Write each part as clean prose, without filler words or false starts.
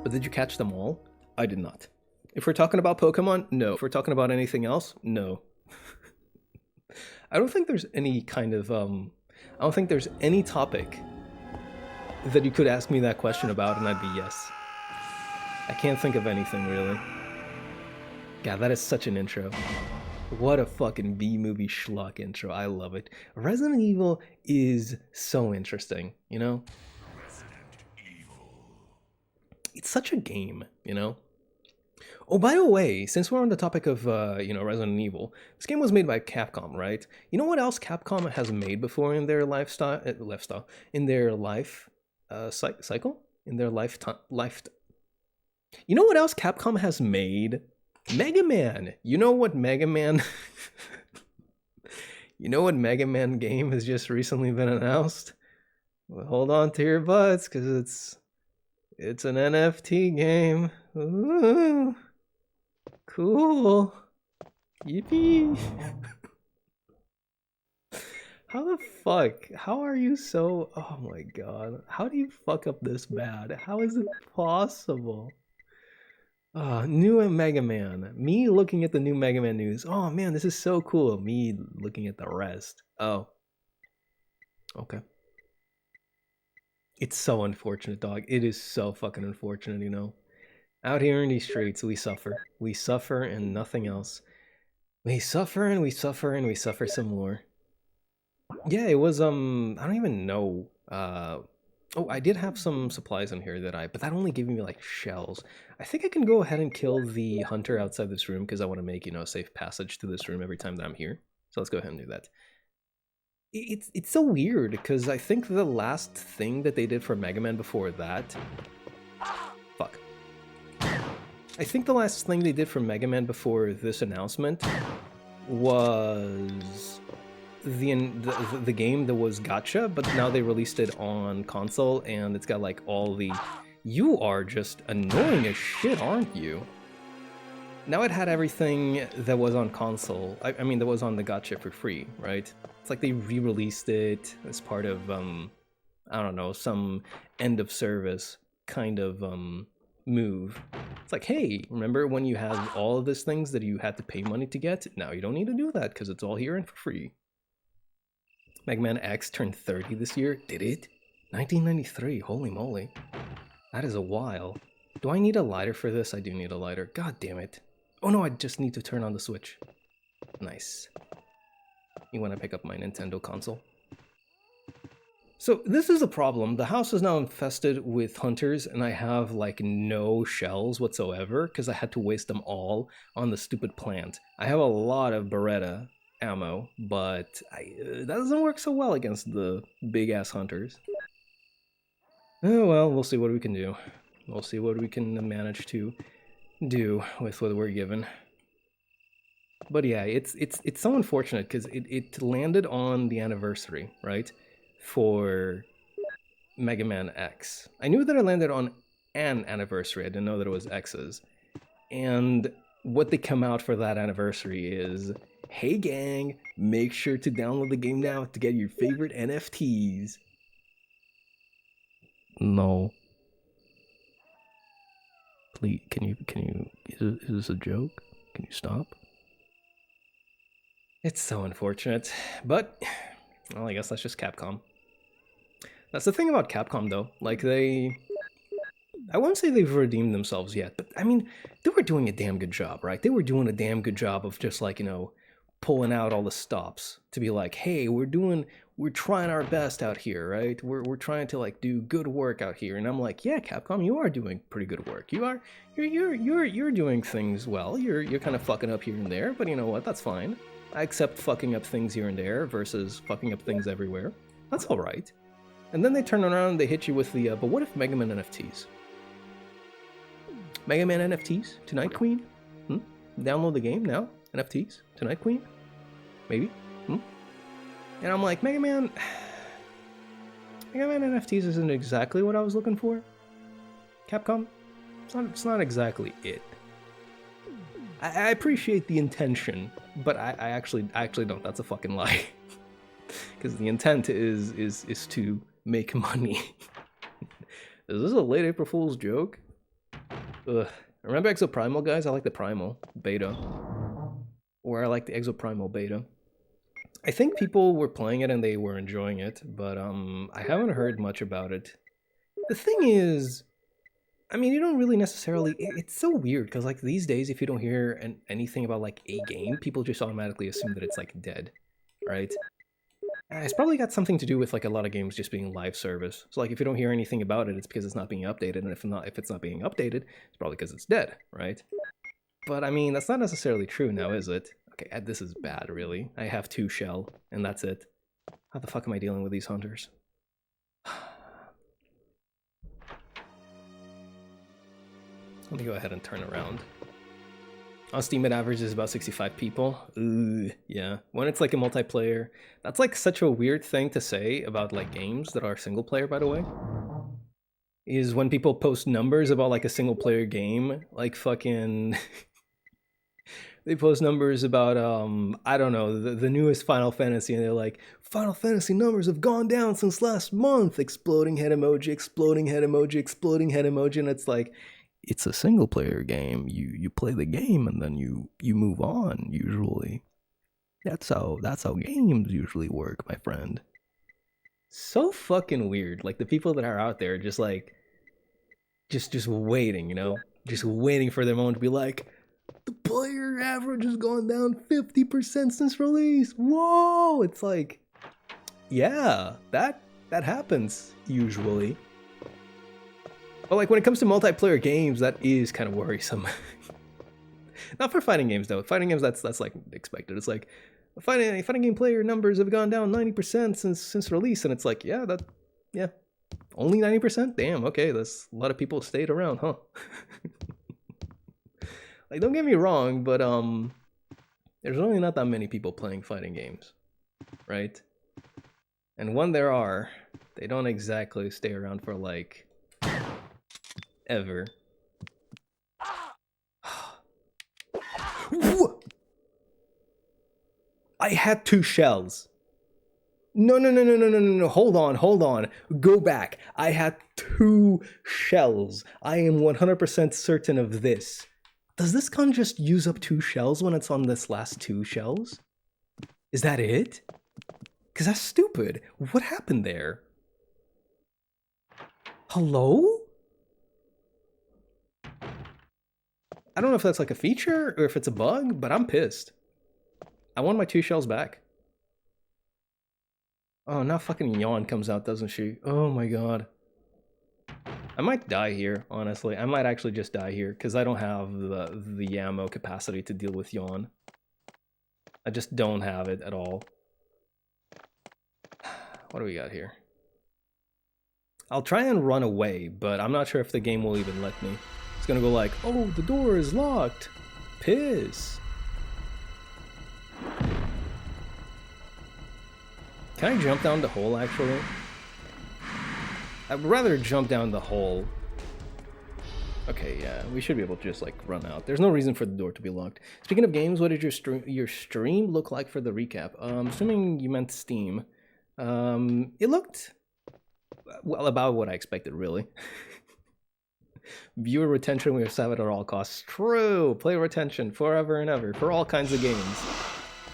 But did you catch them all? I did not. If we're talking about Pokemon, no. If we're talking about anything else, no. I don't think there's any kind of I don't think there's any topic that you could ask me that question about and I'd be yes. I can't think of anything really. God, that is such an intro. What a fucking B-movie schlock intro. I love it. Resident Evil is so interesting, you know? It's such a game, you know? Oh, by the way, since we're on the topic of, Resident Evil, this game was made by Capcom, right? You know what else Capcom has made before in their in their life cycle? In their life. You know what else Capcom has made? Mega Man. You know what Mega Man... You know what Mega Man game has just recently been announced? Well, hold on to your butts, because it's an NFT game. Ooh. Cool. Yippee. How the fuck? How are you so... Oh my god. How do you fuck up this bad? How is it possible? New Mega Man. Me looking at the new Mega Man news. Oh man, this is so cool. Me looking at the rest. Oh. Okay. It's so unfortunate, dog. It is so fucking unfortunate, you know? Out here in these streets, we suffer. We suffer and nothing else. We suffer and we suffer and we suffer some more. Yeah, it was, I don't even know. Oh, I did have some supplies in here but that only gave me like shells. I think I can go ahead and kill the hunter outside this room because I want to make, a safe passage to this room every time that I'm here. So let's go ahead and do that. It's so weird because I think the last thing that they did for Mega Man before that... Fuck. I think the last thing they did for Mega Man before this announcement was the game that was gacha, but now they released it on console and it's got like all the... You are just annoying as shit, aren't you? Now it had everything that was on console, I mean that was on the gacha for free, right? It's like they re-released it as part of, I don't know, some end of service kind of move. It's like, hey, remember when you had all of these things that you had to pay money to get? Now you don't need to do that because it's all here and for free. Mega Man X turned 30 this year. Did it? 1993, holy moly. That is a while. Do I need a lighter for this? I do need a lighter. God damn it. Oh no, I just need to turn on the Switch. Nice. You want to pick up my Nintendo console? So this is a problem. The house is now infested with hunters and I have like no shells whatsoever because I had to waste them all on the stupid plant. I have a lot of Beretta ammo, but that doesn't work so well against the big ass hunters. Oh well, we'll see what we can do. We'll see what we can manage to do with what we're given. But yeah, it's so unfortunate because it landed on the anniversary, right? For Mega Man X. I knew that it landed on an anniversary. I didn't know that it was X's. And what they come out for that anniversary is, hey gang, make sure to download the game now to get your favorite NFTs. No. Please, can you, is this a joke? Can you stop? It's so unfortunate, but, well, I guess that's just Capcom. That's the thing about Capcom, though. Like, I won't say they've redeemed themselves yet, but, I mean, they were doing a damn good job, right? They were doing a damn good job of just, like, pulling out all the stops to be like, hey, we're trying our best out here, right? We're trying to, like, do good work out here. And I'm like, yeah, Capcom, you are doing pretty good work. You're doing things well. You're kind of fucking up here and there, but you know what? That's fine. I accept fucking up things here and there versus fucking up things everywhere. That's all right. And then they turn around and they hit you with the, but what if Mega Man NFTs? Mega Man NFTs? Tonight, Queen? Download the game now? NFTs? Tonight, Queen? Maybe? And I'm like, Mega Man NFTs isn't exactly what I was looking for. Capcom? It's not exactly it. I appreciate the intention, but I actually don't. That's a fucking lie. Because the intent is to make money. Is this a late April Fool's joke? Ugh. Remember Exoprimal, guys? I like the Primal Beta. Or I like the Exoprimal Beta. I think people were playing it and they were enjoying it, but I haven't heard much about it. The thing is, I mean, you don't really necessarily... It's so weird, because like these days, if you don't hear anything about like a game, people just automatically assume that it's like dead, right? It's probably got something to do with like a lot of games just being live service. So like if you don't hear anything about it, it's because it's not being updated, and if it's not being updated, it's probably because it's dead, right? But I mean, that's not necessarily true now, is it? Okay, this is bad, really. I have 2 shell, and that's it. How the fuck am I dealing with these hunters? Let me go ahead and turn around. On Steam, it averages about 65 people. Ooh, yeah. When it's like a multiplayer, that's like such a weird thing to say about like games that are single player, by the way. Is when people post numbers about like a single player game, like fucking... They post numbers about, I don't know, the newest Final Fantasy, and they're like, Final Fantasy numbers have gone down since last month. Exploding head emoji, exploding head emoji, exploding head emoji, and it's like, it's a single player game. You play the game and then you move on, usually. That's how games usually work, my friend. So fucking weird. Like the people that are out there just like just waiting, you know? Just waiting for their moment to be like, the player average has gone down 50% since release. Whoa! It's like, yeah, that happens usually. But like when it comes to multiplayer games, that is kind of worrisome. Not for fighting games though. Fighting games, that's like expected. It's like fighting game player numbers have gone down 90% since release, and it's like, yeah, only 90%. Damn, okay, that's a lot of people stayed around, huh? Like, don't get me wrong, but there's really not that many people playing fighting games, right? And when there are, they don't exactly stay around for like ever. I had 2 shells. No. Hold on. Go back. I had 2 shells. I am 100% certain of this. Does this gun just use up 2 shells when it's on this last 2 shells? Is that it? Because that's stupid. What happened there? Hello? I don't know if that's like a feature or if it's a bug, but I'm pissed. I want my 2 shells back. Oh, now fucking Yawn comes out, doesn't she? Oh my god. I might die here, honestly. I might actually just die here, because I don't have the ammo capacity to deal with Yawn. I just don't have it at all. What do we got here? I'll try and run away, but I'm not sure if the game will even let me. It's gonna go like, oh, the door is locked. Piss. Can I jump down the hole, actually? I'd rather jump down the hole. Okay, yeah, we should be able to just like run out. There's no reason for the door to be locked. Speaking of games, what did your stream look like for the recap? Assuming you meant Steam. It looked well about what I expected, really. Viewer retention, we are savage at all costs. True. Player retention forever and ever for all kinds of games,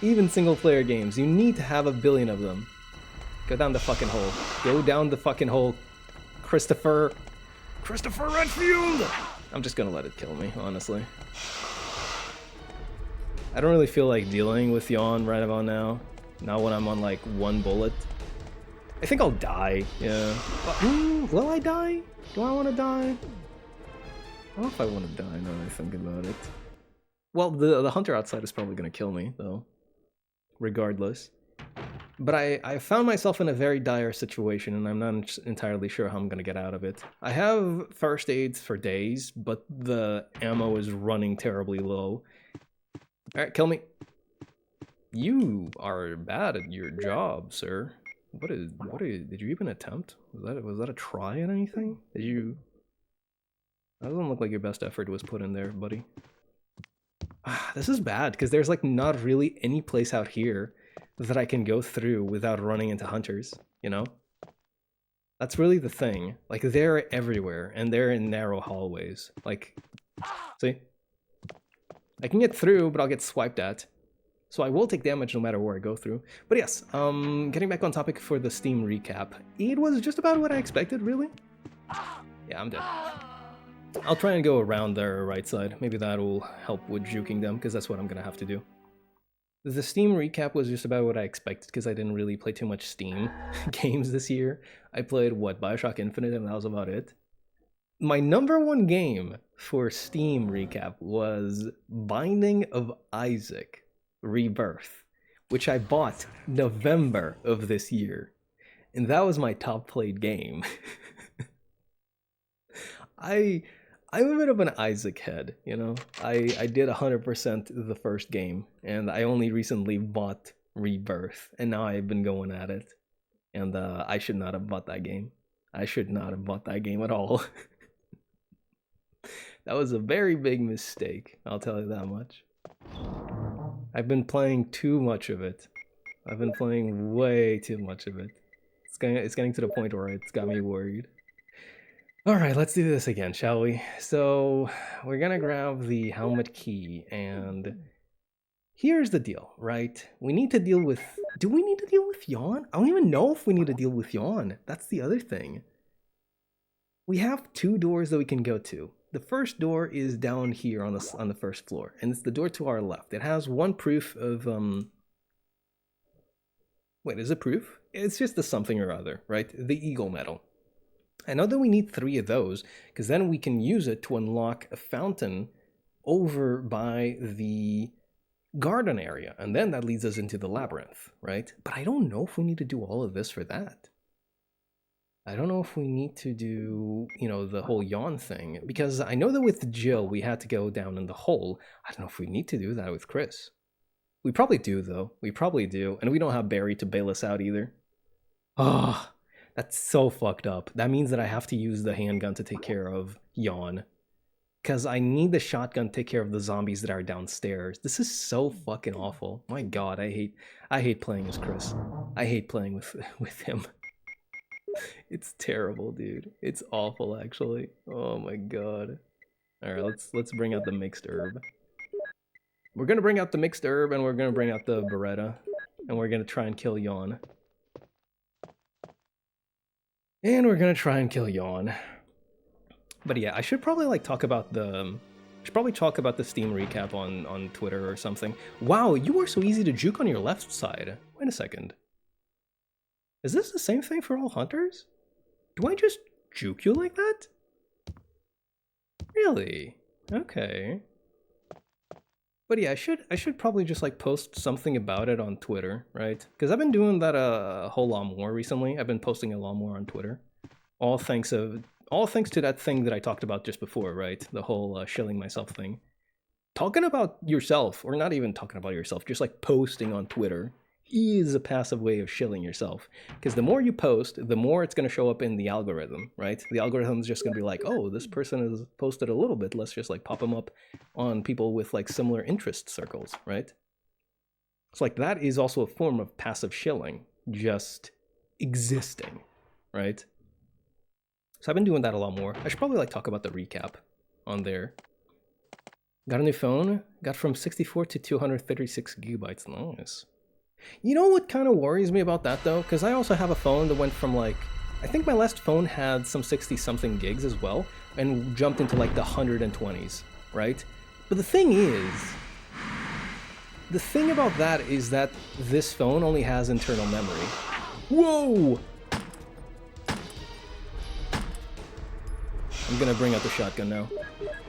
even single player games. You need to have a billion of them. Go down the fucking hole. Go down the fucking hole, Christopher Redfield! I'm just gonna let it kill me, honestly. I don't really feel like dealing with Yawn right about now. Not when I'm on like 1 bullet. I think I'll die, yeah. But, will I die? Do I want to die? I don't know if I want to die now that I think about it. Well, the hunter outside is probably gonna kill me, though. Regardless. But I found myself in a very dire situation, and I'm not entirely sure how I'm going to get out of it. I have first aids for days, but the ammo is running terribly low. Alright, kill me. You are bad at your job, sir. Did you even attempt? Was that a try at anything? Did you... That doesn't look like your best effort was put in there, buddy. This is bad, because there's like not really any place out here that I can go through without running into hunters, you know? That's really the thing. Like, they're everywhere, and they're in narrow hallways. Like, See? I can get through, but I'll get swiped at. So I will take damage no matter where I go through. But yes, getting back on topic for the Steam recap. It was just about what I expected, really. Yeah, I'm dead. I'll try and go around their right side. Maybe that will help with juking them, because that's what I'm going to have to do. The Steam recap was just about what I expected, because I didn't really play too much Steam games this year. I played, what, Bioshock Infinite, and that was about it. My #1 game for Steam recap was Binding of Isaac Rebirth, which I bought November of this year, and that was my top played game. I'm a bit of an Isaac head, you know. I did 100% the first game, and I only recently bought Rebirth, and now I've been going at it, and I should not have bought that game. I should not have bought that game at all. That was a very big mistake, I'll tell you that much. I've been playing too much of it. I've been playing way too much of it. It's getting to the point where it's got me worried. Alright, let's do this again, shall we? So, we're gonna grab the helmet key, and here's the deal, right? We need to deal with... Do we need to deal with Yawn? I don't even know if we need to deal with Yawn. That's the other thing. We have 2 doors that we can go to. The first door is down here on the first floor, and it's the door to our left. It has 1 proof of Wait, is it proof? It's just the something or other, right? The Eagle Medal. I know that we need 3 of those, because then we can use it to unlock a fountain over by the garden area, and then that leads us into the labyrinth, right? But I don't know if we need to do all of this for that. I don't know if we need to do, you know, the whole Yawn thing, because I know that with Jill we had to go down in the hole. I don't know if we need to do that with Chris. We probably do, though. We probably do, and we don't have Barry to bail us out either. Ah, that's so fucked up. That means that I have to use the handgun to take care of Yawn, because I need the shotgun to take care of the zombies that are downstairs. This is so fucking awful. My god, I hate playing as Chris. I hate playing with him. It's terrible, dude. It's awful, actually. Oh my god. Alright, let's bring out the mixed herb. We're gonna bring out the mixed herb, and we're gonna bring out the Beretta, and we're gonna try and kill Yawn. And we're gonna try and kill Yawn. But yeah, I should probably talk about the Steam recap on Twitter or something. Wow, you are so easy to juke on your left side. Wait a second. Is this the same thing for all hunters? Do I just juke you like that? Really? Okay. But yeah, I should probably just post something about it on Twitter, right? Because I've been doing that a whole lot more recently. I've been posting a lot more on Twitter. All thanks to that thing that I talked about just before, right? The whole shilling myself thing. Talking about yourself, or not even talking about yourself, just posting on Twitter is a passive way of shilling yourself, because the more you post, the more it's going to show up in the algorithm, right? The algorithm's just going to be like, oh, this person has posted a little bit, let's just pop them up on people with similar interest circles, right? So that is also a form of passive shilling, just existing, right? So I've been doing that a lot more. I should probably talk about the recap on there. Got a new phone, got from 64 to 236 gigabytes, nice. You know what kind of worries me about that, though? Because I also have a phone that went from I think my last phone had some 60-something gigs as well, and jumped into the 120s, right? But the thing about that is that this phone only has internal memory. Whoa! I'm gonna bring out the shotgun now.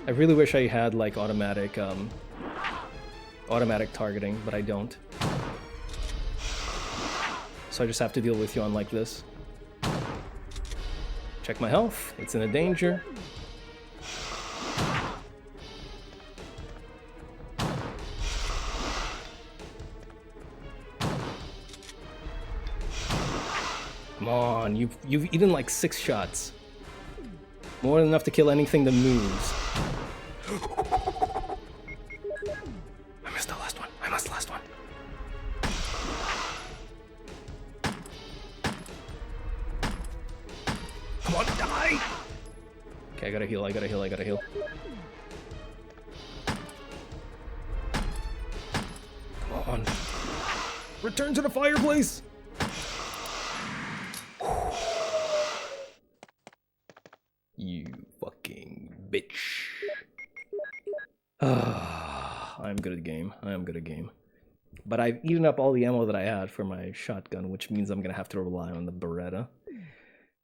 I really wish I had automatic targeting, but I don't. So I just have to deal with Yawn like this. Check my health. It's in a danger. Come on, you've eaten 6 shots. More than enough to kill anything that moves. I missed the last one. Come on, die! Okay, I gotta heal. on. Return to the fireplace! You fucking bitch. I'm good at game. I am good at game. But I've eaten up all the ammo that I had for my shotgun, which means I'm gonna have to rely on the Beretta.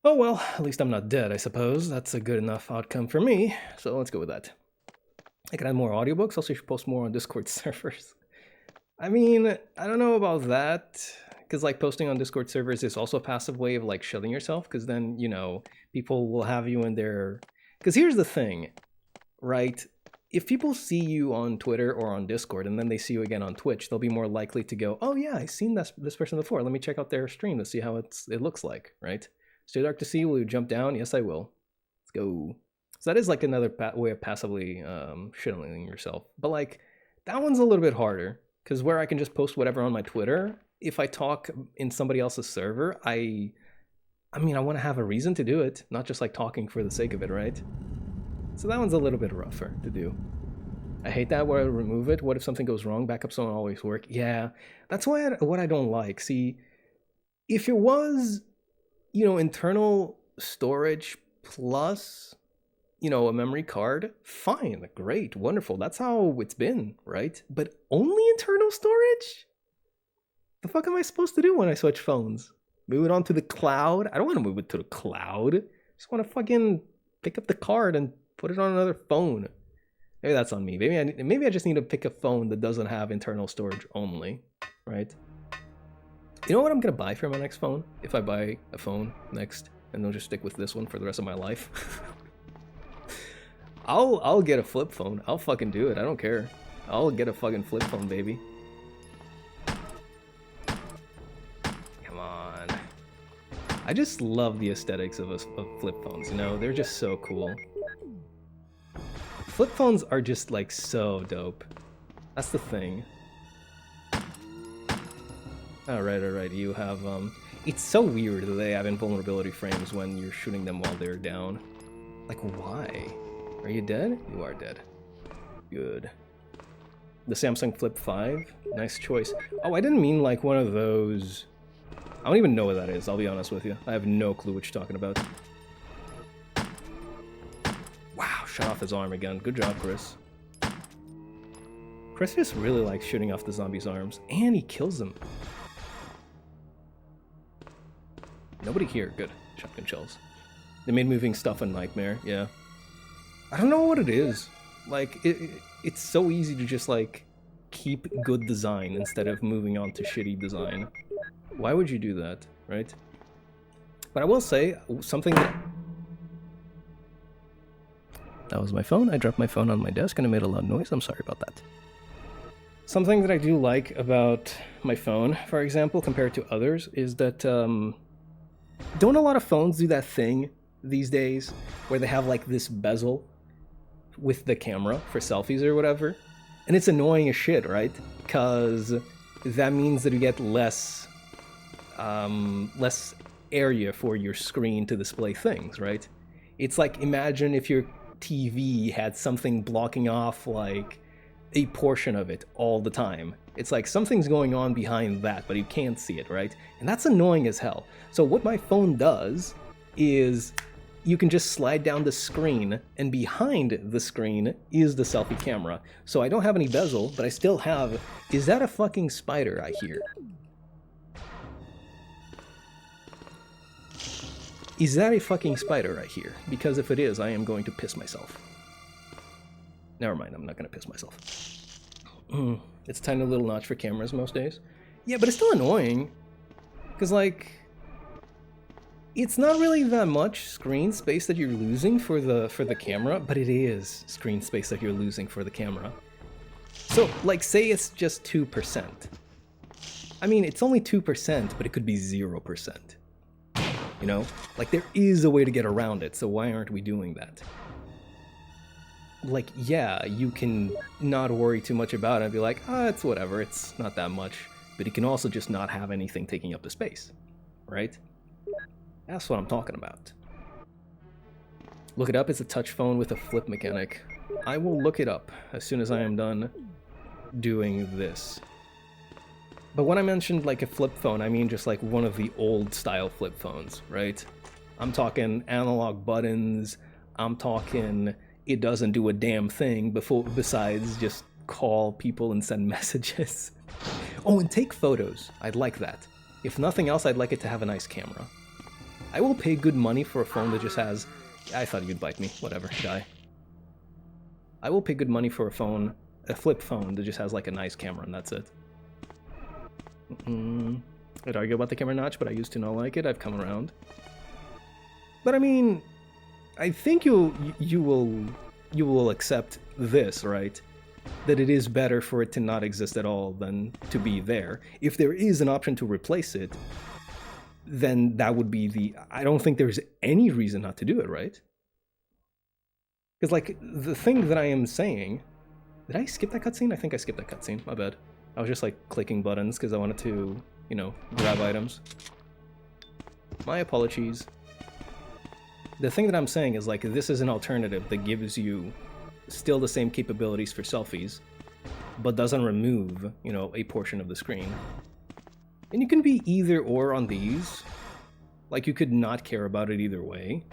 Oh well, at least I'm not dead, I suppose. That's a good enough outcome for me, so let's go with that. I can add more audiobooks, also should post more on Discord servers. I mean, I don't know about that, because like posting on Discord servers is also a passive way of like shutting yourself, because then, you know, people will have you in their... Because here's the thing, right? If people see you on Twitter or on Discord and then they see you again on Twitch, they'll be more likely to go, oh yeah, I've seen this person before. Let me check out their stream to see how it looks like, right? Stay Dark to see, will you jump down? Yes, I will. Let's go. So that is like another way of passively shilling yourself. But like, that one's a little bit harder, because where I can just post whatever on my Twitter, if I talk in somebody else's server, I mean, I want to have a reason to do it, not just like talking for the sake of it, right? So that one's a little bit rougher to do. I hate that where I remove it. What if something goes wrong? Backups don't always work. Yeah, that's what I don't like. See, if it was, you know, internal storage plus, you know, a memory card, fine, great, wonderful. That's how it's been, right? But only internal storage? The fuck am I supposed to do when I switch phones? Move it onto the cloud? I don't want to move it to the cloud. I just want to fucking pick up the card and put it on another phone. Maybe that's on me. Maybe I just need to pick a phone that doesn't have internal storage only, right? You know what I'm gonna buy for my next phone? If I buy a phone next, and I'll just stick with this one for the rest of my life. I'll get a flip phone. I'll fucking do it. I don't care. I'll get a fucking flip phone, baby. Come on. I just love the aesthetics of flip phones, you know? They're just so cool. Flip phones are just like so dope. That's the thing. Alright, you have, it's so weird that they have invulnerability frames when you're shooting them while they're down. Like, why? Are you dead? You are dead. Good. The Samsung Flip 5? Nice choice. Oh, I didn't mean like one of those... I don't even know what that is, I'll be honest with you. I have no clue what you're talking about. Wow, shot off his arm again. Good job, Chris. Chris just really likes shooting off the zombies' arms, and he kills them. Nobody here. Good. Shotgun shells. They made moving stuff a nightmare, yeah. I don't know what it is. Like, it's so easy to just, like, keep good design instead of moving on to shitty design. Why would you do that, right? But I will say, something that... That was my phone. I dropped my phone on my desk and it made a loud noise. I'm sorry about that. Something that I do like about my phone, for example, compared to others, is that, don't a lot of phones do that thing these days where they have like this bezel with the camera for selfies or whatever? And it's annoying as shit, right? Because that means that you get less area for your screen to display things, right? It's like, imagine if your TV had something blocking off like a portion of it all the time. It's like something's going on behind that, but you can't see it, right? And that's annoying as hell. So what my phone does is you can just slide down the screen, and behind the screen is the selfie camera. So I don't have any bezel, but I still have... Is that a fucking spider I hear? Is that a fucking spider right here? Because if it is, I am going to piss myself. Never mind, I'm not gonna piss myself. It's a tiny little notch for cameras most days. Yeah, but it's still annoying. Because, like, it's not really that much screen space that you're losing for the camera, but it is screen space that you're losing for the camera. So, like, say it's just 2%. I mean, it's only 2%, but it could be 0%. You know? Like, there is a way to get around it, so why aren't we doing that? Like, yeah, you can not worry too much about it and be like, it's whatever, it's not that much. But you can also just not have anything taking up the space, right? That's what I'm talking about. Look it up, it's a touch phone with a flip mechanic. I will look it up as soon as I am done doing this. But when I mentioned like a flip phone, I mean just like one of the old style flip phones, right? I'm talking analog buttons. I'm talking it doesn't do a damn thing besides just call people and send messages. Oh, and take photos. I'd like that. If nothing else, I'd like it to have a nice camera. I will pay good money for a phone that just has... I thought you'd bite me. Whatever, die. I will pay good money for a flip phone that just has like a nice camera and that's it. I'd argue about the camera notch, but I used to not like it. I've come around. But I mean, I think you will accept this, right? That it is better for it to not exist at all than to be there. If there is an option to replace it, then that would be the... I don't think there's any reason not to do it, right? Because, like, the thing that I am saying... Did I skip that cutscene? I think I skipped that cutscene. My bad. I was just, like, clicking buttons because I wanted to, you know, grab items. My apologies. The thing that I'm saying is, like, this is an alternative that gives you still the same capabilities for selfies, but doesn't remove, you know, a portion of the screen. And you can be either or on these. Like, you could not care about it either way.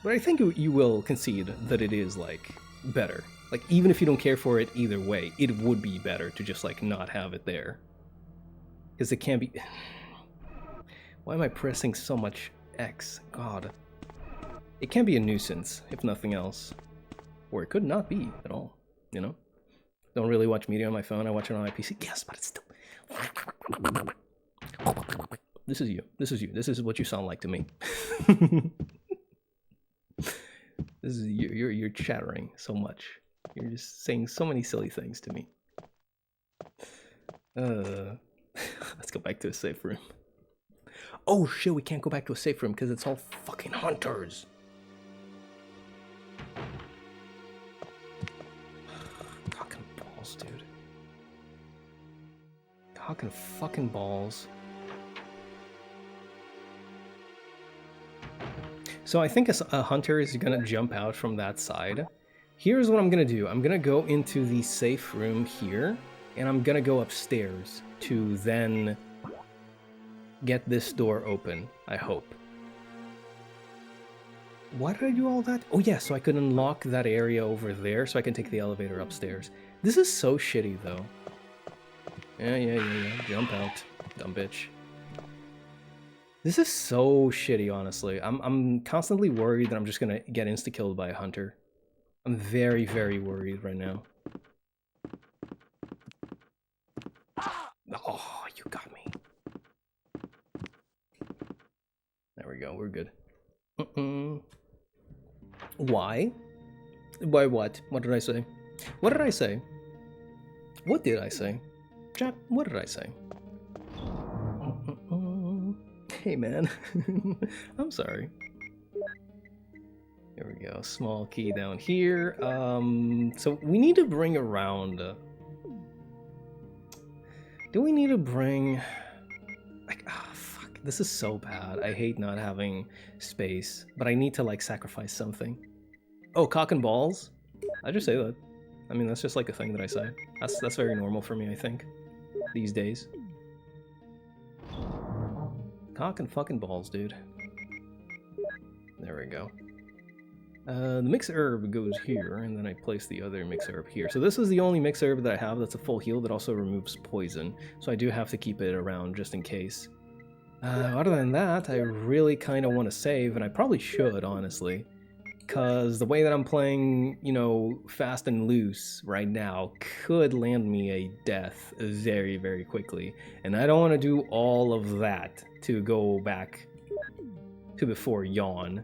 But I think you will concede that it is, like, better. Like, even if you don't care for it either way, it would be better to just, like, not have it there. Because it can't be... Why am I pressing so much X? God. It can be a nuisance, if nothing else. Or it could not be at all, you know? Don't really watch media on my phone, I watch it on my PC. Yes, but it's still... This is you. This is you. This is what you sound like to me. This is you're chattering so much. You're just saying so many silly things to me. Let's go back to a safe room. Oh shit, we can't go back to a safe room because it's all fucking hunters. Cock and balls, dude. Cock and fucking balls. So I think a hunter is gonna jump out from that side. Here's what I'm gonna do. I'm gonna go into the safe room here, and I'm gonna go upstairs to then get this door open, I hope. Why did I do all that? Oh yeah, so I could unlock that area over there so I can take the elevator upstairs. This is so shitty though. Yeah. Jump out, dumb bitch. This is so shitty, honestly. I'm constantly worried that I'm just gonna get insta-killed by a hunter. I'm very, very worried right now. Oh, you got me. There we go, we're good. Why? Why what? What did I say? What did I say? What did I say? Chat, what did I say? Hey man, I'm sorry. There we go, small key down here. So we need to bring around... do we need to bring... like, oh fuck, this is so bad. I hate not having space, but I need to like sacrifice something. Oh, cock and balls? I just say that. I mean, that's just like a thing that I say. That's very normal for me, I think, these days. Cock and fucking balls, dude. There we go. The mix herb goes here, and then I place the other mix herb here. So this is the only mix herb that I have that's a full heal that also removes poison. So I do have to keep it around just in case. Other than that, I really kind of want to save, and I probably should, honestly. Because the way that I'm playing, you know, fast and loose right now could land me a death very, very quickly. And I don't want to do all of that to go back to before yawn.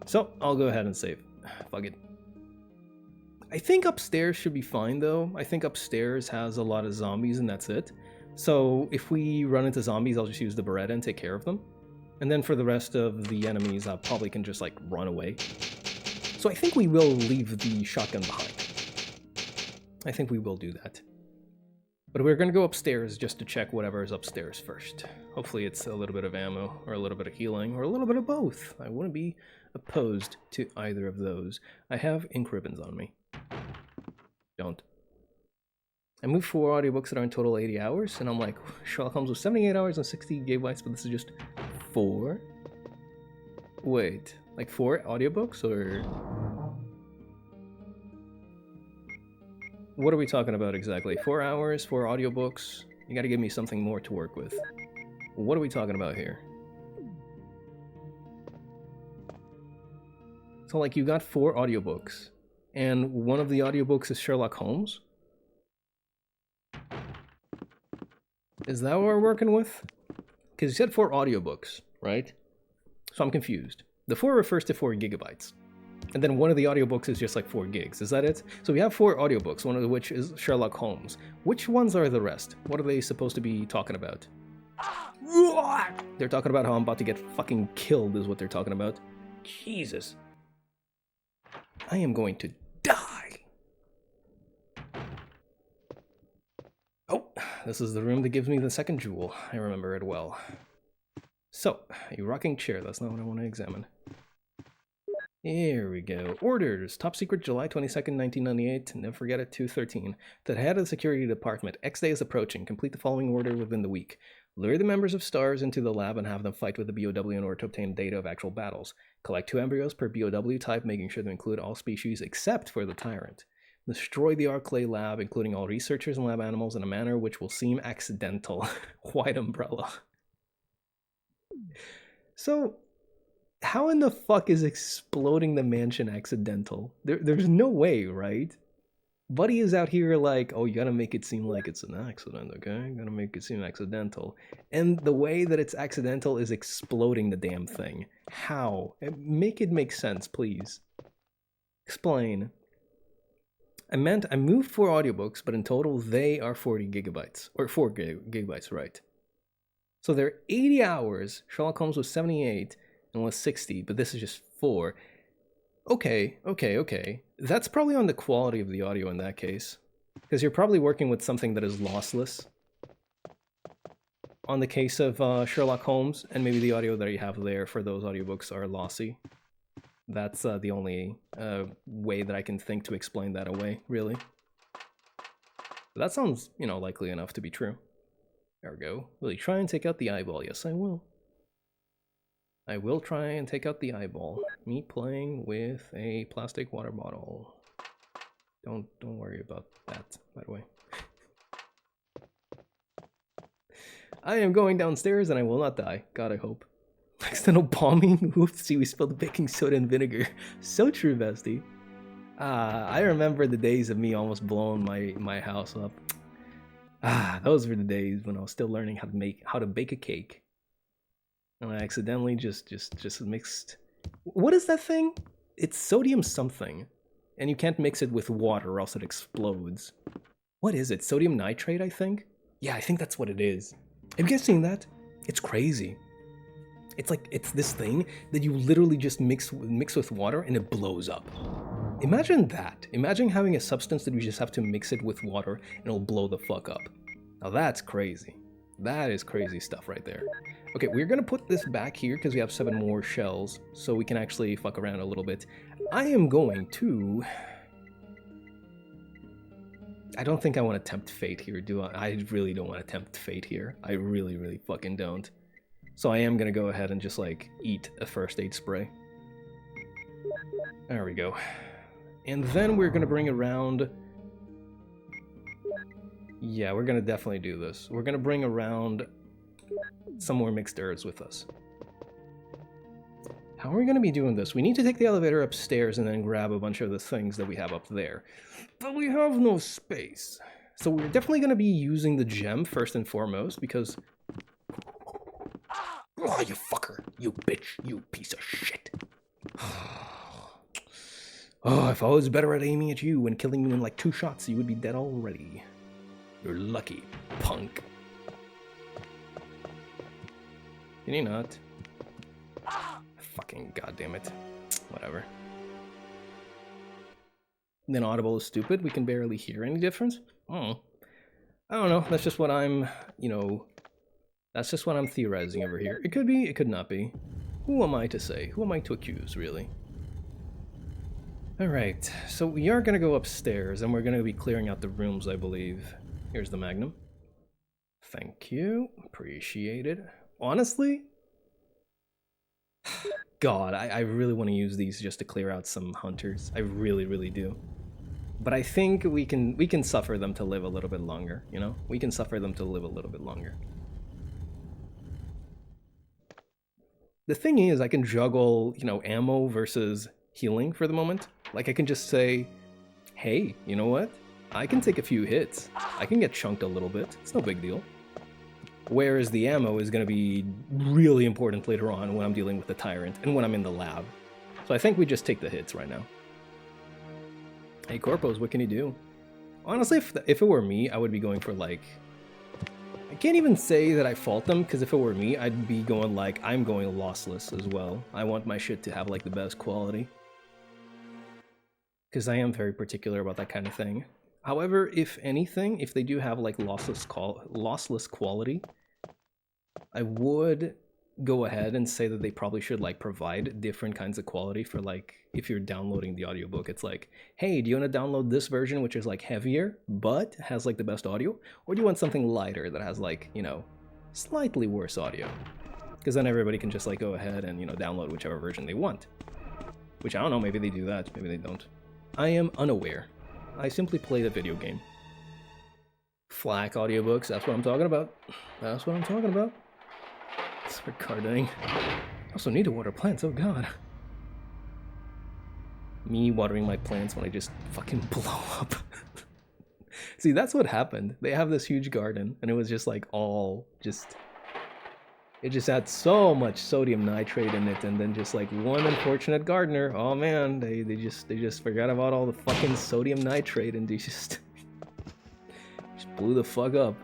So I'll go ahead and save. Fuck it. I think upstairs should be fine though. I think upstairs has a lot of zombies and that's it. So if we run into zombies, I'll just use the Beretta and take care of them. And then for the rest of the enemies, I probably can just like run away. So I think we will leave the shotgun behind. I think we will do that. But we're gonna go upstairs just to check whatever is upstairs first. Hopefully it's a little bit of ammo, or a little bit of healing, or a little bit of both. I wouldn't be opposed to either of those. I have ink ribbons on me. Don't. I moved 4 audiobooks that are in total 80 hours, and I'm like, Sherlock Holmes was 78 hours and 60 gigabytes, but this is just 4? Wait, like 4 audiobooks, or... What are we talking about exactly? 4 hours, 4 audiobooks? You gotta give me something more to work with. What are we talking about here? So, like, you got 4 audiobooks, and one of the audiobooks is Sherlock Holmes? Is that what we're working with? Because you said 4 audiobooks, right? So I'm confused. The 4 refers to 4 gigabytes. And then one of the audiobooks is just like 4 gigs. Is that it? So we have 4 audiobooks, one of which is Sherlock Holmes. Which ones are the rest? What are they supposed to be talking about? They're talking about how I'm about to get fucking killed is what they're talking about. Jesus. I am going to die. Oh, this is the room that gives me the second jewel. I remember it well. So, a rocking chair. That's not what I want to examine. Here we go. Orders. Top secret, July 22nd, 1998. Never forget it, 2:13. The head of the security department. X day is approaching. Complete the following order within the week. Lure the members of STARS into the lab and have them fight with the BOW in order to obtain data of actual battles. Collect 2 embryos per BOW type, making sure to include all species except for the Tyrant. Destroy the Arclay lab, including all researchers and lab animals, in a manner which will seem accidental. White umbrella. So, how in the fuck is exploding the mansion accidental? There's no way, right? Buddy is out here like, oh, you gotta make it seem like it's an accident, okay? You gotta make it seem accidental. And the way that it's accidental is exploding the damn thing. How? Make it make sense, please. Explain. I moved 4 audiobooks, but in total they are 40 gigabytes. Or 4 gigabytes, right? So they're 80 hours. Sherlock Holmes was 78 and was 60, but this is just 4. Okay. That's probably on the quality of the audio in that case. Because you're probably working with something that is lossless. On the case of Sherlock Holmes, and maybe the audio that you have there for those audiobooks are lossy. That's the only way that I can think to explain that away, really. But that sounds, likely enough to be true. There we go. Will you try and take out the eyeball? Yes, I will. I will try and take out the eyeball. Me playing with a plastic water bottle. Don't worry about that, by the way. I am going downstairs and I will not die. God, I hope. Accidental bombing? Oopsie, we spilled baking soda and vinegar. So true, bestie. I remember the days of me almost blowing my house up. Those were the days when I was still learning how to bake a cake. And I accidentally just mixed... What is that thing? It's sodium something. And you can't mix it with water or else it explodes. What is it? Sodium nitrate, I think? Yeah, I think that's what it is. Have you guys seen that? It's crazy. It's this thing that you literally just mix with water and it blows up. Imagine that. Imagine having a substance that you just have to mix it with water and it'll blow the fuck up. Now that's crazy. That is crazy stuff right there. Okay, we're gonna put this back here because we have 7 more shells, so we can actually fuck around a little bit. I am going to... I don't think I want to tempt fate here, do I? I really don't want to tempt fate here. I really, really fucking don't. So I am gonna go ahead and just, eat a first aid spray. There we go. And then we're gonna bring around... Yeah, we're gonna definitely do this. We're gonna bring around some more mixed herbs with us. How are we gonna be doing this? We need to take the elevator upstairs and then grab a bunch of the things that we have up there. But we have no space. So we're definitely gonna be using the gem first and foremost because... Oh, you fucker. You bitch. You piece of shit. Oh, if I was better at aiming at you and killing you in 2 shots, you would be dead already. You're lucky, punk. Can you not? Fucking goddamn it. Whatever. Then Audible is stupid. We can barely hear any difference. I don't know. That's just what I'm, that's just what I'm theorizing over here. It could be, it could not be. Who am I to say? Who am I to accuse, really? Alright, so we are going to go upstairs, and we're going to be clearing out the rooms, I believe. Here's the Magnum. Thank you. Appreciate it. Honestly, God, I really want to use these just to clear out some hunters. I really, really do. But I think we can suffer them to live a little bit longer, you know? We can suffer them to live a little bit longer. The thing is, I can juggle, you know, ammo versus healing for the moment. Like, I can just say, hey, you know what? I can take a few hits. I can get chunked a little bit. It's no big deal. Whereas the ammo is going to be really important later on when I'm dealing with the Tyrant and when I'm in the lab. So I think we just take the hits right now. Hey, Corpos, what can you do? Honestly, if it were me, I would be going for, like... I can't even say that I fault them, because if it were me, I'd be going, like, I'm going lossless as well. I want my shit to have, like, the best quality. Because I am very particular about that kind of thing. However, if anything, if they do have, like, lossless quality, I would go ahead and say that they probably should, like, provide different kinds of quality for, like, if you're downloading the audiobook. It's like, hey, do you want to download this version, which is, like, heavier, but has, like, the best audio? Or do you want something lighter that has, like, you know, slightly worse audio? Because then everybody can just, like, go ahead and, you know, download whichever version they want. Which, I don't know, maybe they do that, maybe they don't. I am unaware. I simply play the video game. FLAC audiobooks, that's what I'm talking about. That's what I'm talking about. It's recording. I also need to water plants, oh god. Me watering my plants when I just fucking blow up. See, that's what happened. They have this huge garden, and it was just like all just... It just had so much sodium nitrate in it, and then just like one unfortunate gardener, oh man, they just forgot about all the fucking sodium nitrate, and they just blew the fuck up.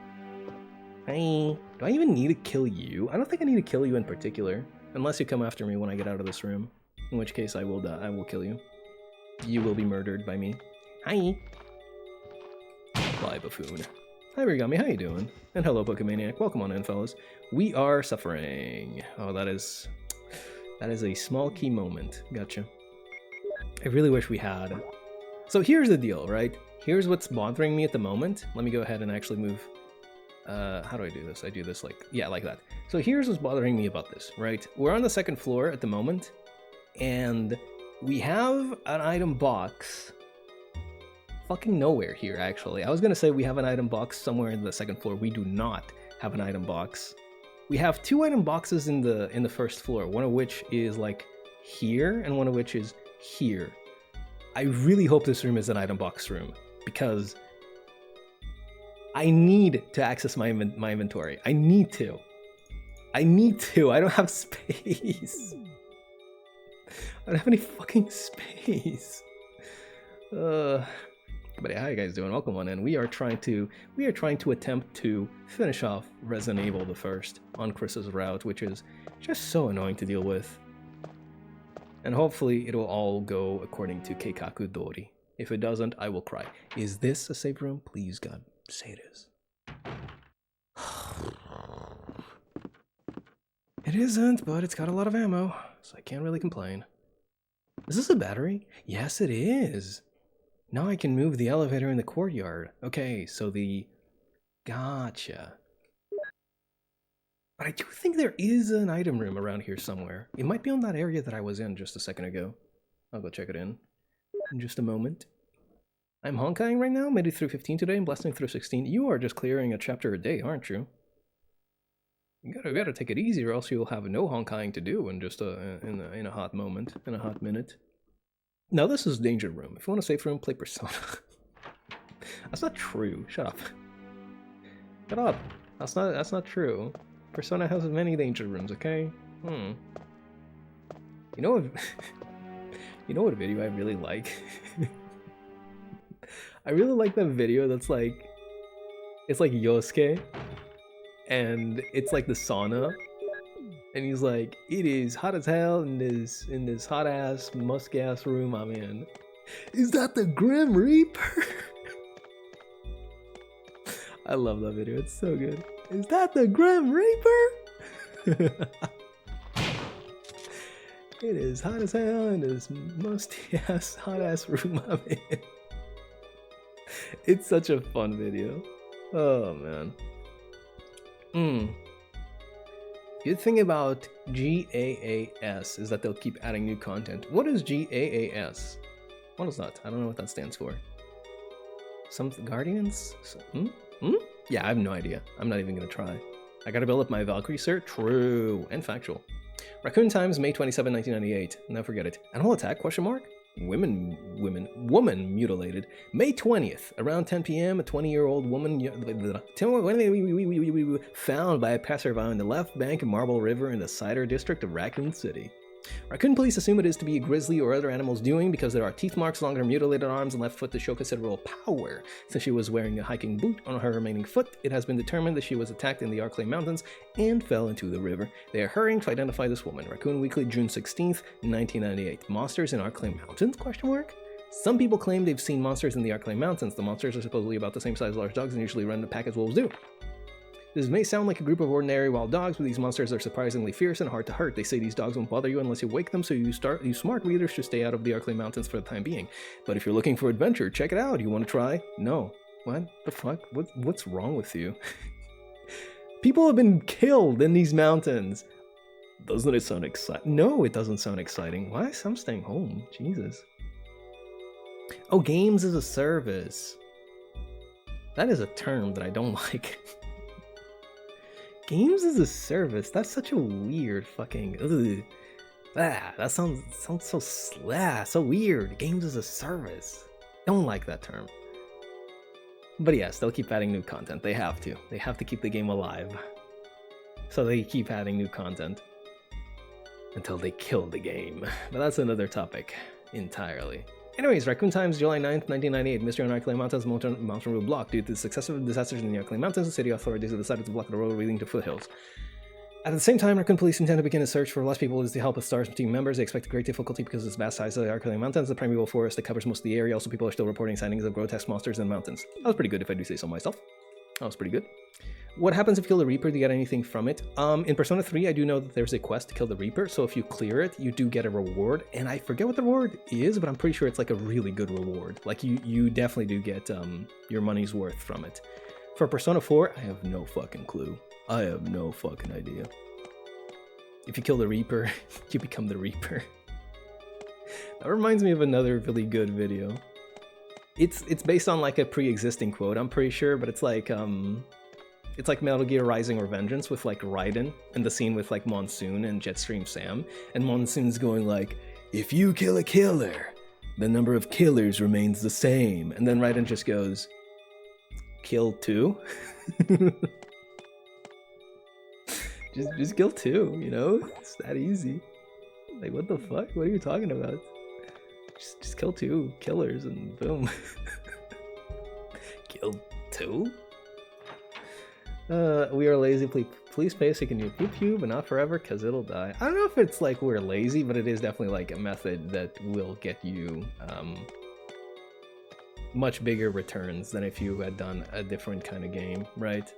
Hey, do I even need to kill you? I don't think I need to kill you in particular, unless you come after me when I get out of this room, in which case I will die. I will kill you. You will be murdered by me. Hi. Bye, buffoon. Hi, Origami, how you doing? And hello, Pokemaniac. Welcome on in, fellas. We are suffering. Oh, that is a small key moment. Gotcha. I really wish we had. So here's the deal, right? Here's what's bothering me at the moment. Let me go ahead and actually move. How do I do this? I do this like, yeah, like that. So here's what's bothering me about this, right? We're on the second floor at the moment, and we have an item box fucking nowhere here, actually. I was gonna say we have an item box somewhere in the second floor. We do not have an item box. We have two item boxes in the first floor, one of which is like here and one of which is here. I really hope this room is an item box room, because I need to access my inventory. I need to. I don't have space. I don't have any fucking space. But yeah, how you guys doing? Welcome on in. We are trying to attempt to finish off Resident Evil the First on Chris's route, which is just so annoying to deal with. And hopefully it will all go according to Keikaku Dori. If it doesn't, I will cry. Is this a safe room? Please, God, say it is. It isn't, but it's got a lot of ammo, so I can't really complain. Is this a battery? Yes, it is. Now I can move the elevator in the courtyard. Okay, so the... Gotcha. But I do think there is an item room around here somewhere. It might be on that area that I was in just a second ago. I'll go check it in just a moment. I'm Honkaiing right now, made it through 15 today and blasting through 16. You are just clearing a chapter a day, aren't you? You gotta take it easy, or else you'll have no Honkaiing to do in just in a hot moment, in a hot minute. Now this is Danger Room. If you want a safe room, play Persona. That's not true. Shut up. Shut up. That's not true. Persona has many danger rooms, okay? You know what you know what video I really like? I really like that video that's like, it's like Yosuke, and it's like the sauna, and he's like, it is hot as hell in this hot ass musk ass room I'm in. Is that the Grim Reaper? I love that video, it's so good. Is that the Grim Reaper? It is hot as hell in this musty ass hot ass room I'm in. It's such a fun video. Oh man. Good thing about GAAS is that they'll keep adding new content. What is GAAS? What is that? I don't know what that stands for. Some Guardians? Yeah, I have no idea. I'm not even gonna try. I gotta build up my Valkyrie cert? True. And factual. Raccoon Times, May 27, 1998. Never forget it. Animal attack? Question mark? Woman mutilated. May 20th, around 10 p.m., a 20-year-old woman found by a passerby on the left bank of Marble River in the Cider district of Raccoon City. Raccoon police assume it is to be a grizzly or other animal's doing because there are teeth marks along her mutilated arms and left foot to show considerable power. Since she was wearing a hiking boot on her remaining foot, it has been determined that she was attacked in the Arklay Mountains and fell into the river. They are hurrying to identify this woman. Raccoon Weekly, June 16th, 1998. Monsters in Arklay Mountains? Question mark? Some people claim they've seen monsters in the Arklay Mountains. The monsters are supposedly about the same size as large dogs and usually run in a pack as wolves do. This may sound like a group of ordinary wild dogs, but these monsters are surprisingly fierce and hard to hurt. They say these dogs won't bother you unless you wake them, so you smart readers should stay out of the Arklay Mountains for the time being. But if you're looking for adventure, check it out. You want to try? No. What the fuck? What's wrong with you? People have been killed in these mountains. Doesn't it sound exciting? No, it doesn't sound exciting. Why? I'm staying home. Jesus. Oh, games as a service. That is a term that I don't like. Games as a service? That's such a weird fucking... Ugh. That sounds so so weird. Games as a service. Don't like that term. But yes, they'll keep adding new content. They have to. They have to keep the game alive. So they keep adding new content. Until they kill the game. But that's another topic entirely. Anyways, Raccoon Times, July 9th, 1998. Mystery on Arklay Mountains, mountain road blocked. Due to the successive disasters in the Arklay Mountains, the city authorities have decided to block the road leading to foothills. At the same time, Raccoon police intend to begin a search for lost people with the help of STARS team members. They expect great difficulty because of the vast size of the Arklay Mountains, the primeval forest that covers most of the area. Also, people are still reporting sightings of grotesque monsters in the mountains. That was pretty good if I do say so myself. That was pretty good. What happens if you kill the Reaper? Do you get anything from it? In Persona 3, I do know that there's a quest to kill the Reaper, so if you clear it, you do get a reward, and I forget what the reward is, but I'm pretty sure it's like a really good reward. Like, you definitely do get your money's worth from it. For Persona 4, I have no fucking clue. I have no fucking idea. If you kill the Reaper, you become the Reaper. That reminds me of another really good video. It's based on like a pre-existing quote, I'm pretty sure, but it's like Metal Gear Rising or Vengeance with like Raiden and the scene with like Monsoon and Jetstream Sam, and Monsoon's going like, if you kill a killer, the number of killers remains the same, and then Raiden just goes, kill two? just kill two, you know? It's that easy. Like, what the fuck? What are you talking about? Just kill two killers and boom. Kill two? We are lazy. Please pay so you can do pew pew, but not forever, because it'll die. I don't know if it's like we're lazy, but it is definitely like a method that will get you much bigger returns than if you had done a different kind of game, right?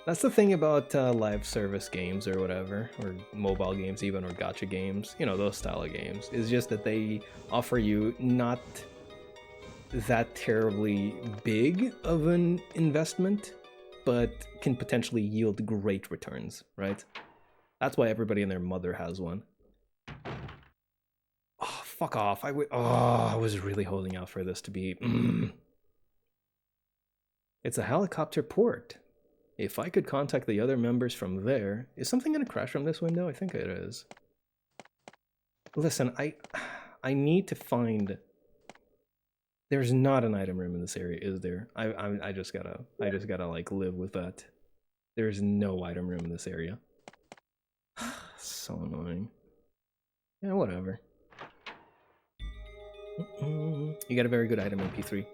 That's the thing about live service games or whatever, or mobile games even, or gacha games, you know, those style of games, is just that they offer you not that terribly big of an investment, but can potentially yield great returns, right? That's why everybody and their mother has one. Oh, fuck off. I was really holding out for this to be... It's a helicopter port. If I could contact the other members from there... Is something going to crash from this window? I think it is. Listen, I need to find... There's not an item room in this area, is there? I just gotta like live with that. There's no item room in this area. So annoying. Yeah, whatever. You got a very good item in P3.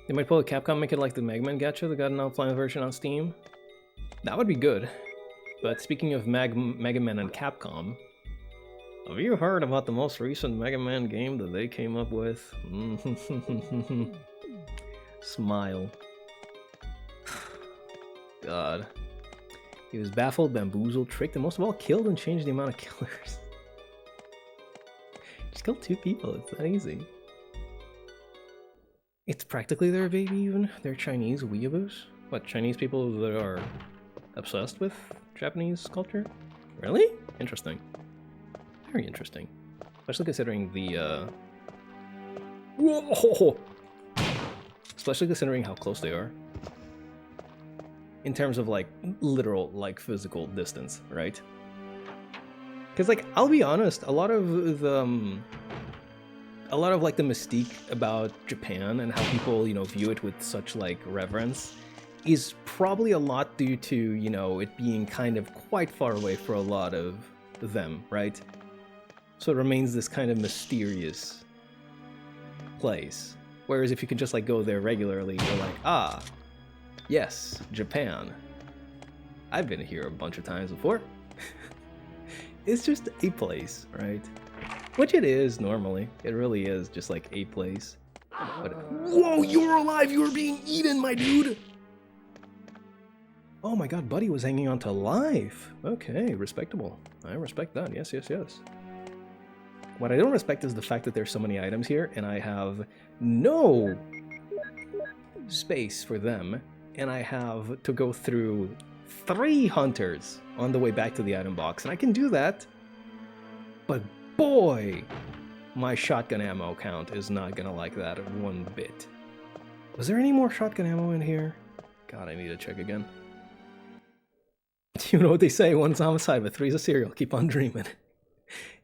They might pull a Capcom, make it like the Mega Man gacha that got an offline version on Steam. That would be good. But speaking of Mega Man and Capcom, have you heard about the most recent Mega Man game that they came up with? Smile. God. He was baffled, bamboozled, tricked, and most of all killed and changed the amount of killers. Just kill two people, it's that easy. It's practically their baby even. They're Chinese weeaboos. What, Chinese people that are obsessed with Japanese culture? Really? Interesting. Very interesting. Especially considering the, Whoa! Especially considering how close they are. In terms of, like, literal, like, physical distance, right? Because, like, I'll be honest, a lot of the, like, the mystique about Japan and how people, you know, view it with such, like, reverence is probably a lot due to, you know, it being kind of quite far away for a lot of them, right? So it remains this kind of mysterious place. Whereas if you can just, like, go there regularly, you're like, ah, yes, Japan. I've been here a bunch of times before. It's just a place, right? Which it is normally. It really is just like a place. But, whoa, you're alive! You're being eaten, my dude! Oh my god, Buddy was hanging on to life. Okay, respectable. I respect that. Yes, yes, yes. What I don't respect is the fact that there's so many items here, and I have no space for them, and I have to go through 3 hunters on the way back to the item box, and I can do that, but boy, my shotgun ammo count is not gonna like that one bit. Was there any more shotgun ammo in here? God, I need to check again. You know what they say, 1's homicide, but 3's a serial. Keep on dreaming.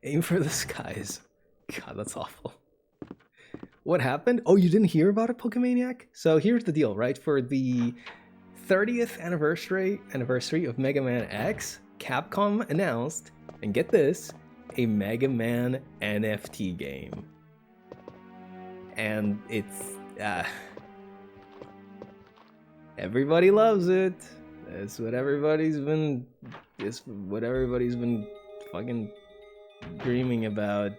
Aim for the skies. God, that's awful. What happened? Oh, you didn't hear about it, Pokemaniac? So here's the deal, right? For the 30th anniversary of Mega Man X, Capcom announced, and get this, a Mega Man NFT game. And it's, everybody loves it. It's what everybody's been fucking dreaming about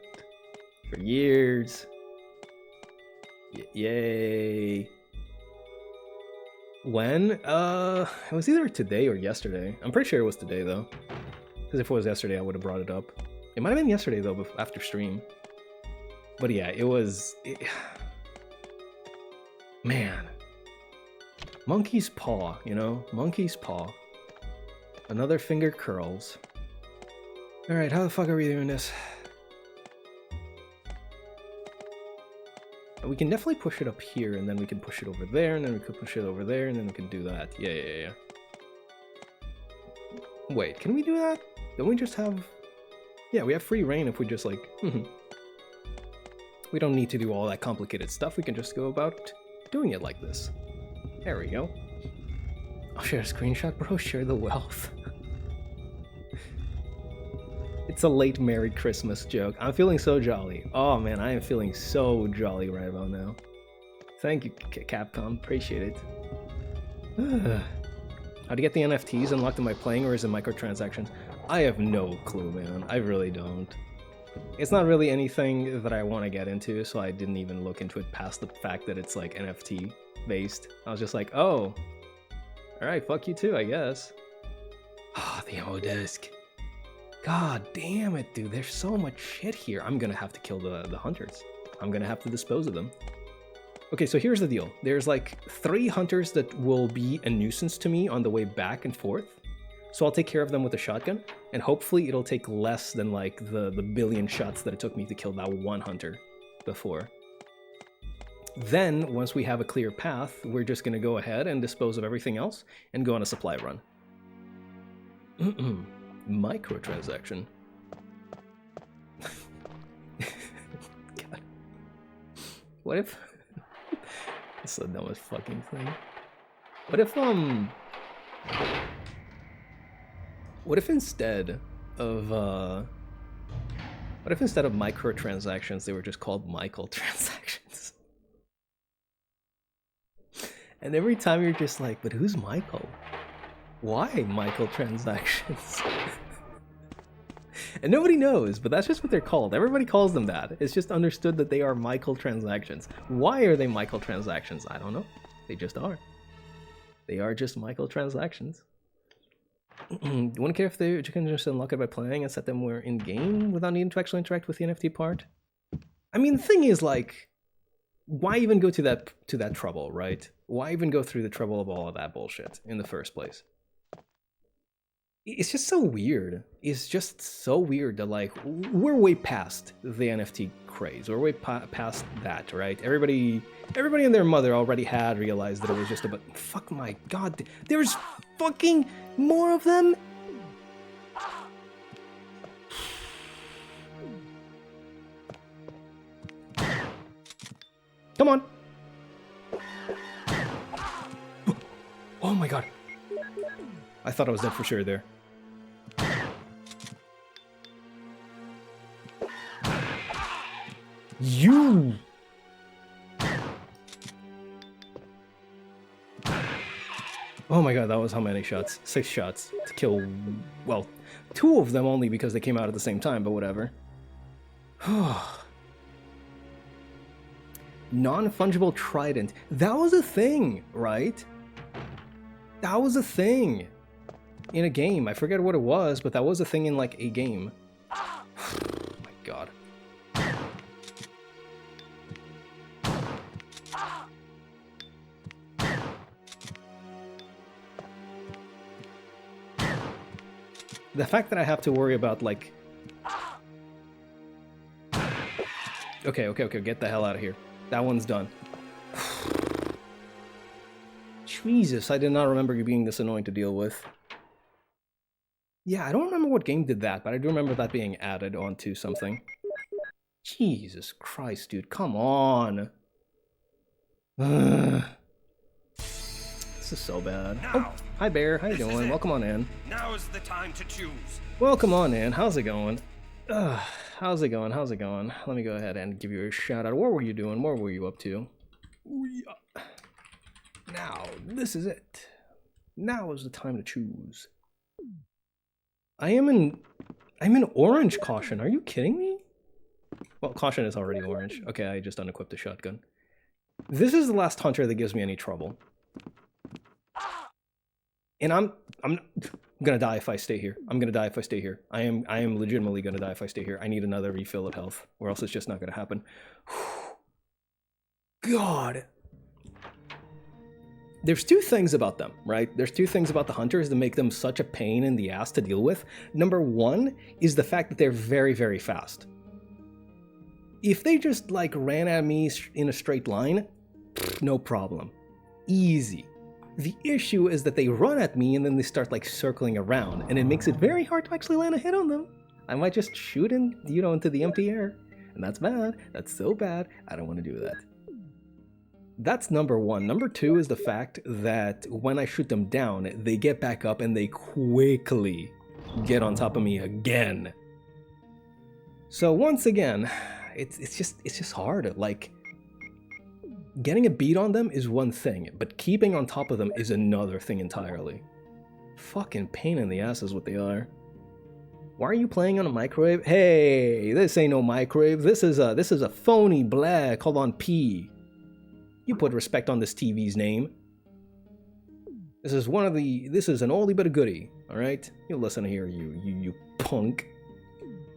for years. Yay. When? It was either today or yesterday. I'm pretty sure it was today though. Because if it was yesterday, I would have brought it up. It might have been yesterday though, after stream. But yeah, it was... Man. Monkey's paw, you know? Monkey's paw. Another finger curls. Alright, how the fuck are we doing this? We can definitely push it up here, and then we can push it over there, and then we could push it over there, and then we can do that. Yeah. Wait, can we do that? Don't we just have... Yeah, we have free reign if we just, like... We don't need to do all that complicated stuff. We can just go about doing it like this. There we go. I'll share a screenshot, bro. Share the wealth. It's a late Merry Christmas joke. I'm feeling so jolly. Oh man, I am feeling so jolly right about now. Thank you, Capcom. Appreciate it. How to get the NFTs unlocked in my playing, or is it microtransactions? I have no clue, man. I really don't. It's not really anything that I want to get into, so I didn't even look into it past the fact that it's like NFT based. I was just like, oh, alright, fuck you too, I guess. Ah, the ammo disc. God damn it, dude. There's so much shit here. I'm gonna have to kill the hunters. I'm gonna have to dispose of them. Okay, so here's the deal. There's like 3 hunters that will be a nuisance to me on the way back and forth. So I'll take care of them with a shotgun, and hopefully it'll take less than like the billion shots that it took me to kill that one hunter before. Then, once we have a clear path, we're just gonna go ahead and dispose of everything else and go on a supply run. Microtransaction. God. What if... That's the dumbest fucking thing. What if instead of microtransactions, they were just called Michael transactions? And every time you're just like, but who's Michael? Why Michael transactions? And nobody knows, but that's just what they're called. Everybody calls them that. It's just understood that they are Michael transactions. Why are they Michael transactions? I don't know. They just are. They are just Michael transactions. You wouldn't care if you can just unlock it by playing and set them where in game without needing to actually interact with the NFT part? I mean, the thing is, like, why even go to that trouble, right? Why even go through the trouble of all of that bullshit in the first place? It's just so weird. It's just so weird that, like, we're way past the NFT craze. We're way past that, right? Everybody and their mother already had realized that it was just about. Fuck my god, there's fucking more of them. Come on. Oh my god. I thought I was dead for sure there. You! Oh my god, that was how many shots? 6 shots to kill, well, 2 of them only because they came out at the same time, but whatever. Non-fungible trident. That was a thing, right? That was a thing in a game. I forget what it was, but that was a thing in, like, a game. Oh my god. The fact that I have to worry about, like... Okay, get the hell out of here. That one's done. Jesus, I did not remember you being this annoying to deal with. Yeah, I don't remember what game did that, but I do remember that being added onto something. Jesus Christ, dude, come on. This is so bad. Oh, hi Bear, how you doing? Welcome on in. Now is the time to choose. Welcome on in. How's it going? How's it going? Let me go ahead and give you a shout out. What were you doing? What were you up to? Now, this is it. Now is the time to choose. I'm in orange caution. Are you kidding me? Well, caution is already orange. Okay, I just unequipped the shotgun. This is the last hunter that gives me any trouble. And I'm gonna die if I stay here. I'm gonna die if I stay here. I am legitimately gonna die if I stay here. I need another refill of health, or else it's just not gonna happen. God. There's 2 things about them, right? There's 2 things about the hunters that make them such a pain in the ass to deal with. Number 1 is the fact that they're very, very fast. If they just, like, ran at me in a straight line, no problem. Easy. The issue is that they run at me and then they start, like, circling around, and it makes it very hard to actually land a hit on them. I might just shoot in, into the empty air, and that's bad. That's so bad. I don't want to do that. That's number 1. Number 2 is the fact that when I shoot them down, they get back up and they quickly get on top of me again. So once again, it's just hard. Like, getting a beat on them is one thing, but keeping on top of them is another thing entirely. Fucking pain in the ass is what they are. Why are you playing on a microwave? Hey, this ain't no microwave. This is a phony black. Hold on, P. You put respect on this TV's name. This is an oldie but a goodie, alright? You listen here, you punk.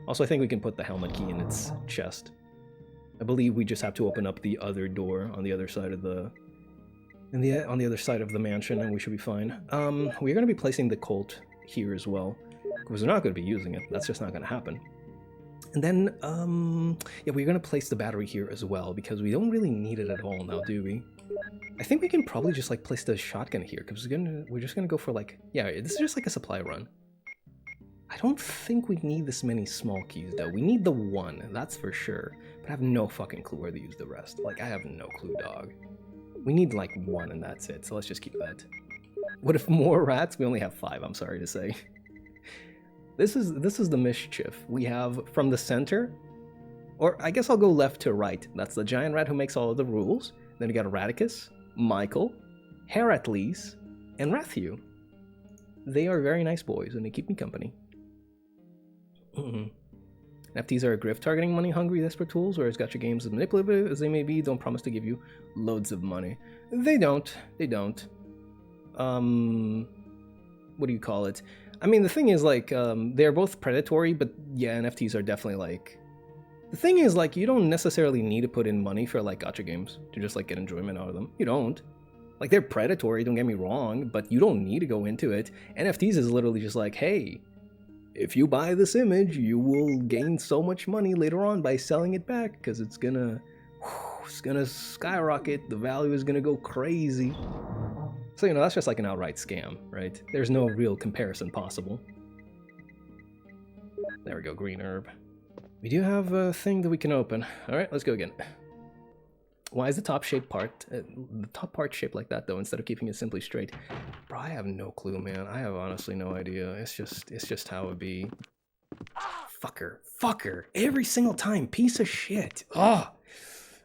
Also, I think we can put the helmet key in its chest. I believe we just have to open up the other door on the other side of the... on the other side of the mansion, and we should be fine. We're going to be placing the Colt here as well, because we're not going to be using it. That's just not going to happen. And then, yeah, we're going to place the battery here as well, because we don't really need it at all now, do we? I think we can probably just, like, place the shotgun here, because we're just going to go for, like... Yeah, this is just like a supply run. I don't think we need this many small keys, though. We need the 1, that's for sure. But I have no fucking clue where to use the rest. Like, I have no clue, dog. We need, like, 1 and that's it, so let's just keep that. What if more rats? We only have 5, I'm sorry to say. This is the mischief. We have from the center, or I guess I'll go left to right. That's the giant rat who makes all of the rules. Then we got Radicus, Michael, Heracles, and Rathu. They are very nice boys and they keep me company. NFTs are grift targeting money-hungry, desperate tools, whereas gacha games, as manipulative as they may be, don't promise to give you loads of money. They don't. What do you call it? I mean, the thing is, like, they're both predatory, but yeah, NFTs are definitely, like, The thing is, like, you don't necessarily need to put in money for, like, gacha games to just, like, get enjoyment out of them. You don't. Like, they're predatory, don't get me wrong, but you don't need to go into it. NFTs is literally just like, hey, if you buy this image, you will gain so much money later on by selling it back, because it's gonna skyrocket, the value is gonna go crazy. So, you know, that's just like an outright scam, right? There's no real comparison possible. There we go, green herb. We do have a thing that we can open. Alright, let's go again. Why is the top part shaped like that though, instead of keeping it simply straight? Bro, I have no clue, man. I have honestly no idea. It's just how it be. Fucker. Every single time, piece of shit. Ah!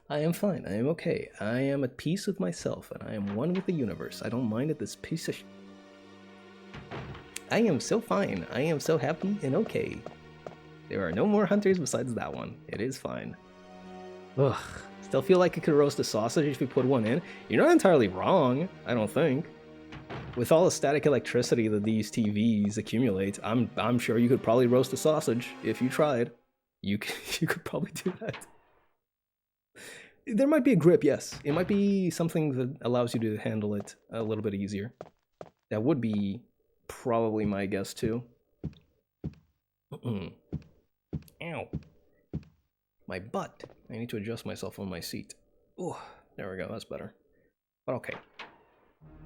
I am fine. I am okay. I am at peace with myself, and I am one with the universe. I don't mind that this piece of I am so fine. I am so happy and okay. There are no more hunters besides that one. It is fine. Ugh. Still feel like I could roast a sausage if we put one in. You're not entirely wrong, I don't think. With all the static electricity that these TVs accumulate, I'm sure you could probably roast a sausage if you tried. You could probably do that. There might be a grip, yes. It might be something that allows you to handle it a little bit easier. That would be probably my guess too. Ow. My butt. I need to adjust myself on my seat. Oh, there we go, that's better. But okay.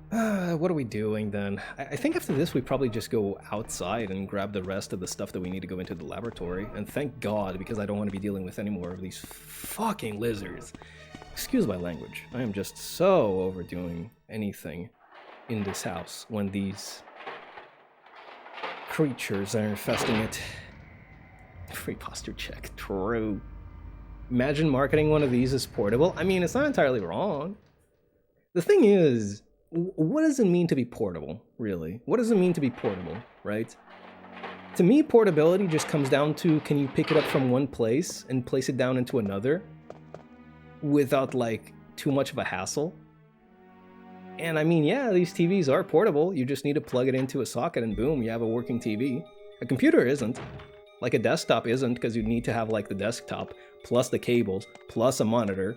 What are we doing then? I think after this we probably just go outside and grab the rest of the stuff that we need to go into the laboratory. And thank God, because I don't want to be dealing with any more of these fucking lizards. Excuse my language. I am just so overdoing anything in this house when these creatures are infesting it. Free posture check, true. Imagine marketing one of these as portable. I mean, it's not entirely wrong. The thing is, what does it mean to be portable, really? What does it mean to be portable, right? To me, portability just comes down to, can you pick it up from one place and place it down into another without, like, too much of a hassle? And I mean, yeah, these TVs are portable. You just need to plug it into a socket and boom, you have a working TV. A computer isn't. Like a desktop isn't, because you need to have, like, the desktop plus the cables plus a monitor.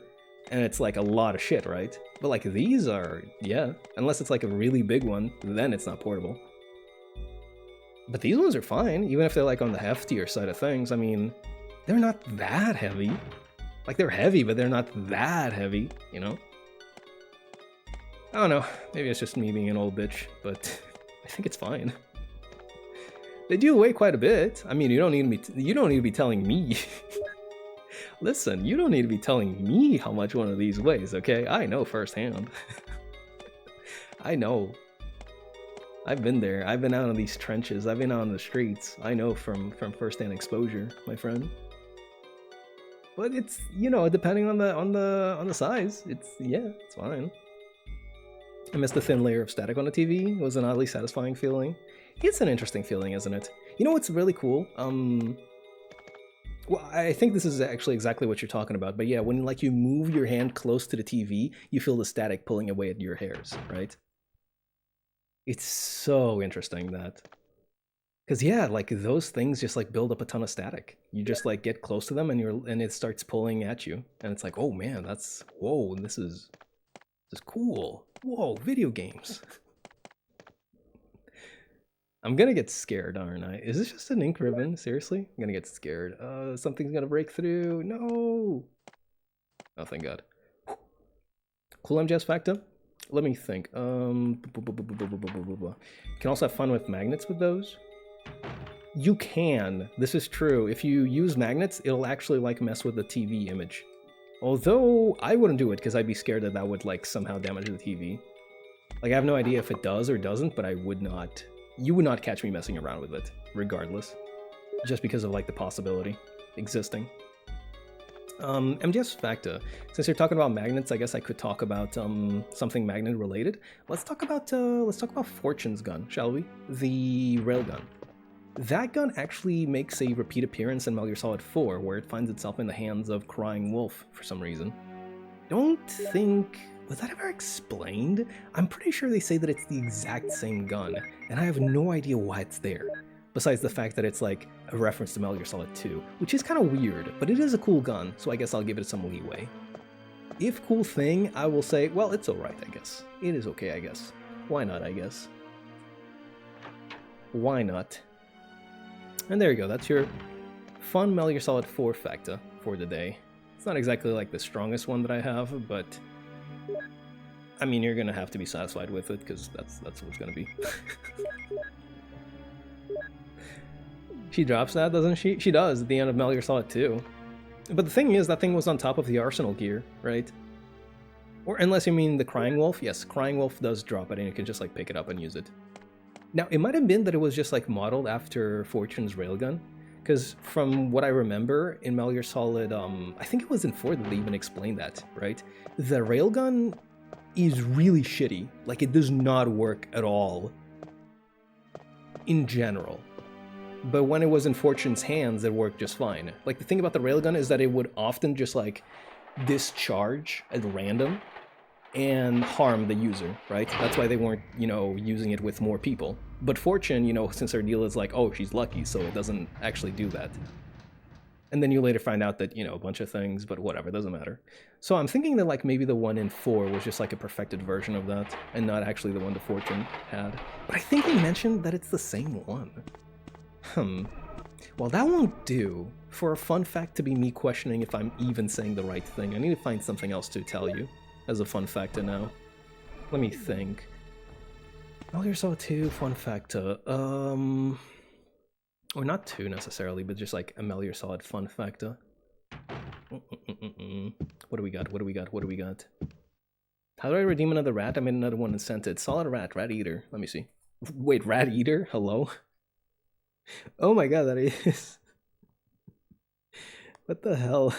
And it's like a lot of shit, right? But like these are, yeah, unless it's like a really big one, then it's not portable. But these ones are fine, even if they're like on the heftier side of things. I mean, they're not that heavy. Like they're heavy, but they're not that heavy, you know? I don't know, maybe it's just me being an old bitch, but I think it's fine. They do weigh quite a bit. I mean, you don't need to be telling me. Listen, you don't need to be telling me how much one of these weighs, okay? I know firsthand. I know. I've been there. I've been out in these trenches. I've been out on the streets. I know from firsthand exposure, my friend. But it's, you know, depending on the size, it's fine. I missed the thin layer of static on the TV. It was an oddly satisfying feeling. It's an interesting feeling, isn't it? You know what's really cool? Well, I think this is actually exactly what you're talking about, but yeah, when like you move your hand close to the TV, you feel the static pulling away at your hairs, right? It's so interesting that, because yeah, like those things just like build up a ton of static. You just like get close to them and it starts pulling at you, and it's like, oh man, whoa, this is cool. Whoa, video games. I'm gonna get scared, aren't I? Is this just an ink ribbon? Seriously? I'm gonna get scared. Something's gonna break through. No! Oh, thank God. Cool MGS factor? Let me think. Can also have fun with magnets with those. You can. This is true. If you use magnets, it'll actually like mess with the TV image. Although, I wouldn't do it because I'd be scared that would like somehow damage the TV. Like, I have no idea if it does or doesn't, but I would not. You would not catch me messing around with it, regardless. Just because of, like, the possibility existing. MGS Facta. Since you're talking about magnets, I guess I could talk about something magnet-related. Let's talk about Fortune's gun, shall we? The railgun. That gun actually makes a repeat appearance in Metal Gear Solid 4, where it finds itself in the hands of Crying Wolf for some reason. Don't think... Was that ever explained? I'm pretty sure they say that it's the exact same gun, and I have no idea why it's there. Besides the fact that it's like a reference to Metal Gear Solid 2, which is kind of weird, but it is a cool gun, so I guess I'll give it some leeway. If cool thing, I will say, well, it's alright, I guess. It is okay, I guess. Why not, I guess? Why not? And there you go, that's your fun Metal Gear Solid 4 facta for the day. It's not exactly like the strongest one that I have, but I mean, you're gonna have to be satisfied with it, because that's what it's gonna be. She drops that, doesn't she? She does at the end of Metal Gear Solid 2. But the thing is, that thing was on top of the Arsenal gear, right? Or unless you mean the Crying Wolf. Yes, Crying Wolf does drop it, and you can just like pick it up and use it. Now, it might have been that it was just like modeled after Fortune's railgun, because from what I remember in Metal Gear Solid, I think it was in 4 that they even explained that, right? The railgun is really shitty. Like, it does not work at all in general. But when it was in Fortune's hands, it worked just fine. Like, the thing about the railgun is that it would often just like discharge at random and harm the user, right? That's why they weren't, you know, using it with more people. But Fortune, you know, since her deal is like, oh, she's lucky, so it doesn't actually do that. And then you later find out that, you know, a bunch of things, but whatever, doesn't matter. So I'm thinking that like maybe the one in 4 was just like a perfected version of that, and not actually the one the Fortune had. But I think they mentioned that it's the same one. Well, that won't do. For a fun fact to be me questioning if I'm even saying the right thing, I need to find something else to tell you as a fun factor now. Let me think. Metal Gear Solid 2 fun factor. Or not 2 necessarily, but just like a Metal Gear Solid fun factor. What do we got? What do we got? What do we got? How do I redeem another rat? I made another one and sent it. Solid rat, rat eater. Let me see. Wait, rat eater? Hello? Oh my god, that is... What the hell?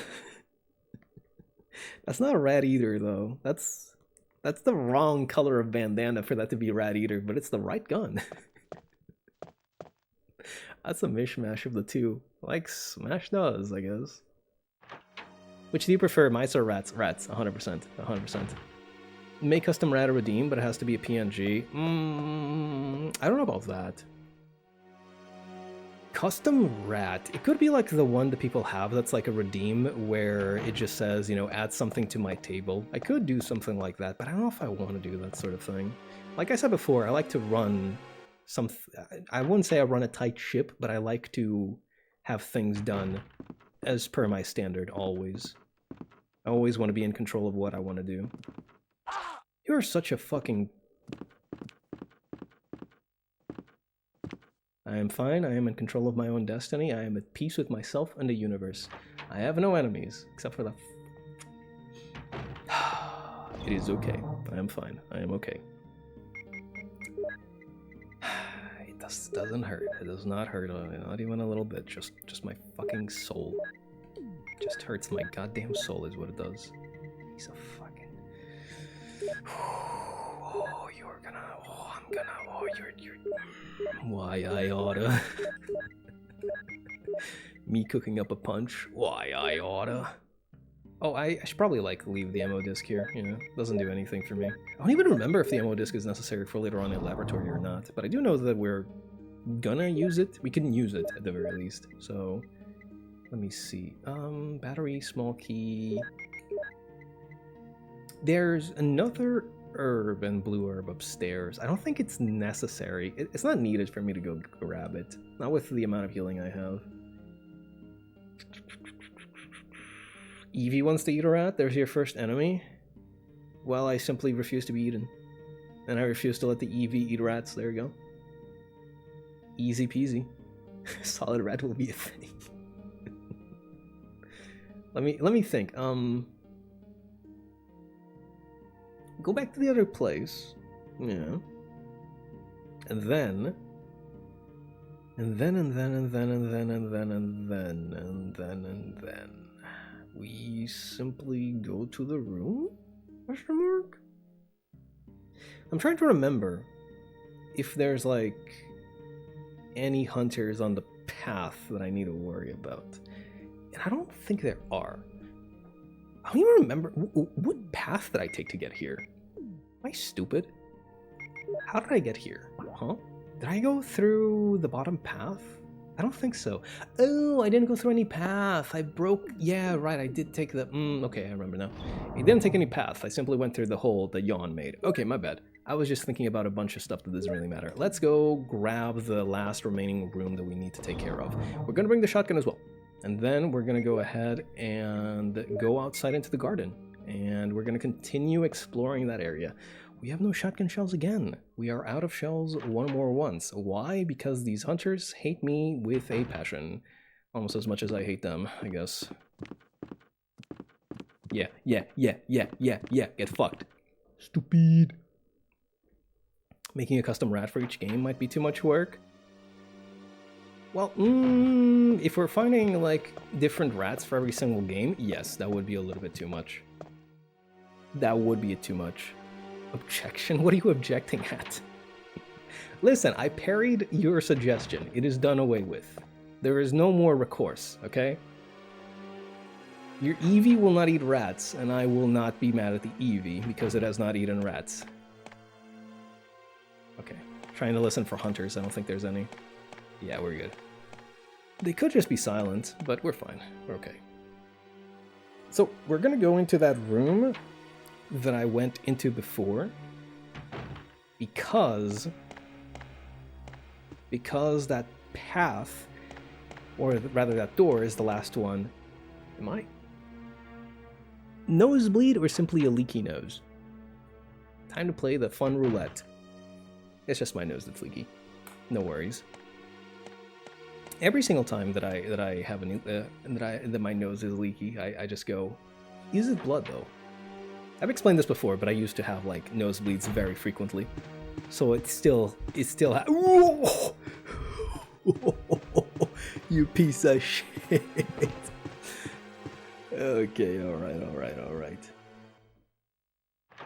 That's not a rat eater though. That's the wrong color of bandana for that to be a rat eater, but it's the right gun. That's a mishmash of the two. Like Smash does, I guess. Which do you prefer, mice or rats? Rats, 100%. 100%. Make custom rat or redeem, but it has to be a PNG. I don't know about that. Custom rat. It could be like the one that people have that's like a redeem where it just says, you know, add something to my table. I could do something like that, but I don't know if I want to do that sort of thing. Like I said before, I like to run I wouldn't say I run a tight ship, but I like to have things done as per my standard always. I always want to be in control of what I want to do. You're such a fucking... I am fine, I am in control of my own destiny, I am at peace with myself and the universe. I have no enemies, except for the... It is okay, I am fine, I am okay. It doesn't hurt, it does not hurt, not even a little bit, just my fucking soul. It just hurts my goddamn soul is what it does. He's a fucking... Oh, you're gonna... Oh, I'm gonna... Oh, you're... Why I oughta. Me cooking up a punch. Why I oughta. Oh, I should probably like leave the ammo disc here, you know, doesn't do anything for me. I don't even remember if the ammo disc is necessary for later on in the laboratory or not, but I do know that we're gonna use it. We can use it at the very least, so let me see. Battery, small key. There's another herb and blue herb upstairs. I don't think it's necessary. It's not needed for me to go grab it. Not with the amount of healing I have. Evie wants to eat a rat? There's your first enemy? Well, I simply refuse to be eaten. And I refuse to let the Evie eat rats. There you go. Easy peasy. Solid rat will be a thing. Let me think. Go back to the other place. Yeah. And then we simply go to the room? Question mark? I'm trying to remember if there's like any hunters on the path that I need to worry about. And I don't think there are. I don't even remember what path did I take to get here? Am I stupid? How did I get here? Huh? Did I go through the bottom path? I don't think so. Oh, I didn't go through any path. I broke... Yeah, right, I did take the... okay, I remember now. I didn't take any path. I simply went through the hole that Yawn made. Okay, my bad. I was just thinking about a bunch of stuff that doesn't really matter. Let's go grab the last remaining room that we need to take care of. We're going to bring the shotgun as well. And then we're going to go ahead and go outside into the garden. And we're going to continue exploring that area. We have no shotgun shells again. We are out of shells once. Why? Because these hunters hate me with a passion. Almost as much as I hate them, I guess. Yeah. Get fucked. Stupid. Making a custom rat for each game might be too much work. Well, if we're finding, like, different rats for every single game, yes, that would be a little bit too much. That would be too much. Objection? What are you objecting at? Listen, I parried your suggestion. It is done away with. There is no more recourse, okay? Your Eevee will not eat rats, and I will not be mad at the Eevee because it has not eaten rats. Okay, trying to listen for hunters. I don't think there's any. Yeah, we're good. They could just be silent, but we're fine. We're okay. So, we're gonna go into that room that I went into before because that path, or rather that door, is the last one. Am I? Nosebleed or simply a leaky nose? Time to play the fun roulette. It's just my nose that's leaky. No worries. Every single time that I have that my nose is leaky, I just go, is it blood though? I've explained this before, but I used to have like nosebleeds very frequently, so it's still you piece of shit. Okay, all right.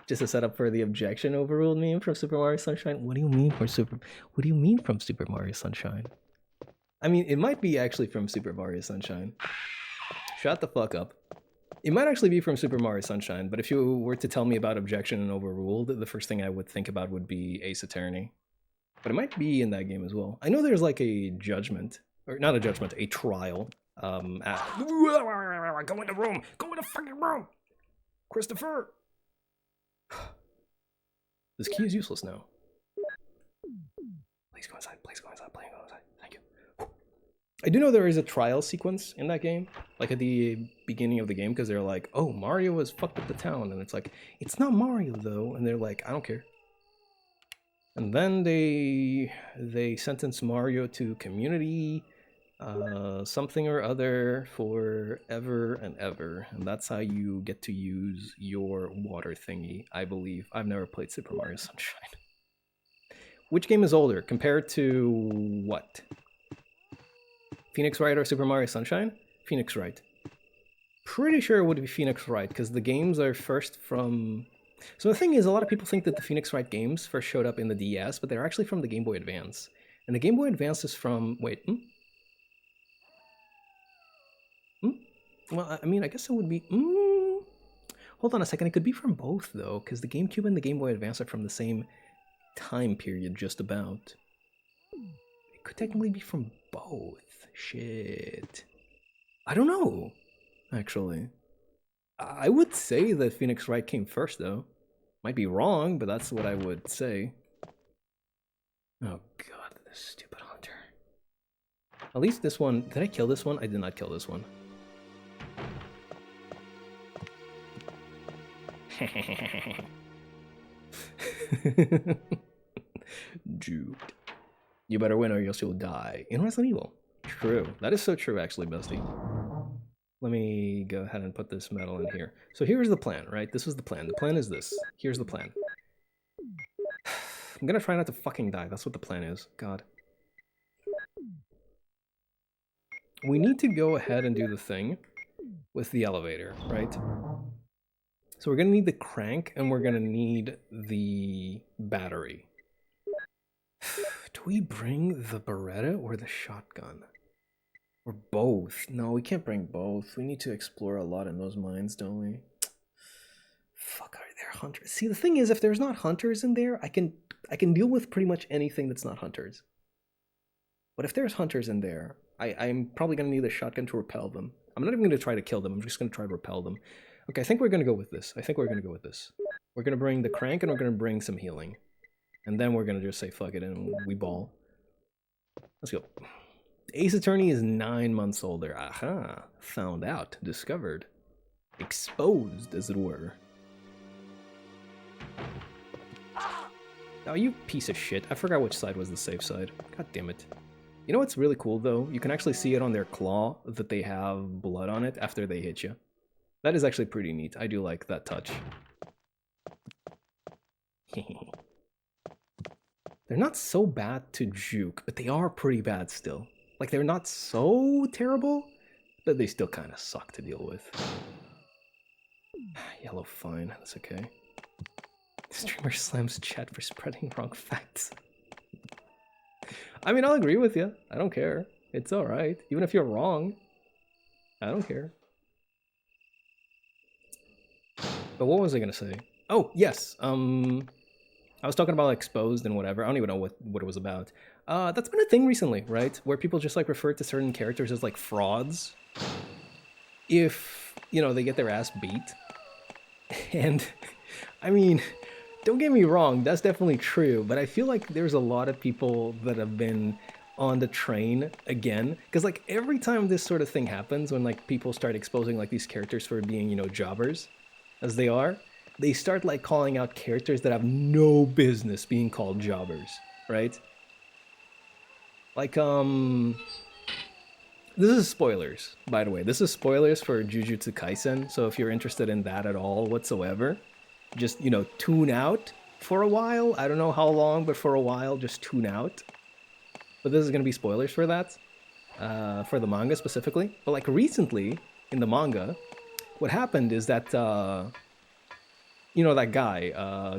Just a setup for the objection overruled meme from Super Mario Sunshine. What do you mean from Super Mario Sunshine? I mean, it might be actually from Super Mario Sunshine. Shut the fuck up. It might actually be from Super Mario Sunshine, but if you were to tell me about objection and overruled, the first thing I would think about would be Ace Attorney. But it might be in that game as well. I know there's like a judgment, or not a judgment, a trial. Go in the room! Go in the fucking room! Christopher! This key is useless now. Please go inside, please go inside, please go inside. Thank you. I do know there is a trial sequence in that game, like at the beginning of the game, because they're like, oh, Mario has fucked up the town, and it's like, it's not Mario though, and they're like, I don't care. And then they sentence Mario to community something or other for ever and ever, and that's how you get to use your water thingy, I believe. I've never played Super Mario Sunshine. Which game is older compared to what? Phoenix Wright or Super Mario Sunshine? Phoenix Wright. Pretty sure it would be Phoenix Wright, because the games are first from... So the thing is, a lot of people think that the Phoenix Wright games first showed up in the DS, but they're actually from the Game Boy Advance. And the Game Boy Advance is from... Wait, Well, I mean, I guess it would be... Hold on a second, it could be from both, though, because the GameCube and the Game Boy Advance are from the same time period, just about. It could technically be from both. Shit. I don't know, actually. I would say that Phoenix Wright came first, though. Might be wrong, but that's what I would say. Oh god, this stupid hunter. At least this one... Did I kill this one? I did not kill this one. Juked. You better win or else you'll die. In Resident Evil. True. That is so true, actually, bestie. Let me go ahead and put this metal in here. So here's the plan, right? This is the plan. The plan is this. Here's the plan. I'm gonna try not to fucking die. That's what the plan is. God. We need to go ahead and do the thing with the elevator, right? So we're gonna need the crank and we're gonna need the battery. Do we bring the Beretta or the shotgun? Or both? No, we can't bring both. We need to explore a lot in those mines, don't we? Fuck, are there hunters? See, the thing is, if there's not hunters in there, I can I can deal with pretty much anything that's not hunters. But if there's hunters in there, I'm probably going to need a shotgun to repel them. I'm not even going to try to kill them. I'm just going to try to repel them. Okay, I think we're going to go with this. We're going to bring the crank and we're going to bring some healing. And then we're going to just say fuck it and we ball. Let's go. Ace Attorney is 9 months older. Aha. Found out. Discovered. Exposed, as it were. Oh, you piece of shit. I forgot which side was the safe side. God damn it. You know what's really cool, though? You can actually see it on their claw that they have blood on it after they hit you. That is actually pretty neat. I do like that touch. They're not so bad to juke, but they are pretty bad still. Like, they're not so terrible, but they still kind of suck to deal with. Yellow, fine. That's okay. Streamer slams chat for spreading wrong facts. I mean, I'll agree with you. I don't care. It's alright. Even if you're wrong, I don't care. But what was I gonna say? Oh, yes. I was talking about like, exposed and whatever. I don't even know what it was about. That's been a thing recently, right? Where people just like refer to certain characters as like frauds. If, you know, they get their ass beat. And, I mean, don't get me wrong, that's definitely true, but I feel like there's a lot of people that have been on the train again, because like every time this sort of thing happens, when like people start exposing like these characters for being, you know, jobbers, as they are, they start like calling out characters that have no business being called jobbers, right? Like, this is spoilers, by the way. This is spoilers for Jujutsu Kaisen, so if you're interested in that at all whatsoever, just, you know, tune out for a while. I don't know how long, but for a while, just tune out. But this is going to be spoilers for that, for the manga specifically. But like recently, in the manga, what happened is that, you know, that guy,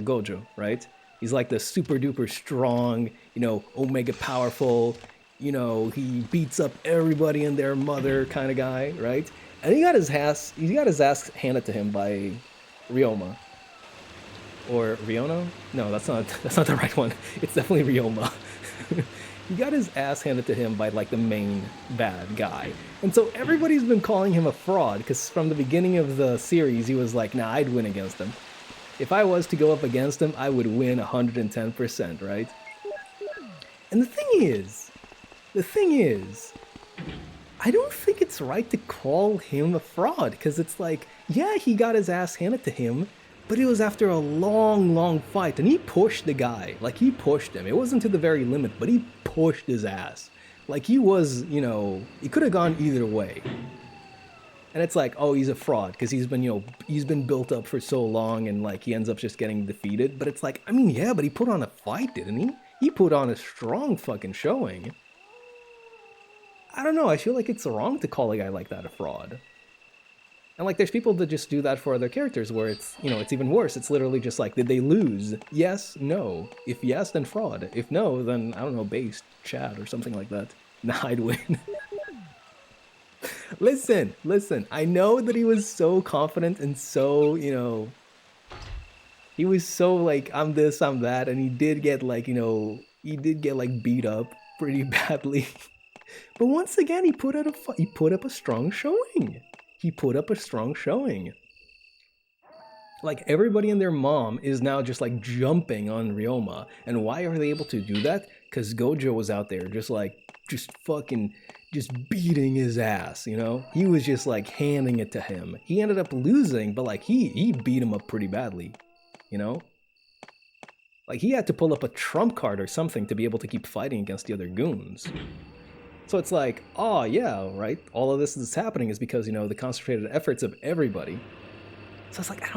Gojo, right? He's like the super duper strong, you know, omega powerful, you know, he beats up everybody and their mother kind of guy, right? And he got his ass handed to him by Ryoma. Or Riono? No, that's not the right one. It's definitely Ryoma. He got his ass handed to him by like the main bad guy. And so everybody's been calling him a fraud, because from the beginning of the series he was like, nah, I'd win against him. If I was to go up against him, I would win 110%, right? And the thing is, I don't think it's right to call him a fraud, because it's like, yeah, he got his ass handed to him, but it was after a long, long fight, and he pushed the guy. Like, he pushed him. It wasn't to the very limit, but he pushed his ass. Like, he was, you know, it could have gone either way. And it's like, oh, he's a fraud, because he's been, you know, he's been built up for so long, and, like, he ends up just getting defeated. But it's like, I mean, yeah, but he put on a fight, didn't he? He put on a strong fucking showing. I don't know, I feel like it's wrong to call a guy like that a fraud. And, like, there's people that just do that for other characters, where it's, you know, it's even worse. It's literally just like, did they lose? Yes, no. If yes, then fraud. If no, then, I don't know, based, chat, or something like that. Nah, I'd win. Listen, I know that he was so confident and so, you know, he was so like, I'm this, I'm that, and he did get like, you know, he did get like beat up pretty badly. But once again, he put up a strong showing. Like, everybody and their mom is now just like jumping on Ryoma. And why are they able to do that? Because Gojo was out there just beating his ass, you know? He was just like handing it to him. He ended up losing, but like he beat him up pretty badly, you know? Like, he had to pull up a trump card or something to be able to keep fighting against the other goons. So it's like, oh yeah, right? All of this is happening is because, you know, the concentrated efforts of everybody. So it's like,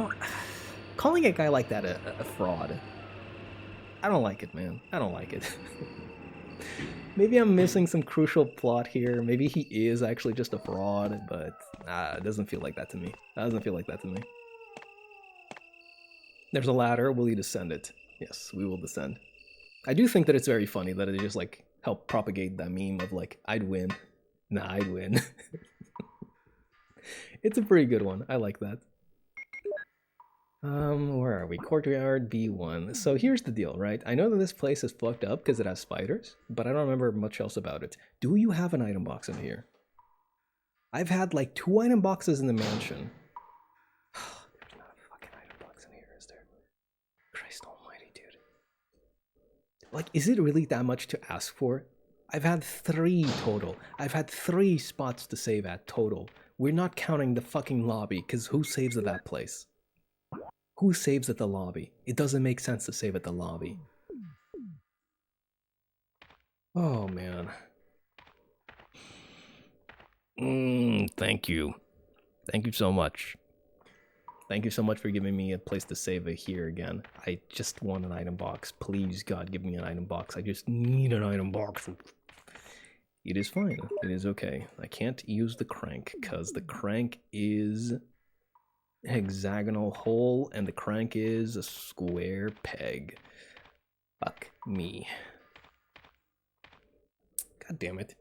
calling a guy like that a fraud. I don't like it, man. I don't like it. Maybe I'm missing some crucial plot here. Maybe he is actually just a fraud, but it doesn't feel like that to me. There's a ladder. Will you descend it? Yes, we will descend. I do think that it's very funny that it just like helped propagate that meme of like, I'd win. Nah, I'd win. It's a pretty good one. I like that. Where are we? Courtyard B1. So here's the deal, right? I know that this place is fucked up because it has spiders, but I don't remember much else about it. Do you have an item box in here? I've had like 2 item boxes in the mansion. There's not a fucking item box in here, is there? Christ almighty, dude. Like, is it really that much to ask for? I've had 3 total. I've had 3 spots to save at total. We're not counting the fucking lobby, because who saves at that place? Who saves at the lobby? It doesn't make sense to save at the lobby. Oh, man. Thank you. Thank you so much. Thank you so much for giving me a place to save it here again. I just want an item box. Please, God, give me an item box. I just need an item box. It is fine. It is okay. I can't use the crank because the crank is hexagonal hole and the crank is a square peg. Fuck me. God damn it.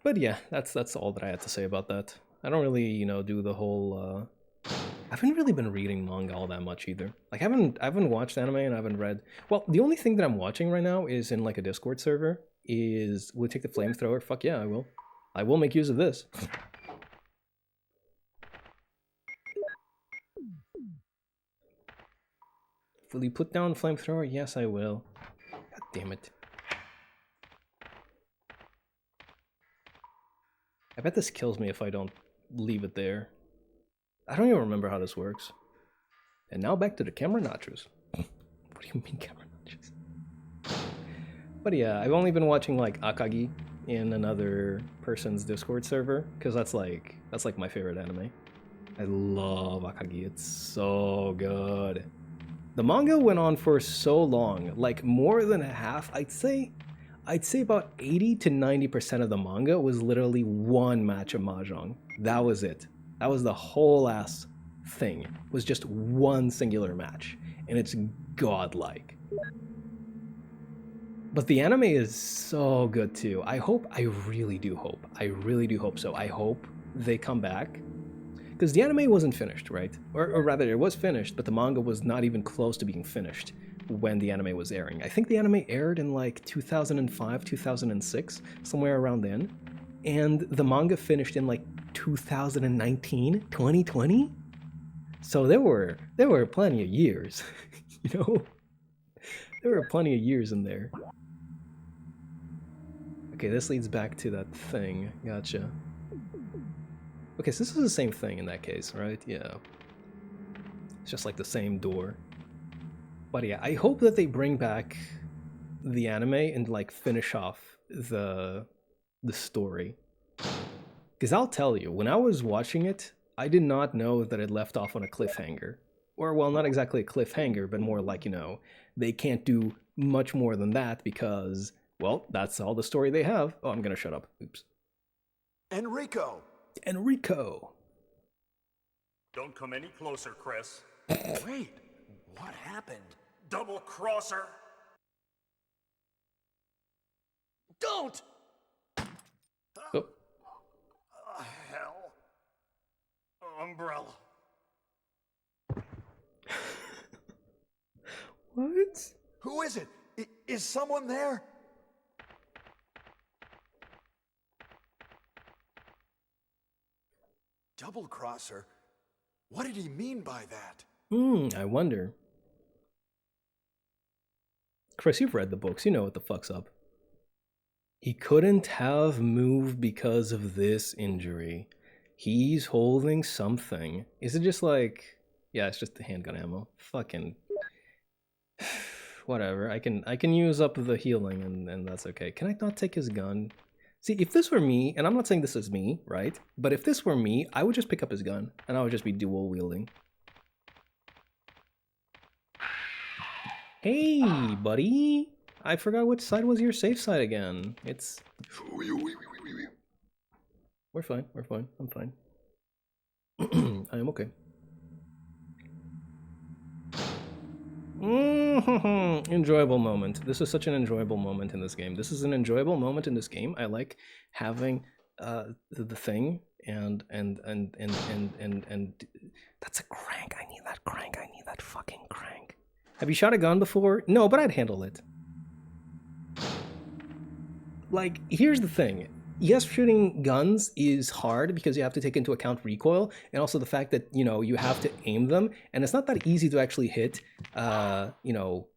But yeah, that's all that I had to say about that. I don't really, you know, do the whole I haven't really been reading manga all that much either. Like I haven't watched anime and I haven't read. Well, the only thing that I'm watching right now is in like a Discord server is will take the flamethrower. Fuck yeah, I will. I will make use of this. Will you put down flamethrower? Yes, I will. God damn it. I bet this kills me if I don't leave it there. I don't even remember how this works. And now back to the camera nachos. What do you mean camera nachos? But yeah, I've only been watching like Akagi in another person's Discord server because that's like my favorite anime. I love Akagi. It's so good. The manga went on for so long, like more than a half. I'd say about 80 to 90% of the manga was literally one match of mahjong. That was it. That was the whole ass thing. It was just one singular match, and it's godlike. But the anime is so good too. I really do hope so. I hope they come back. Because the anime wasn't finished, right? Or rather, it was finished, but the manga was not even close to being finished when the anime was airing. I think the anime aired in like 2005, 2006, somewhere around then. And the manga finished in like 2019, 2020? So there were plenty of years, you know? There were plenty of years in there. Okay, this leads back to that thing. Gotcha. Okay, so this is the same thing in that case, right? Yeah. It's just like the same door. But yeah, I hope that they bring back the anime and like finish off the story. Because I'll tell you, when I was watching it, I did not know that it left off on a cliffhanger. Or, well, not exactly a cliffhanger, but more like, you know, they can't do much more than that because, well, that's all the story they have. Oh, I'm gonna shut up. Oops. Enrico! Enrico! Don't come any closer, Chris. Wait, what happened? Double crosser! Don't! Oh. Hell. Umbrella. What? Who is it? Is someone there? Double crosser? What did he mean by that? I wonder. Chris, you've read the books. You know what the fuck's up. He couldn't have moved because of this injury. He's holding something. Is it just like... Yeah, it's just the handgun ammo. Fucking... Whatever. I can use up the healing and that's okay. Can I not take his gun? See, if this were me, and I'm not saying this is me, right? But if this were me, I would just pick up his gun and I would just be dual wielding. Hey, buddy! I forgot which side was your safe side again. It's... We're fine, I'm fine. I am okay. Enjoyable moment. This is such an enjoyable moment in this game. This is an enjoyable moment in this game. I like having the thing and that's a crank. I need that crank. Have you shot a gun before? No, but I'd handle it. Like, here's the thing. Yes, shooting guns is hard because you have to take into account recoil and also the fact that, you know, you have to aim them. And it's not that easy to actually hit, you know,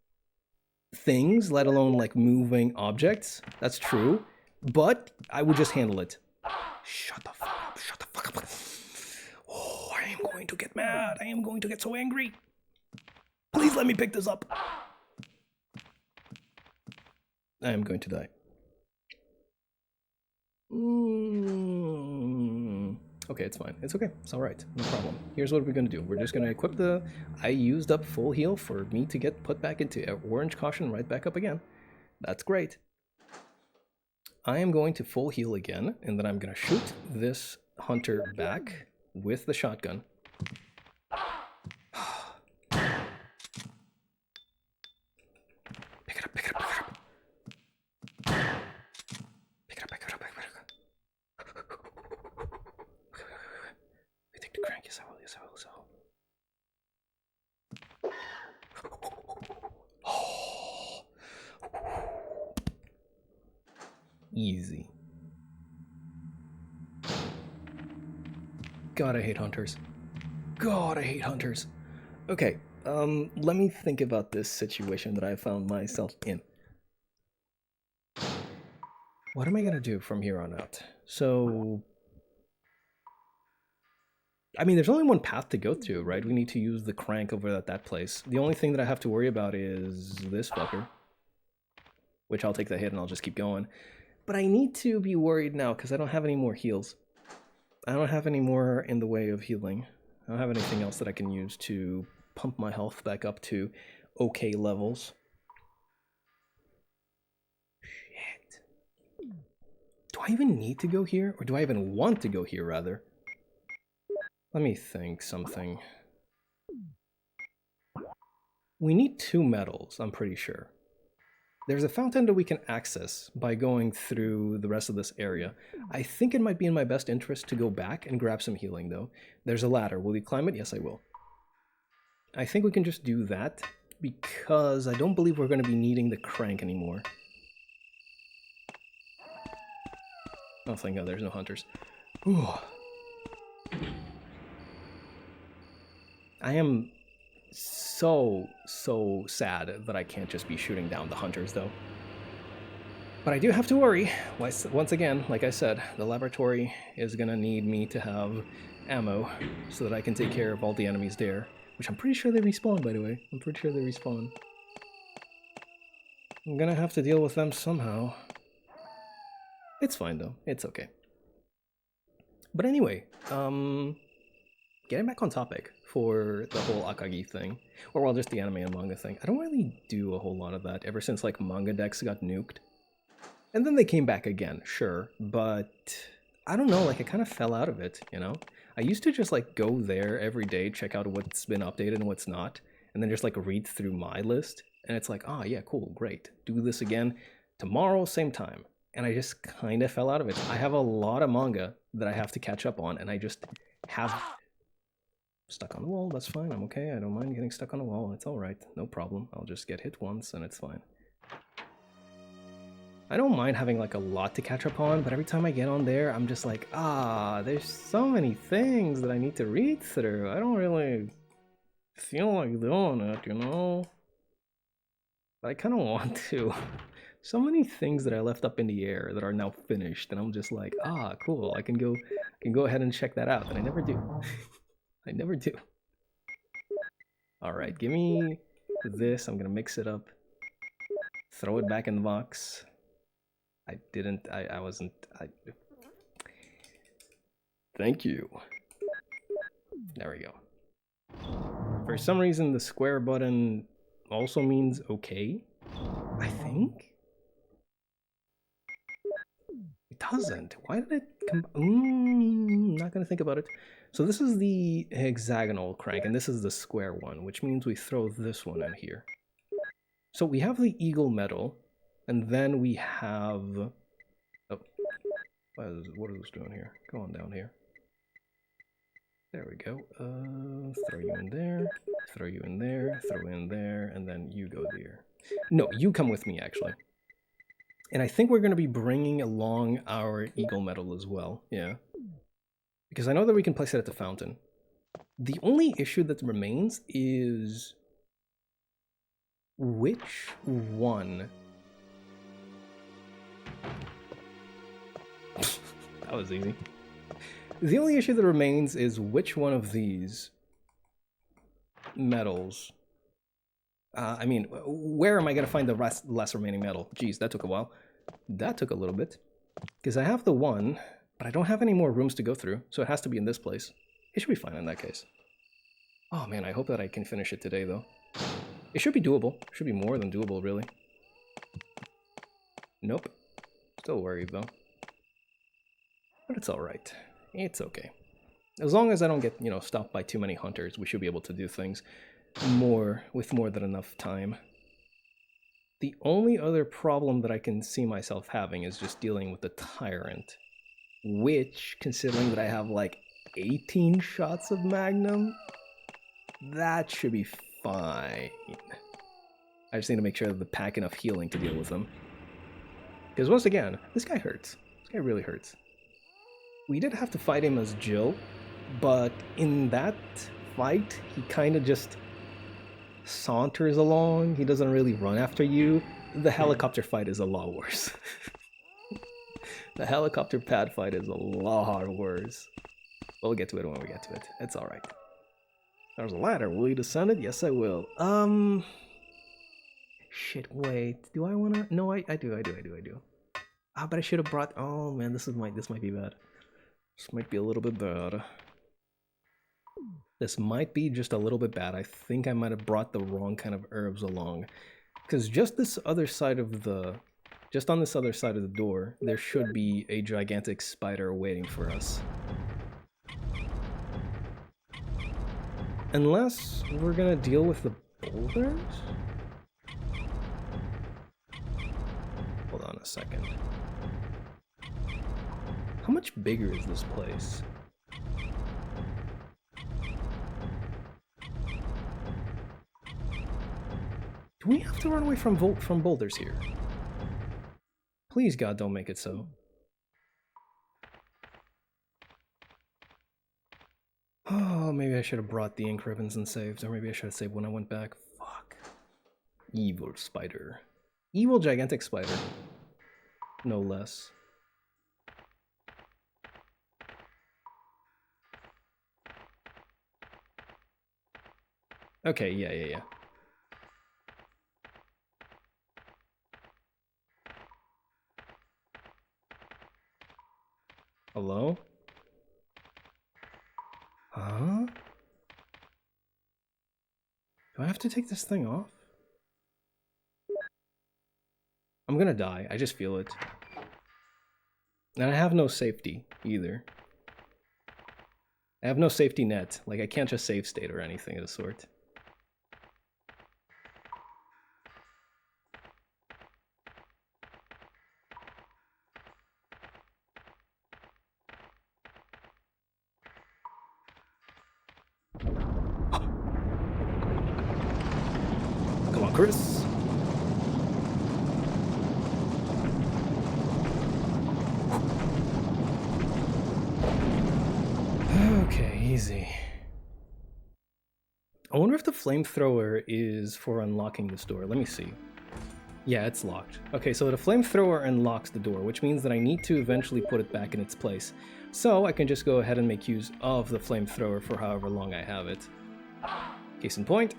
things, let alone like moving objects. That's true. But I would just handle it. Shut the fuck up. Shut the fuck up. Oh, I am going to get mad. I am going to get so angry. Please let me pick this up. I am going to die. Okay, it's fine. It's okay. It's alright. No problem. Here's what we're gonna do. We're just gonna equip the... I used up full heal for me to get put back into orange caution right back up again. That's great. I am going to full heal again, and then I'm gonna shoot this hunter back with the shotgun. Pick it up, pick it up, pick it up. Pick it up, pick it up, pick it up. I take the crank. Yes, I will, yes, I will, yes, I will. Easy. God, I hate hunters. God, I hate hunters. Okay, let me think about this situation that I found myself in. What am I gonna do from here on out? So... I mean, there's only one path to go to, right? We need to use the crank over at that place. The only thing that I have to worry about is this fucker. Which I'll take the hit and I'll just keep going. But I need to be worried now because I don't have any more heals. I don't have any more in the way of healing. I don't have anything else that I can use to pump my health back up to okay levels. Shit. Do I even need to go here? Or do I even want to go here, rather? Let me think something. We need 2 metals, I'm pretty sure. There's a fountain that we can access by going through the rest of this area. I think it might be in my best interest to go back and grab some healing, though. There's a ladder. Will you climb it? Yes, I will. I think we can just do that, because I don't believe we're going to be needing the crank anymore. Oh, thank God, there's no hunters. Whew. I am so sad that I can't just be shooting down the hunters, though. But I do have to worry. Once again, like I said, the laboratory is gonna need me to have ammo so that I can take care of all the enemies there. Which I'm pretty sure they respawn, by the way. I'm pretty sure they respawn. I'm gonna have to deal with them somehow. It's fine, though. It's okay. But anyway, getting back on topic for the whole Akagi thing, or well, just the anime and manga thing. I don't really do a whole lot of that ever since like Manga Dex got nuked. And then they came back again, sure, but I don't know, like I kind of fell out of it, you know? I used to just like go there every day, check out what's been updated and what's not, and then just like read through my list, and it's like, oh yeah, cool, great, do this again tomorrow, same time. And I just kind of fell out of it. I have a lot of manga that I have to catch up on, and I just have... Stuck on the wall, that's fine, I'm okay, I don't mind getting stuck on the wall, it's alright, no problem. I'll just get hit once and it's fine. I don't mind having like a lot to catch up on, but every time I get on there, I'm just like, there's so many things that I need to read through. I don't really feel like doing it, you know? But I kind of want to. So many things that I left up in the air that are now finished, and I'm just like, cool, I can go ahead and check that out, and I never do. I never do. Alright, give me this. I'm gonna mix it up. Throw it back in the box. I wasn't... Thank you. There we go. For some reason, the square button also means okay, I think? It doesn't. Why did it come... not gonna think about it. So this is the hexagonal crank, and this is the square one, which means we throw this one in here. So we have the eagle metal, and then we have... Oh, what is this doing here? Go on down here. There we go. Throw you in there. throw you in there, throw in there, and then you go there. No, you come with me, actually. And I think we're going to be bringing along our Eagle Medal as well, yeah. Because I know that we can place it at the fountain. The only issue that remains is... which one? That was easy. The only issue that remains is which one of these medals... I mean, where am I going to find the last remaining medal? Jeez, that took a while. That took a little bit. Because I have the one, but I don't have any more rooms to go through, so it has to be in this place. It should be fine in that case. Oh man, I hope that I can finish it today, though. It should be doable. It should be more than doable, really. Nope. Still worried, though. But it's alright. It's okay. As long as I don't get, you know, stopped by too many hunters, we should be able to do things with more than enough time. The only other problem that I can see myself having is just dealing with the Tyrant. Which, considering that I have like 18 shots of Magnum, that should be fine. I just need to make sure that I pack enough healing to deal with them. Because once again, this guy hurts. This guy really hurts. We did have to fight him as Jill, but in that fight, he kind of just saunters along. He doesn't really run after you. The helicopter fight is a lot worse. The helicopter pad fight is a lot worse. We'll get to it when we get to it. It's alright. There's a ladder. Will you descend it? Yes, I will. Shit, wait. Do I wanna? No, I do. Ah, but I should have brought... Oh man, this might be bad. This might be a little bit bad. This might be just a little bit bad. I think I might have brought the wrong kind of herbs along. Because just on this other side of the door, there should be a gigantic spider waiting for us. Unless we're gonna deal with the boulders? Hold on a second. How much bigger is this place? Do we have to run away from boulders here? Please, God, don't make it so. Oh, maybe I should have brought the ink ribbons and saved, or maybe I should have saved when I went back. Fuck. Evil spider. Evil gigantic spider. No less. Okay, yeah. Hello? Huh? Do I have to take this thing off? I'm gonna die. I just feel it. And I have no safety either. I have no safety net. Like, I can't just save state or anything of the sort. Come on, Chris. Okay, easy. I wonder if the flamethrower is for unlocking this door. Let me see. Yeah, it's locked. Okay, so the flamethrower unlocks the door, which means that I need to eventually put it back in its place. So I can just go ahead and make use of the flamethrower for however long I have it. Case in point.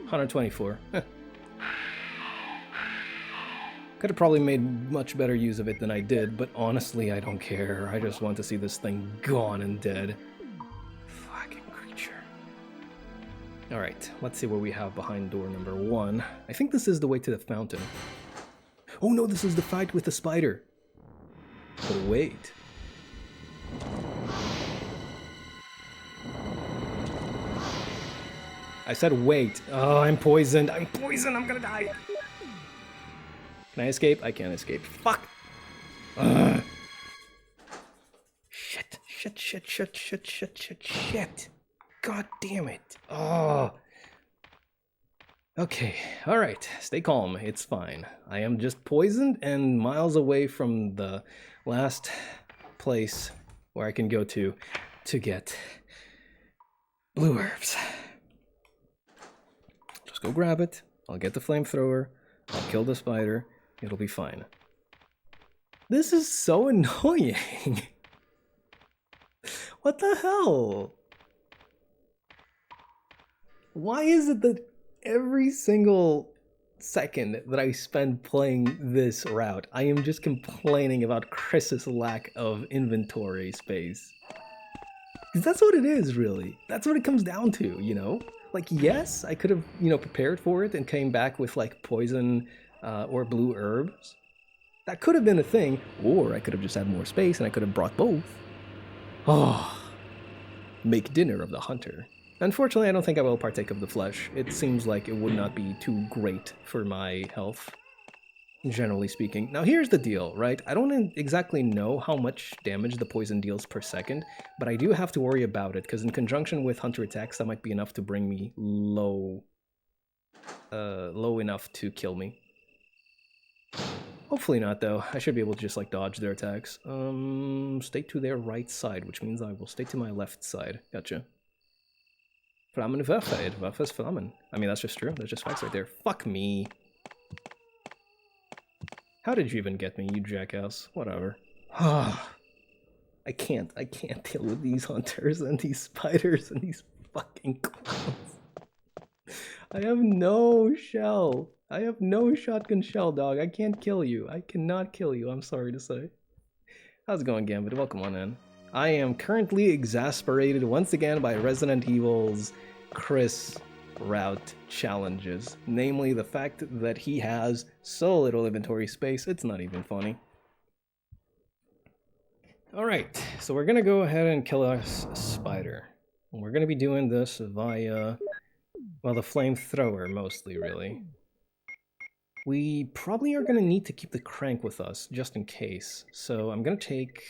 $124. Could have probably made much better use of it than I did, but honestly, I don't care. I just want to see this thing gone and dead. Fucking creature. Alright, let's see what we have behind door number 1. I think this is the way to the fountain. Oh no, this is the fight with the spider. But wait. I said wait. Oh, I'm poisoned. I'm gonna die. Can I escape? I can't escape. Fuck! Ugh. Shit. God damn it. Oh. Okay, alright. Stay calm. It's fine. I am just poisoned and miles away from the last place where I can go to get blue herbs. Just go grab it. I'll get the flamethrower. I'll kill the spider. It'll be fine. This is so annoying. What the hell? Why is it that every single second that I spend playing this route, I am just complaining about Chris's lack of inventory space? Because that's what it is, really. That's what it comes down to, you know? Like, yes, I could have, you know, prepared for it and came back with, like, poison or blue herbs. That could have been a thing, or I could have just had more space and I could have brought both. Oh, make dinner of the hunter. Unfortunately, I don't think I will partake of the flesh. It seems like it would not be too great for my health, generally speaking. Now, here's the deal, right? I don't exactly know how much damage the poison deals per second, but I do have to worry about it, because in conjunction with hunter attacks, that might be enough to bring me low enough to kill me. Hopefully not, though. I should be able to just, like, dodge their attacks. Stay to their right side, which means I will stay to my left side. Gotcha. Flammenwerfer, Waffes Flammen. I mean, that's just true. That's just facts right there. Fuck me. How did you even get me, you jackass? Whatever. I can't deal with these hunters and these spiders and these fucking clowns. I have no shell. I have no shotgun shell, dog. I can't kill you. I cannot kill you, I'm sorry to say. How's it going, Gambit? Welcome on in. I am currently exasperated once again by Resident Evil's Chris route challenges. Namely, the fact that he has so little inventory space, it's not even funny. Alright, so we're gonna go ahead and kill our spider. We're gonna be doing this via, well, the flamethrower mostly, really. We probably are gonna need to keep the crank with us, just in case. So I'm gonna take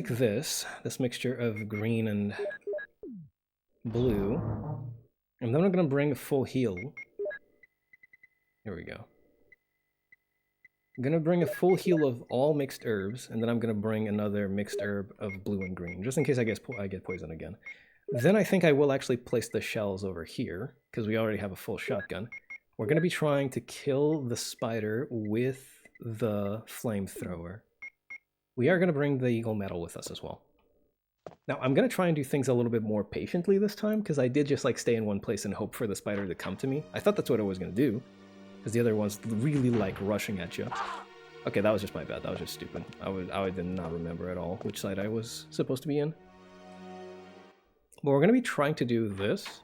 this mixture of green and blue, and then I'm gonna bring a full heal. Here we go. I'm gonna bring a full heal of all mixed herbs, and then I'm gonna bring another mixed herb of blue and green, just in case I get poisoned again. Then I think I will actually place the shells over here, because we already have a full shotgun. We're gonna be trying to kill the spider with the flamethrower. We are gonna bring the eagle metal with us as well. Now, I'm gonna try and do things a little bit more patiently this time, because I did just like stay in one place and hope for the spider to come to me. I thought that's what I was gonna do, because the other one's really like rushing at you. Okay, that was just my bad. That was just stupid. I did not remember at all which side I was supposed to be in. But we're gonna be trying to do this.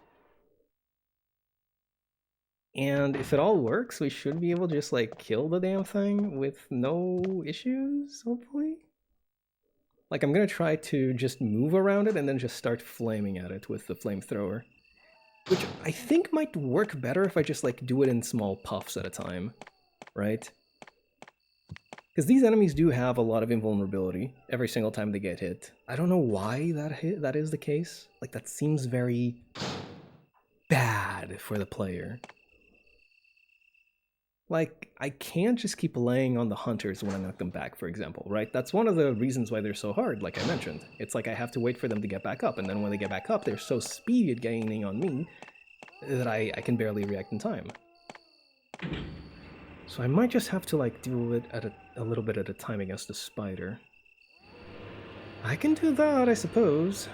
And if it all works, we should be able to just like kill the damn thing with no issues, hopefully. Like, I'm gonna try to just move around it and then just start flaming at it with the flamethrower. Which I think might work better if I just like do it in small puffs at a time, right? Because these enemies do have a lot of invulnerability every single time they get hit. I don't know why that is the case. Like, that seems very bad for the player. Like, I can't just keep laying on the hunters when I knock them back, for example, right? That's one of the reasons why they're so hard, like I mentioned. It's like I have to wait for them to get back up, and then when they get back up, they're so speedy at gaining on me that I can barely react in time. So I might just have to, like, do it at a little bit at a time against the spider. I can do that, I suppose.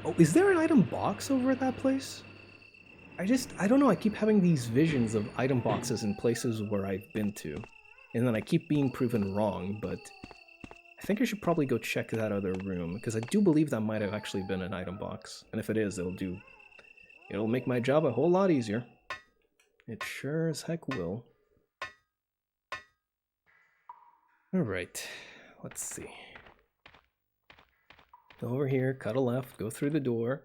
Oh, is there an item box over at that place? I don't know, I keep having these visions of item boxes in places where I've been to. And then I keep being proven wrong, but I think I should probably go check that other room, because I do believe that might have actually been an item box. And if it is, it'll make my job a whole lot easier. It sure as heck will. Alright, let's see. Go over here, cut a left, go through the door.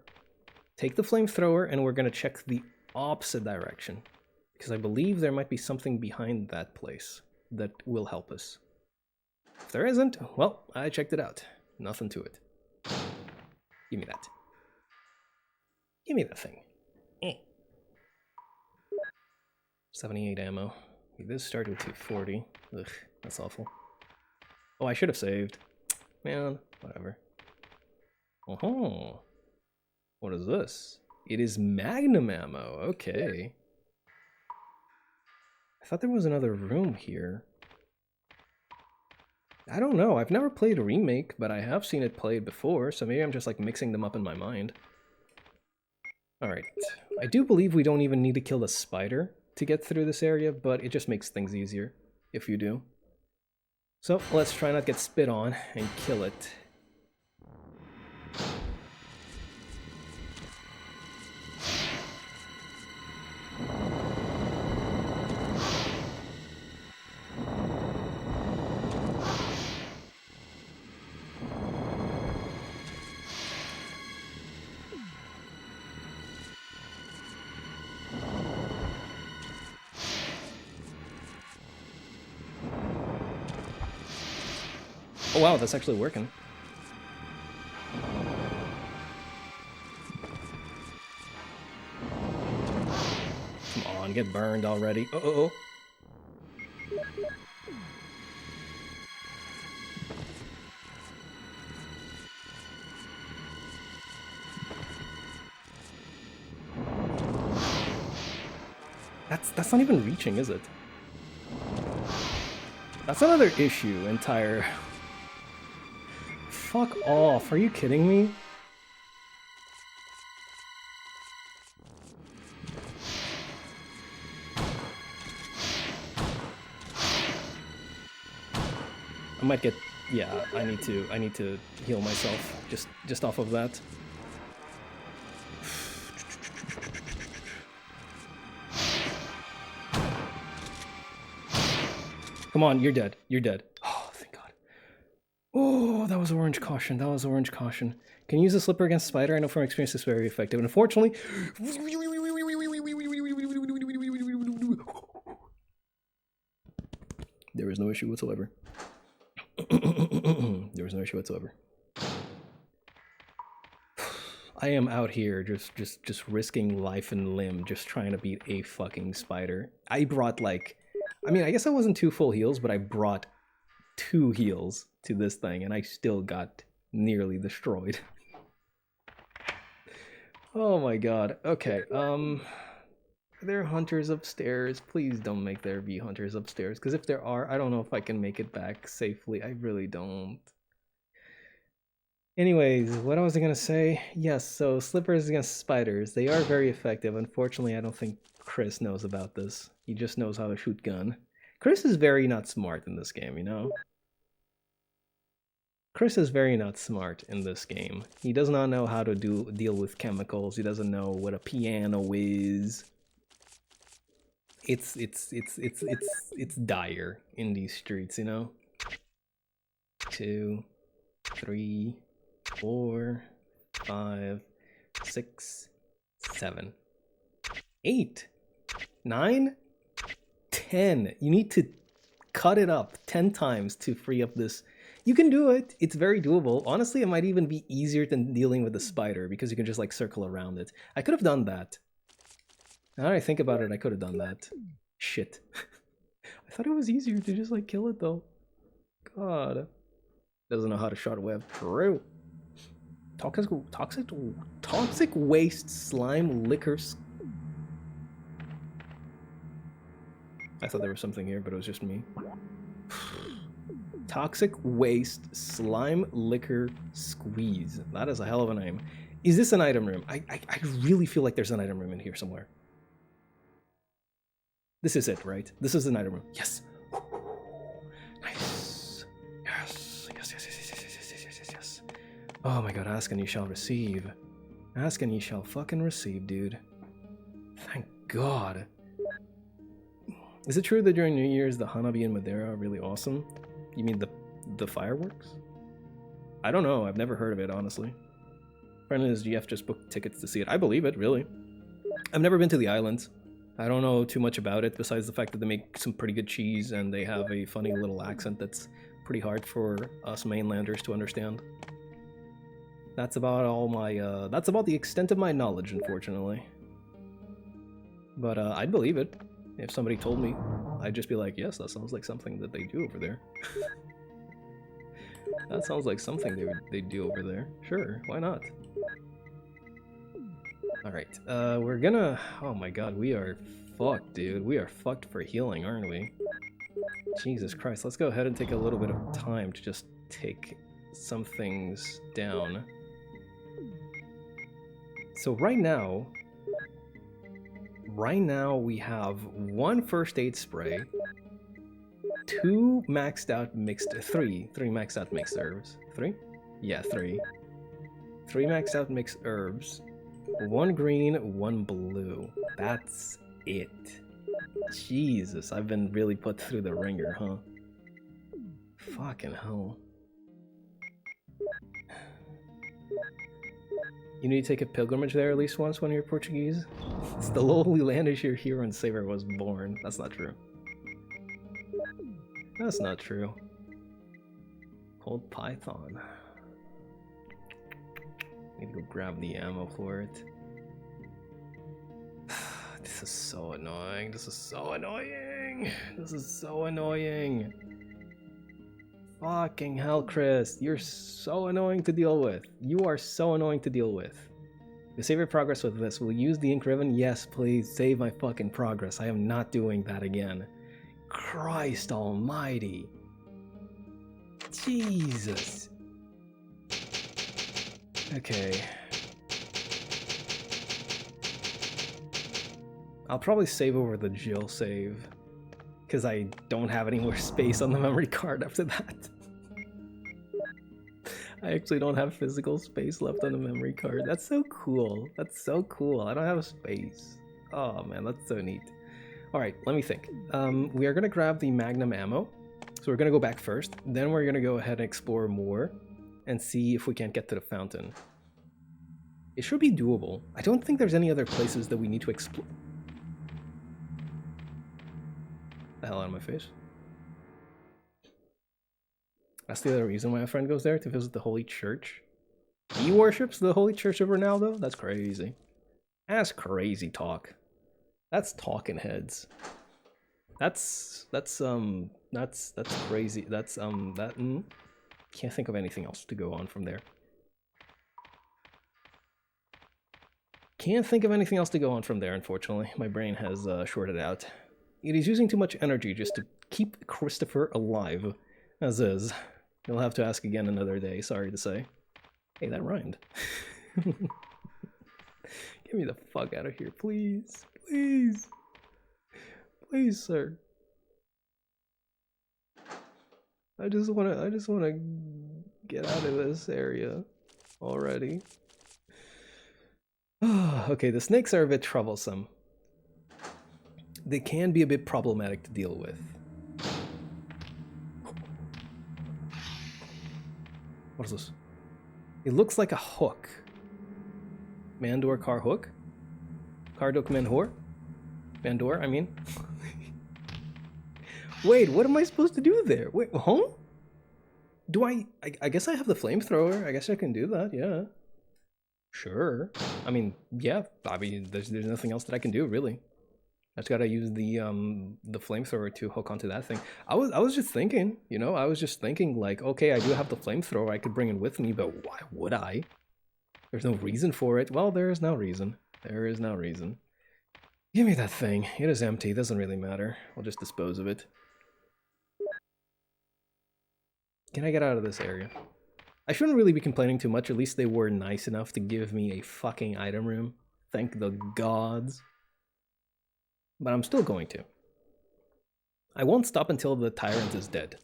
Take the flamethrower, and we're going to check the opposite direction, because I believe there might be something behind that place that will help us. If there isn't, well, I checked it out. Nothing to it. Give me that. Give me that thing. 78 ammo. This started with 240. Ugh, that's awful. Oh, I should have saved. Man, whatever. Oh, what is this? It is Magnum ammo. Okay. I thought there was another room here. I don't know. I've never played a remake, but I have seen it played before, so maybe I'm just like mixing them up in my mind. Alright. I do believe we don't even need to kill the spider to get through this area, but it just makes things easier if you do. So let's try not to get spit on and kill it. Oh wow, that's actually working. Come on, get burned already. Oh. That's not even reaching, is it? That's another issue, entire... Fuck off, are you kidding me? I might get... yeah, I need to heal myself just off of that. Come on, you're dead. You're dead. Oh, thank God. Oh, that was orange caution. That was orange caution. Can you use a slipper against spider? I know from experience it's very effective. Unfortunately... there was no issue whatsoever. There was no issue whatsoever. I am out here just risking life and limb, just trying to beat a fucking spider. I brought like... I mean, I guess I wasn't 2 full heals, but I brought 2 heals to this thing, and I still got nearly destroyed. Oh my god. Okay, are there hunters upstairs? Please don't make there be hunters upstairs, because if there are, I don't know if I can make it back safely. I really don't. Anyways, what was I gonna say? Yes, so slippers against spiders. They are very effective. Unfortunately, I don't think Chris knows about this. He just knows how to shoot gun. Chris is very not smart in this game, you know? Chris is very not smart in this game. He does not know how to deal with chemicals. He doesn't know what a piano is. It's dire in these streets, you know? 2, 3, 4, 5, 6, 7, 8, 9, 10. You need to cut it up 10 times to free up this. You can do it. It's very doable. Honestly, it might even be easier than dealing with the spider because you can just like circle around it. I could have done that. Now that I think about it, I could have done that. Shit. I thought it was easier to just like kill it though. God. Doesn't know how to shot web. True. Toxic waste slime liquor. I thought there was something here, but it was just me. Toxic waste slime liquor squeeze. That is a hell of a name. Is this an item room? I really feel like there's an item room in here somewhere. This is it, right? This is an item room. Yes. Nice. Yes. Oh my god, ask and you shall receive. Ask and you shall fucking receive, dude. Thank God. Is it true that during New Year's the Hanabi in Madeira are really awesome? You mean the fireworks? I don't know, I've never heard of it, honestly. Apparently this GF just booked tickets to see it. I believe it, really. I've never been to the islands. I don't know too much about it, besides the fact that they make some pretty good cheese and they have a funny little accent that's pretty hard for us mainlanders to understand. That's about all my, that's about the extent of my knowledge, unfortunately. But I'd believe it. If somebody told me, I'd just be like, yes, that sounds like something that they do over there. That sounds like something they do over there. Sure, why not? Alright, we're gonna... Oh my god, we are fucked, dude. We are fucked for healing, aren't we? Jesus Christ, let's go ahead and take a little bit of time to just take some things down. So right now we have 1 first aid spray, 2 maxed out mixed, 3 maxed out mixed herbs. 3? Yeah, 3. 3 maxed out mixed herbs, 1 green, 1 blue. That's it. Jesus, I've been really put through the ringer, huh? Fucking hell. You need to take a pilgrimage there at least once when you're Portuguese? It's the lowly land is your hero and savior was born. That's not true. That's not true. Cold Python. Need to go grab the ammo for it. This is so annoying. This is so annoying. This is so annoying. Fucking hell, Chris. You're so annoying to deal with. You are so annoying to deal with. You save your progress with this. Will you use the ink ribbon? Yes, please. Save my fucking progress. I am not doing that again. Christ almighty. Jesus. Okay. I'll probably save over the Jill save, because I don't have any more space on the memory card after that. I actually don't have physical space left on the memory card. That's so cool. That's so cool. I don't have space. Oh man, that's so neat. Alright, let me think. We are going to grab the Magnum ammo. So we're going to go back first. Then we're going to go ahead and explore more and see if we can't get to the fountain. It should be doable. I don't think there's any other places that we need to explore. The hell out of my face. That's the other reason why my friend goes there, to visit the Holy Church. He worships the Holy Church of Ronaldo? That's crazy. That's crazy talk. That's talking heads. That's crazy. Can't think of anything else to go on from there. Can't think of anything else to go on from there, unfortunately. My brain has shorted out. It is using too much energy just to keep Christopher alive, as is. You'll have to ask again another day, sorry to say. Hey, that rhymed. Get me the fuck out of here, please. Please. Please, sir. I just wanna get out of this area already. Okay, the snakes are a bit troublesome. They can be a bit problematic to deal with. What is this? It looks like a hook. Mandor car hook? Cardok Manhor? Mandor, I mean. Wait, what am I supposed to do there? Wait, huh? Do I guess I have the flamethrower. I guess I can do that, yeah. Sure. I mean, yeah. I mean, there's nothing else that I can do, really. I just gotta use the flamethrower to hook onto that thing. I was just thinking, you know, I was just thinking like, okay, I do have the flamethrower, I could bring it with me, but why would I? There's no reason for it. Well, there is no reason. There is no reason. Give me that thing. It is empty. It doesn't really matter. I'll just dispose of it. Can I get out of this area? I shouldn't really be complaining too much. At least they were nice enough to give me a fucking item room. Thank the gods. But I'm still going to. I won't stop until the tyrant is dead.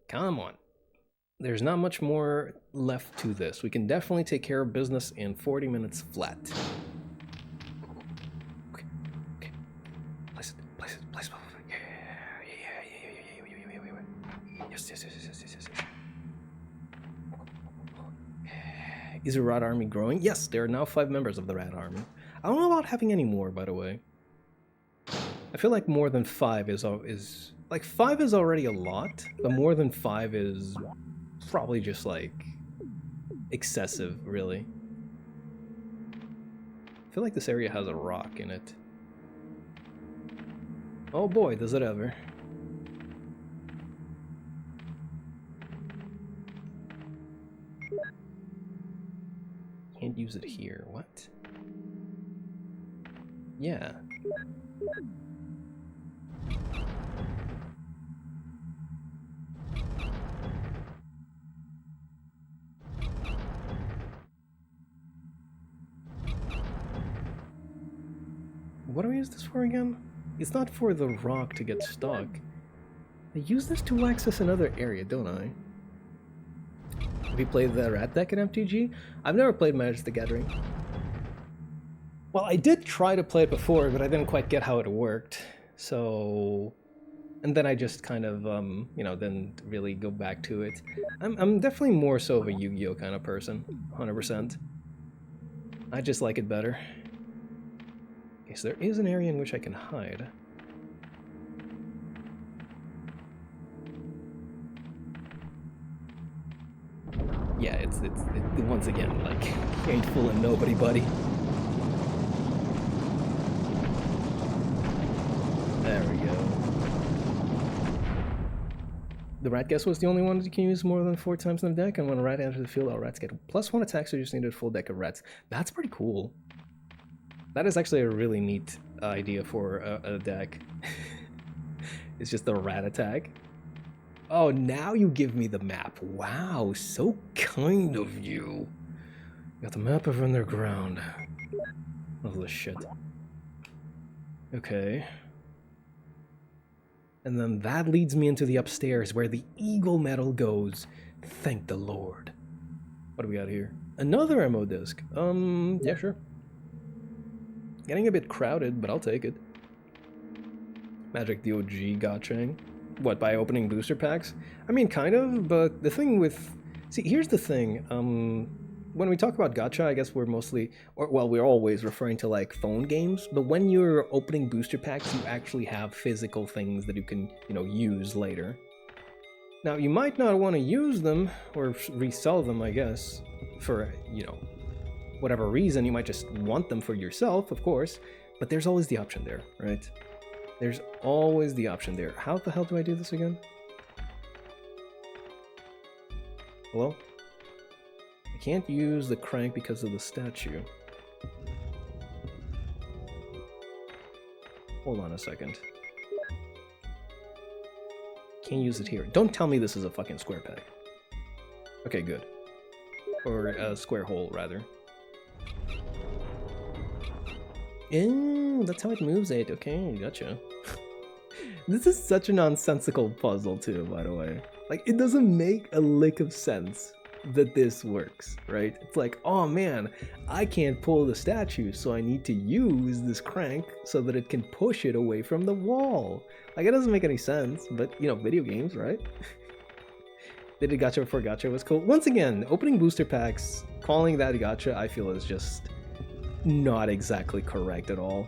Come on. There's not much more left to this. We can definitely take care of business in 40 minutes flat. Okay. Okay. Place it. Yeah. Yes. Is the Rat Army growing? Yes, there are now 5 members of the Rat Army. I don't know about having any more, by the way. I feel like more than 5 is Like 5 is already a lot, but more than 5 is probably just like excessive, really. I feel like this area has a rock in it. Oh boy, does it ever. Can't use it here. What? Yeah. What do I use this for again? It's not for the rock to get stuck. I use this to access another area, don't I? Have you played the Rat deck in MTG? I've never played Magic the Gathering. Well, I did try to play it before, but I didn't quite get how it worked. So... And then I just kind of, you know, didn't really go back to it. I'm definitely more so of a Yu-Gi-Oh kind of person. 100%. I just like it better. Okay, so there is an area in which I can hide. Yeah, it's once again, like, you ain't fooling nobody, buddy. There we go. The rat guess was the only one that you can use more than 4 times in the deck, and when a rat enters the field, all rats get +1 attack, so you just need a full deck of rats. That's pretty cool. That is actually a really neat idea for a deck. It's just a rat attack. Oh, now you give me the map. Wow, so kind of you. Got the map of underground. All this shit. Okay. And then that leads me into the upstairs where the eagle medal goes. Thank the Lord. What do we got here? Another ammo disc. Yeah, sure. Getting a bit crowded, but I'll take it. Magic the OG gotchaing. What, by opening booster packs? I mean, kind of, but the thing with... See, here's the thing. When we talk about gacha, I guess we're mostly... Well, we're always referring to, like, phone games, but when you're opening booster packs, you actually have physical things that you can, you know, use later. Now, you might not want to use them, or resell them, I guess, for, you know, whatever reason. You might just want them for yourself, of course, but there's always the option there, right? There's always the option there. How the hell do I do this again? Hello? I can't use the crank because of the statue. Hold on a second. Can't use it here. Don't tell me this is a fucking square peg. Okay, good. Or a square hole, rather. Oh, that's how it moves it. Okay, gotcha. This is such a nonsensical puzzle too, by the way. Like, it doesn't make a lick of sense that this works, right? It's like, oh man, I can't pull the statue, so I need to use this crank so that it can push it away from the wall. Like, it doesn't make any sense, but, you know, video games, right? They did gacha before gacha was cool. Once again, opening booster packs, calling that gacha, I feel is just not exactly correct at all.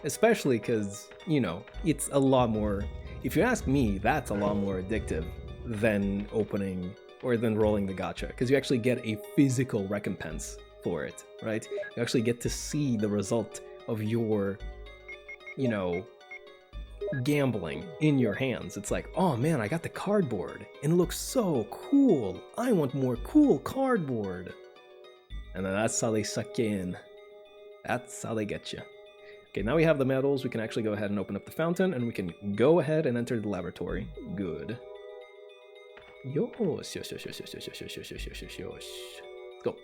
Especially because, you know, it's a lot more, if you ask me, that's a lot more addictive than opening or than rolling the gacha, because you actually get a physical recompense for it, right? You actually get to see the result of your, you know, gambling in your hands. It's like, oh man, I got the cardboard and it looks so cool. I want more cool cardboard. And then that's how they suck you in. That's how they get you. Okay, now we have the medals. We can actually go ahead and open up the fountain, and we can go ahead and enter the laboratory. Good. Yosh. Let's go.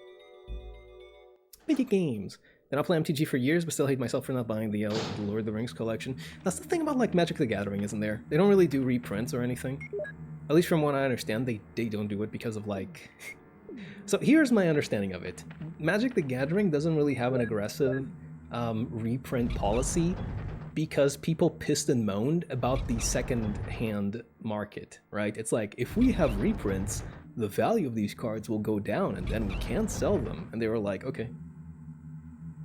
Video games. Been not playing MTG for years, but still hate myself for not buying the Lord of the Rings collection. That's the thing about, like, Magic the Gathering, isn't there? They don't really do reprints or anything. At least from what I understand, they don't do it because of, like... So here's my understanding of it. Magic the Gathering doesn't really have an aggressive reprint policy because people pissed and moaned about the second-hand market, right? It's like, if we have reprints, the value of these cards will go down and then we can't sell them. And they were like, okay,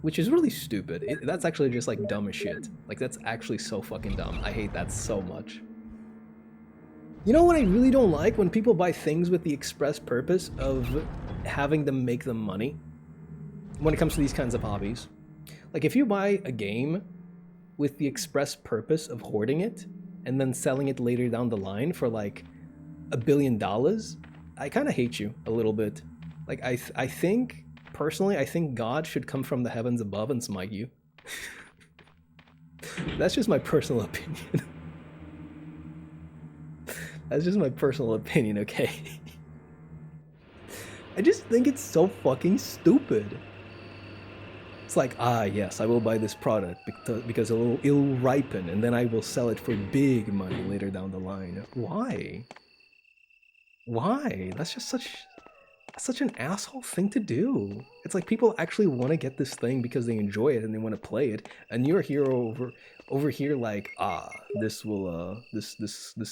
which is really stupid. That's actually just like dumb as shit. Like that's actually so fucking dumb. I hate that so much. You know what I really don't like? When people buy things with the express purpose of having them make them money. When it comes to these kinds of hobbies. Like if you buy a game with the express purpose of hoarding it and then selling it later down the line for like $1 billion, I kind of hate you a little bit. Like I think, personally, I think God should come from the heavens above and smite you. That's just my personal opinion. That's just my personal opinion, okay? I just think it's so fucking stupid. It's like, yes, I will buy this product because it'll ripen and then I will sell it for big money later down the line. Why? Why? That's just such an asshole thing to do. It's like people actually want to get this thing because they enjoy it and they want to play it, and you're here over here like, this will this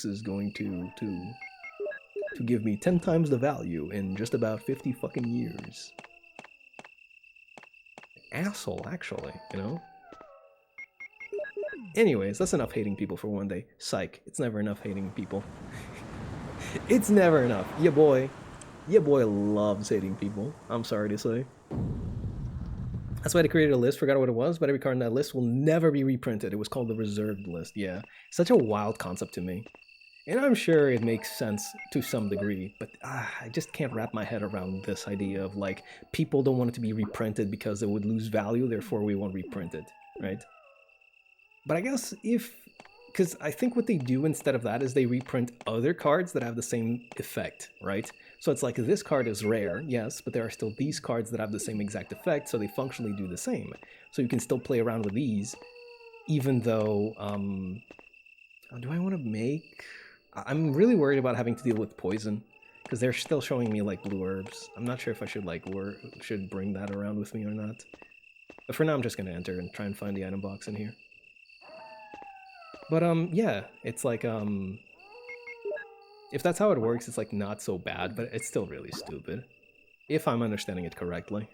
is going to give me 10 times the value in just about 50 fucking years. Asshole, actually, you know? Anyways, that's enough hating people for one day. Psych, it's never enough hating people. It's never enough. Your boy loves hating people, I'm sorry to say. That's why they created a list, forgot what it was, but every card in that list will never be reprinted. It was called the reserved list, yeah. Such a wild concept to me. And I'm sure it makes sense to some degree, but I just can't wrap my head around this idea of like, people don't want it to be reprinted because it would lose value, therefore we won't reprint it, right? But I guess because I think what they do instead of that is they reprint other cards that have the same effect, right? So it's like, this card is rare, yes, but there are still these cards that have the same exact effect, so they functionally do the same. So you can still play around with these, even though, do I want to make... I'm really worried about having to deal with poison, because they're still showing me like blue herbs. I'm not sure if I should like should bring that around with me or not. But for now I'm just going to enter and try and find the item box in here. But yeah, it's like if that's how it works, it's like not so bad, but it's still really stupid. If I'm understanding it correctly.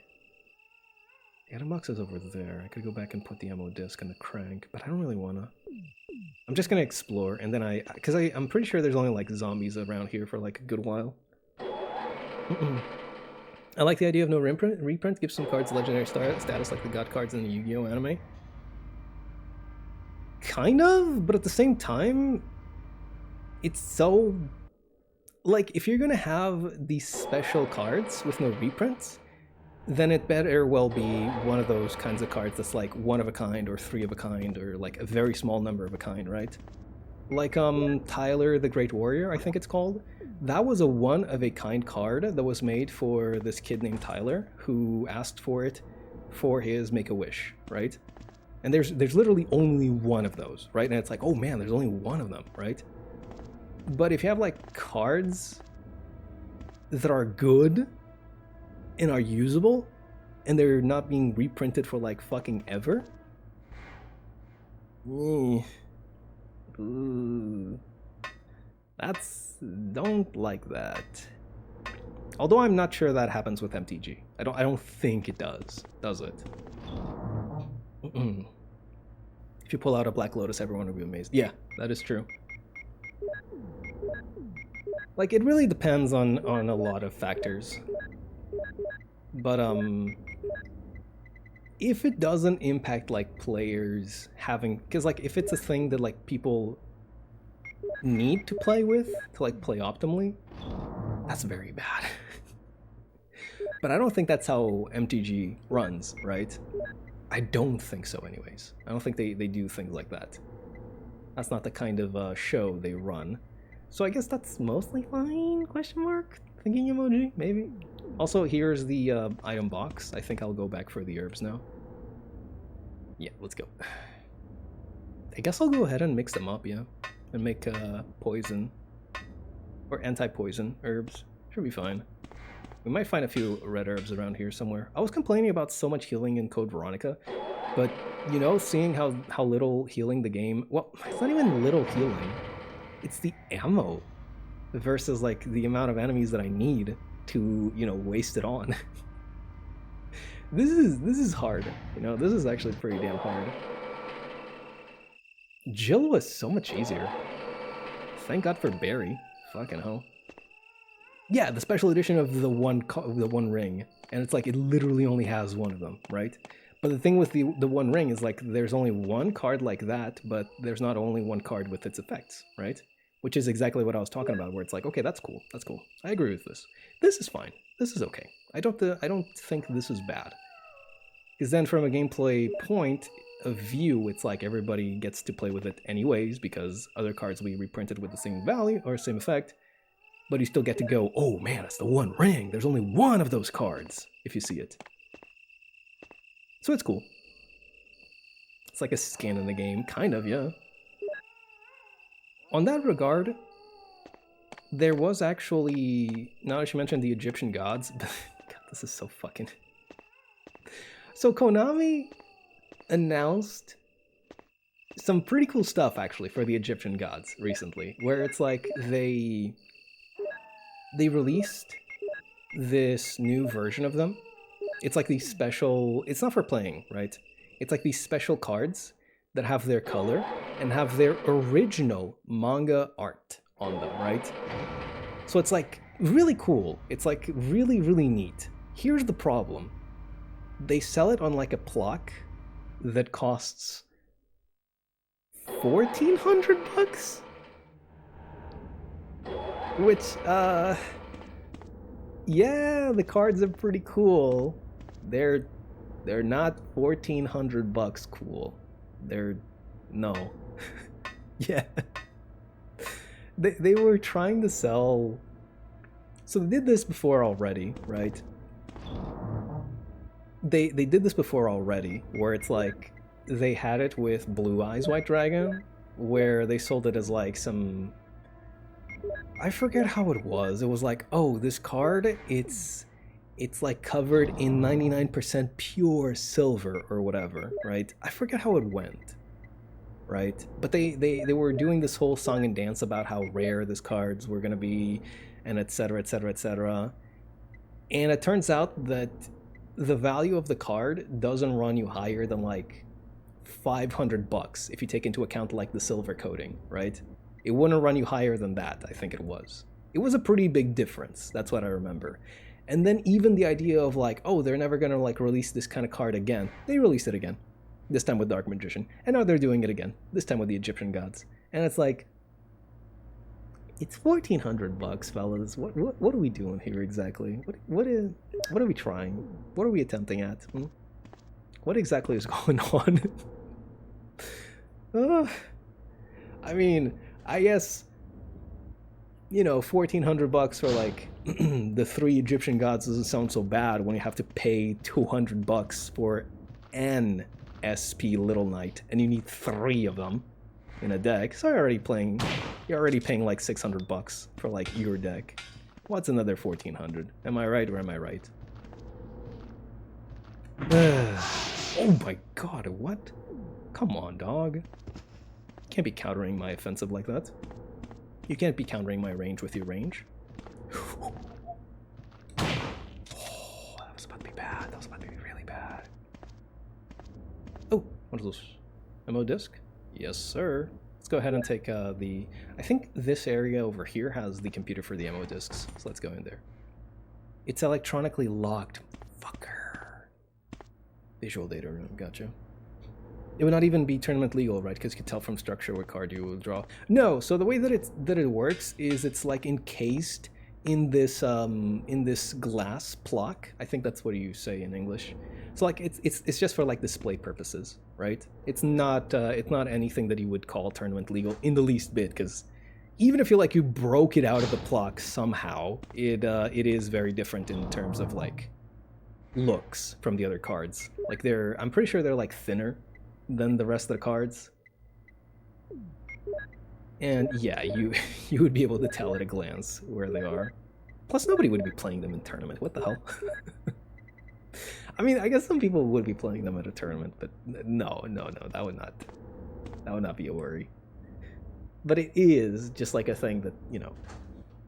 The item box is over there. I could go back and put the ammo disc and the crank, but I don't really wanna. I'm just gonna explore, and then because I'm pretty sure there's only like zombies around here for like a good while. I like the idea of no reprint. Gives some cards legendary status like the God cards in the Yu-Gi-Oh anime. Kind of, but at the same time, it's so... Like, if you're gonna have these special cards with no reprints, then it better well be one of those kinds of cards that's like one of a kind or three of a kind or like a very small number of a kind, right? Like Tyler the Great Warrior, I think it's called. That was a one of a kind card that was made for this kid named Tyler who asked for it for his Make-A-Wish, right? And there's literally only one of those, right? And it's like, oh man, there's only one of them, right? But if you have like cards that are good and are usable, and they're not being reprinted for like fucking ever, don't like that. Although I'm not sure that happens with MTG. I don't think it does it? If you pull out a Black Lotus, everyone will be amazed. Yeah, that is true. Like, it really depends on a lot of factors. But, if it doesn't impact, like, players having... Because, like, if it's a thing that, like, people need to play with, to, like, play optimally, that's very bad. But I don't think that's how MTG runs, right? I don't think so, anyways. I don't think they do things like that. That's not the kind of show they run. So I guess that's mostly fine, question mark? Thinking emoji, maybe? Also, here's the item box. I think I'll go back for the herbs now. Yeah, let's go. I guess I'll go ahead and mix them up, yeah? And make poison. Or anti-poison herbs. Should be fine. We might find a few red herbs around here somewhere. I was complaining about so much healing in Code Veronica, but, you know, seeing how little healing the game... Well, it's not even little healing. It's the ammo versus, like, the amount of enemies that I need to, you know, waste it on. This is hard. You know, this is actually pretty damn hard. Jill was so much easier. Thank God for Barry. Fucking hell. Yeah, the special edition of the one ring, and it's like it literally only has one of them, right? But the thing with the one ring is like there's only one card like that, but there's not only one card with its effects, right? Which is exactly what I was talking about, where it's like, okay, that's cool, that's cool. I agree with this. This is fine. This is okay. I don't think this is bad. Because then from a gameplay point of view, it's like everybody gets to play with it anyways, because other cards will be reprinted with the same value or same effect, but you still get to go, oh man, it's the one ring. There's only one of those cards, if you see it. So it's cool. It's like a skin in the game, kind of, yeah. On that regard, there was actually, now that you mentioned the Egyptian gods, God, this is so fucking... So Konami announced some pretty cool stuff, actually, for the Egyptian gods recently, where it's like they released this new version of them. It's like these special, it's not for playing, right? It's like these special cards that have their color and have their original manga art on them, right? So it's like really cool. It's like really, really neat. Here's the problem. They sell it on like a plaque that costs $1,400? Which, yeah, the cards are pretty cool. They're not $1,400 cool. They're, no. Yeah. They were trying to sell, so they did this before already, right? They did this before already, where it's like, they had it with Blue Eyes White Dragon, where they sold it as like some, I forget how it was. It was like, oh, this card, it's like covered in 99% pure silver or whatever, right? I forget how it went, right? But they were doing this whole song and dance about how rare these cards were gonna be, and etc, etc, etc. And it turns out that the value of the card doesn't run you higher than like $500 if you take into account like the silver coating, right? It wouldn't run you higher than that, I think it was. It was a pretty big difference, that's what I remember. And then even the idea of like, oh, they're never gonna like release this kind of card again. They released it again, this time with Dark Magician, and now they're doing it again, this time with the Egyptian gods. And it's like, it's $1,400, fellas. What are we doing here exactly? What are we trying? What are we attempting at? What exactly is going on? I mean, I guess, you know, $1,400 for like the 3 Egyptian gods doesn't sound so bad when you have to pay $200 for an SP Little Knight, and you need 3 of them in a deck. So you're already paying like $600 for like your deck. What's another 1,400? Am I right or am I right? Oh my god, what? Come on, dog. Can't be countering my offensive like that. You can't be countering my range with your range. Oh, that was about to be bad. That was about to be really bad. Oh, what is this? Ammo disc? Yes, sir. Let's go ahead and take the... I think this area over here has the computer for the ammo discs, so let's go in there. It's electronically locked. Fucker. Visual data room, gotcha. It would not even be tournament legal, right? Because you can tell from structure what card you will draw. No, so the way that it works is it's like encased in this glass plaque. I think that's what you say in English. So like it's just for like display purposes, right? It's not anything that you would call tournament legal in the least bit, because even if you broke it out of the plaque somehow, it is very different in terms of like looks from the other cards. Like I'm pretty sure they're like thinner than the rest of the cards. And yeah, you would be able to tell at a glance where they are. Plus, nobody would be playing them in tournament. What the hell? I mean, I guess some people would be playing them at a tournament, but no, that would not be a worry. But it is just like a thing that, you know,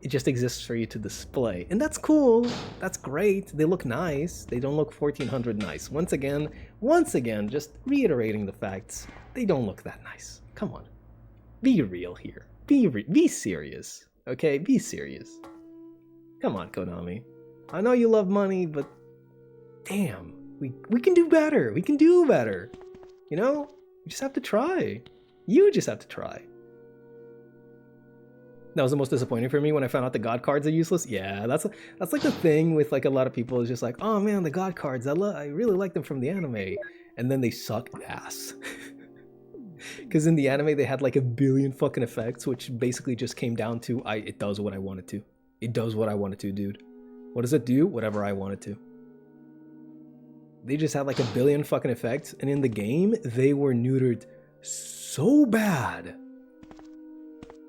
it just exists for you to display. And that's cool. That's great. They look nice. They don't look 1400 nice. Once again, just reiterating the facts. They don't look that nice. Come on. Be real here. Be serious. Okay? Be serious. Come on, Konami. I know you love money, but damn. We can do better. We can do better. You know? You just have to try. You just have to try. That was the most disappointing for me when I found out the God cards are useless. Yeah, that's like the thing with like a lot of people is just like, oh man, the God cards, I really like them from the anime, and then they suck ass. Because in the anime they had like a billion fucking effects, which basically just came down to it does what I want it to. It does what I want it to, dude. What does it do? Whatever I want it to. They just had like a billion fucking effects, and in the game they were neutered so bad.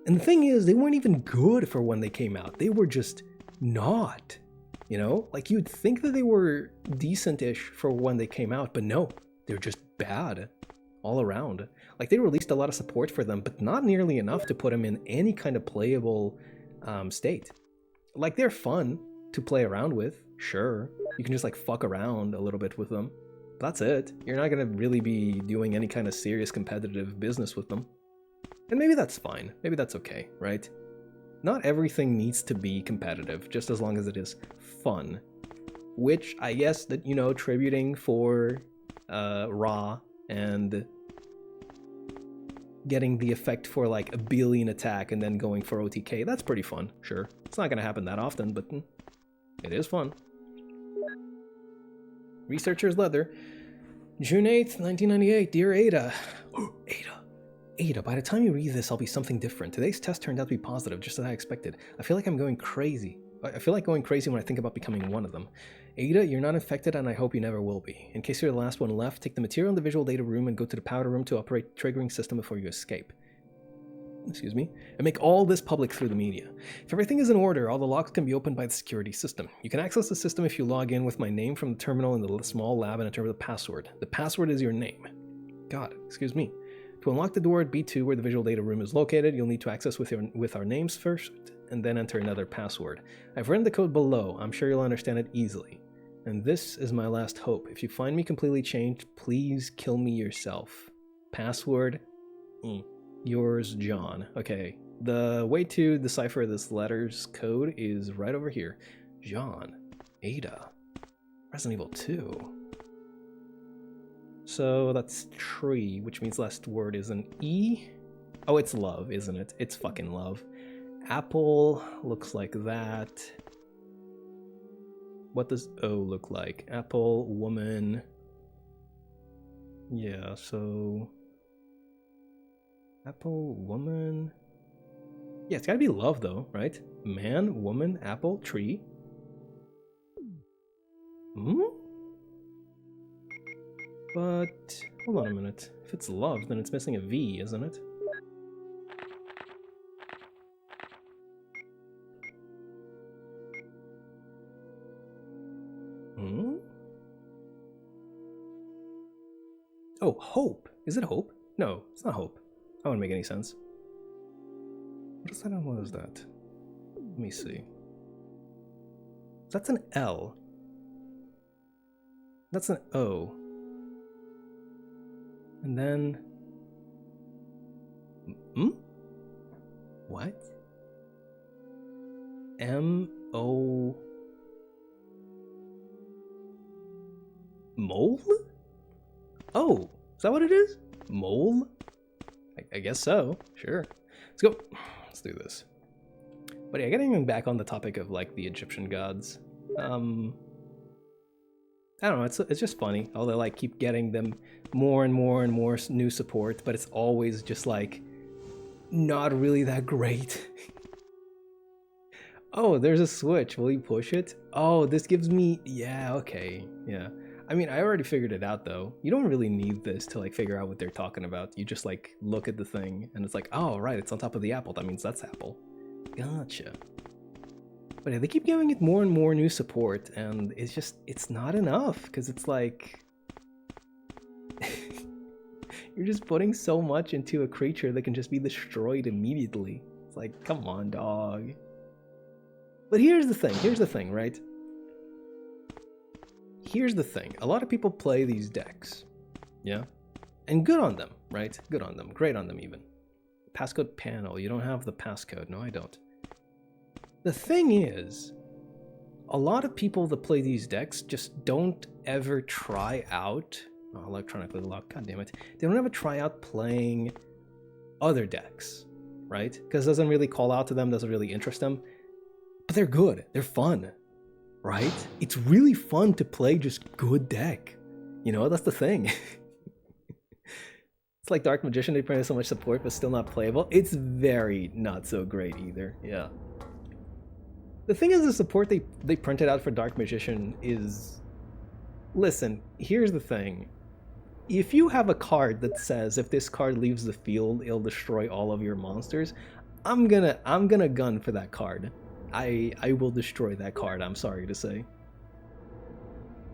And the thing is, they weren't even good for when they came out. They were just not, you know? Like, you'd think that they were decent-ish for when they came out, but no, they're just bad all around. Like, they released a lot of support for them, but not nearly enough to put them in any kind of playable state. Like, they're fun to play around with, sure. You can just, like, fuck around a little bit with them. That's it. You're not gonna really be doing any kind of serious competitive business with them. And maybe that's fine. Maybe that's okay, right? Not everything needs to be competitive, just as long as it is fun. Which, I guess that, you know, tributing for Ra and getting the effect for like a billion attack and then going for OTK, that's pretty fun, sure. It's not gonna happen that often, but it is fun. Researcher's Leather. June 8th, 1998. Dear Ada. Ada, by the time you read this, I'll be something different. Today's test turned out to be positive, just as I expected. I feel like I'm going crazy. I feel like going crazy when I think about becoming one of them. Ada, you're not infected, and I hope you never will be. In case you're the last one left, take the material in the visual data room and go to the powder room to operate the triggering system before you escape. Excuse me, and make all this public through the media. If everything is in order, all the locks can be opened by the security system. You can access the system if you log in with my name from the terminal in the small lab and enter the password. The password is your name. God, excuse me. To unlock the door at B2 where the visual data room is located, you'll need to access with our names first, and then enter another password. I've written the code below. I'm sure you'll understand it easily. And this is my last hope. If you find me completely changed, please kill me yourself. Password, yours, John. Okay, the way to decipher this letter's code is right over here. John, Ada, Resident Evil 2. So that's tree, which means last word is an E. Oh, it's love, isn't it? It's fucking love. Apple looks like that. What does O look like? Apple, woman. Yeah, so... Apple, woman... Yeah, it's gotta be love though, right? Man, woman, apple, tree. But, hold on a minute. If it's love, then it's missing a V, isn't it? Oh, hope. Is it hope? No, it's not hope. That wouldn't make any sense. What is that? Let me see. That's an L. That's an O. And then... What? M-O... Mole? Oh, is that what it is? Mole? I guess so, sure. Let's go. Let's do this. But yeah, getting back on the topic of like the Egyptian gods. I don't know, it's just funny how they like keep getting them more and more and more new support, but it's always just like not really that great. Oh, there's a switch. Will you push it? Oh, this gives me... Yeah, okay. Yeah. I mean, I already figured it out though. You don't really need this to like figure out what they're talking about. You just like look at the thing and it's like, oh, right, it's on top of the apple. That means that's apple. Gotcha. But yeah, they keep giving it more and more new support and it's not enough because it's like... You're just putting so much into a creature that can just be destroyed immediately. It's like, come on, dog. But here's the thing, right? Here's the thing. A lot of people play these decks, yeah? And good on them, right? Good on them. Great on them, even. Passcode panel. You don't have the passcode. No, I don't. The thing is, a lot of people that play these decks just don't ever try out... Oh, electronically locked. God damn it. They don't ever try out playing other decks, right? Because it doesn't really call out to them, doesn't really interest them. But they're good. They're fun, right? It's really fun to play just good deck. You know, that's the thing. It's like Dark Magician, they printed so much support but still not playable. It's very not so great either, yeah. The thing is, the support they printed out for Dark Magician is... Listen, here's the thing. If you have a card that says if this card leaves the field, it'll destroy all of your monsters, I'm gonna gun for that card. I will destroy that card, I'm sorry to say.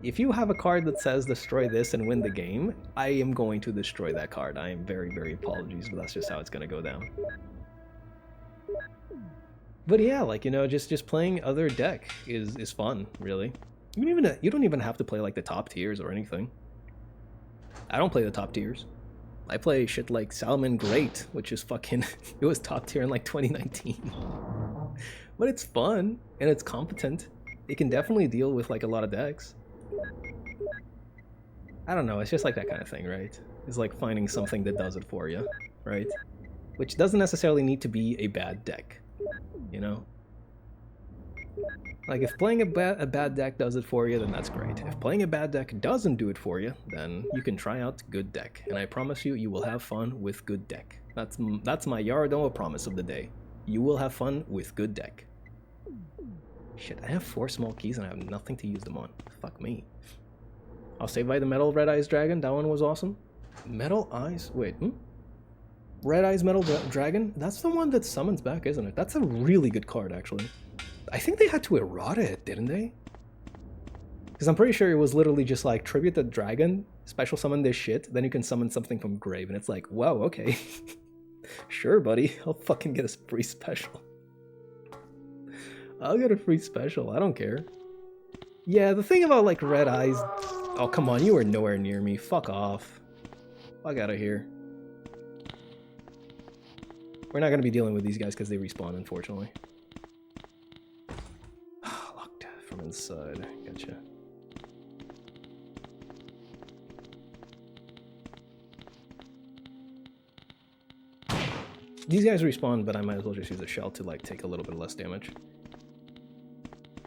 If you have a card that says destroy this and win the game, I am going to destroy that card. I am very, very apologies, but that's just how it's gonna go down. But yeah, like, you know, just playing other deck is fun, really. You don't even have to play like the top tiers or anything. I don't play the top tiers. I play shit like Salmon Great, which is fucking... It was top tier in like 2019. But it's fun, and it's competent. It can definitely deal with like a lot of decks. I don't know, it's just like that kind of thing, right? It's like finding something that does it for you, right? Which doesn't necessarily need to be a bad deck, you know? Like, if playing a bad deck does it for you, then that's great. If playing a bad deck doesn't do it for you, then you can try out good deck. And I promise you, you will have fun with good deck. That's my Yaradoma promise of the day. You will have fun with good deck. Shit, I have 4 small keys and I have nothing to use them on. Fuck me. I'll save by the Metal Red Eyes Dragon. That one was awesome. Metal Eyes... Wait, Red Eyes Metal Dragon? That's the one that summons back, isn't it? That's a really good card, actually. I think they had to errata it, didn't they? Because I'm pretty sure it was literally just like, tribute the dragon, special summon this shit, then you can summon something from grave, and it's like, wow, okay. Sure, buddy, I'll fucking get a free special. I'll get a free special, I don't care. Yeah, the thing about like Red Eyes... Oh, come on, you were nowhere near me, fuck off. Fuck out of here. We're not gonna be dealing with these guys because they respawn, unfortunately. Locked from inside, gotcha. These guys respawn, but I might as well just use a shell to like take a little bit less damage.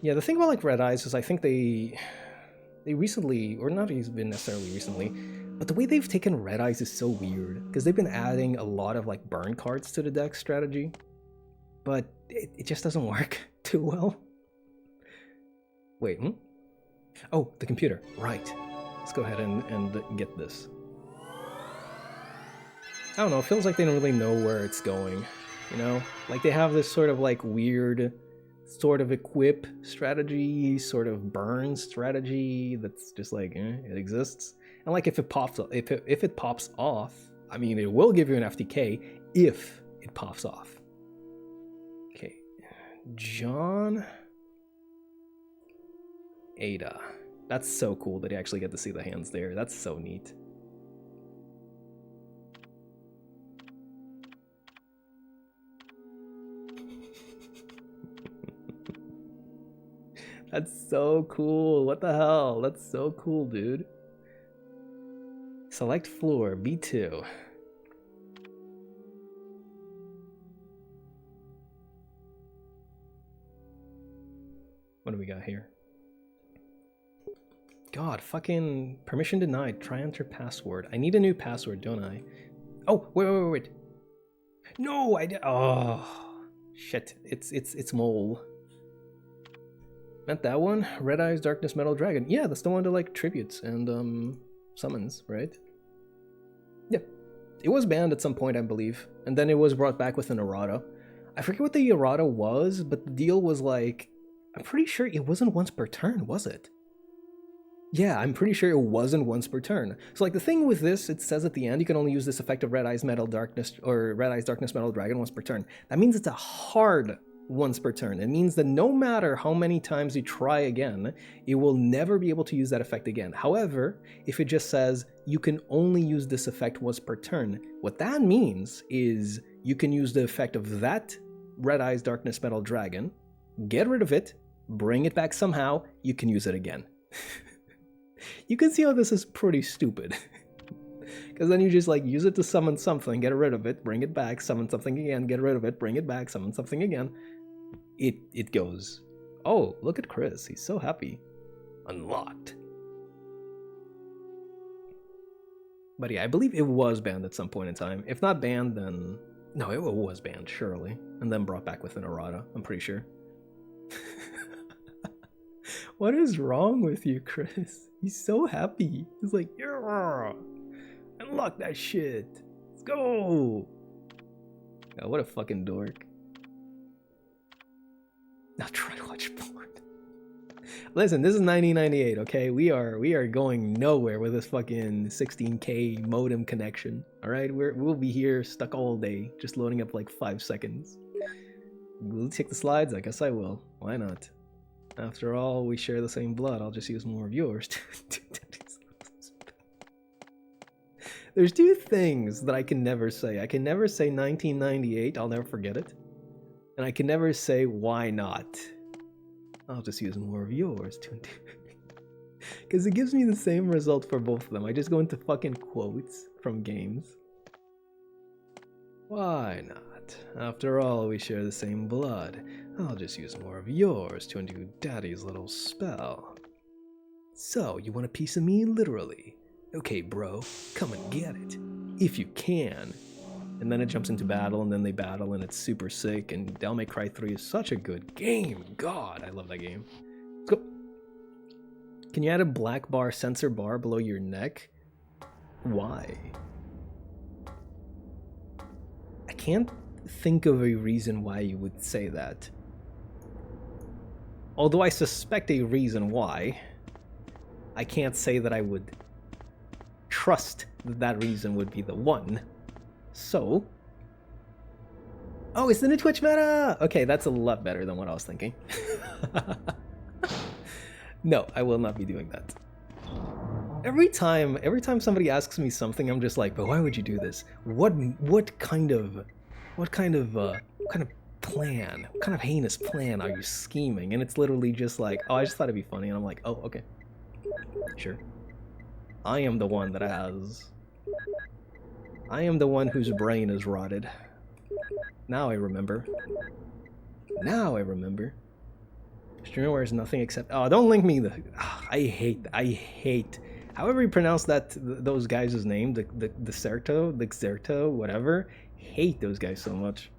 Yeah, the thing about like Red Eyes is I think they recently, or not even necessarily recently, but the way they've taken Red Eyes is so weird, because they've been adding a lot of like burn cards to the deck strategy, but it just doesn't work too well. Wait, Oh, the computer, right. Let's go ahead and get this. I don't know, it feels like they don't really know where it's going, you know? Like they have this sort of like weird sort of equip strategy, sort of burn strategy that's just like, it exists. And like if it pops off, I mean, it will give you an FTK if it pops off. Okay, John Ada. That's so cool that you actually get to see the hands there. That's so neat. That's so cool. What the hell? That's so cool, dude. Select floor, B2. What do we got here? God, fucking permission denied. Try enter password. I need a new password, don't I? Oh, wait. No, I did. Oh, shit. It's mole. Meant that one? Red Eyes Darkness Metal Dragon. Yeah, that's the one that like tributes and summons, right? Yeah. It was banned at some point, I believe. And then it was brought back with an errata. I forget what the errata was, but the deal was like... I'm pretty sure it wasn't once per turn, was it? Yeah, I'm pretty sure it wasn't once per turn. So like the thing with this, it says at the end you can only use this effect of Red Eyes Metal Darkness or Red Eyes Darkness Metal Dragon once per turn. That means it's a hard once per turn. It means that no matter how many times you try again, it will never be able to use that effect again. However, if it just says you can only use this effect once per turn, what that means is you can use the effect of that Red Eyes Darkness Metal Dragon, get rid of it, bring it back somehow, you can use it again. You can see how this is pretty stupid. Because then you just like use it to summon something, get rid of it, bring it back, summon something again, get rid of it, bring it back, summon something again. It goes. Oh, look at Chris. He's so happy. Unlocked. But yeah, I believe it was banned at some point in time. If not banned, then... No, it was banned, surely. And then brought back with an errata, I'm pretty sure. What is wrong with you, Chris? He's so happy. He's like, yeah, unlock that shit. Let's go. God, what a fucking dork. Now try to watch porn. Listen, this is 1998, okay? We are going nowhere with this fucking 16K modem connection. All right, we'll be here stuck all day, just loading up like 5 seconds. Will you take the slides? I guess I will. Why not? After all, we share the same blood. I'll just use more of yours. There's two things that I can never say. I can never say 1998. I'll never forget it. And I can never say why not. I'll just use more of yours. Because it gives me the same result for both of them. I just go into fucking quotes from games. Why not? After all, we share the same blood. I'll just use more of yours to undo Daddy's little spell. So, you want a piece of me, literally? Okay, bro, come and get it. If you can. And then it jumps into battle, and then they battle, and it's super sick, and Devil May Cry 3 is such a good game. God, I love that game. Let's go. Can you add a black bar sensor bar below your neck? Why? I can't think of a reason why you would say that. Although I suspect a reason why, I can't say that I would trust that that reason would be the one. So... Oh, it's the new Twitch meta! Okay, that's a lot better than what I was thinking. No, I will not be doing that. Every time somebody asks me something, I'm just like, but why would you do this? What kind of plan, what kind of heinous plan are you scheming? And it's literally just like, oh, I just thought it'd be funny, and I'm like, oh, okay, sure. I am the one whose brain is rotted. Now I remember. Streamer wears nothing except... Oh, don't link me. I hate. However you pronounce those guys' name, the Xerto, whatever. Hate those guys so much.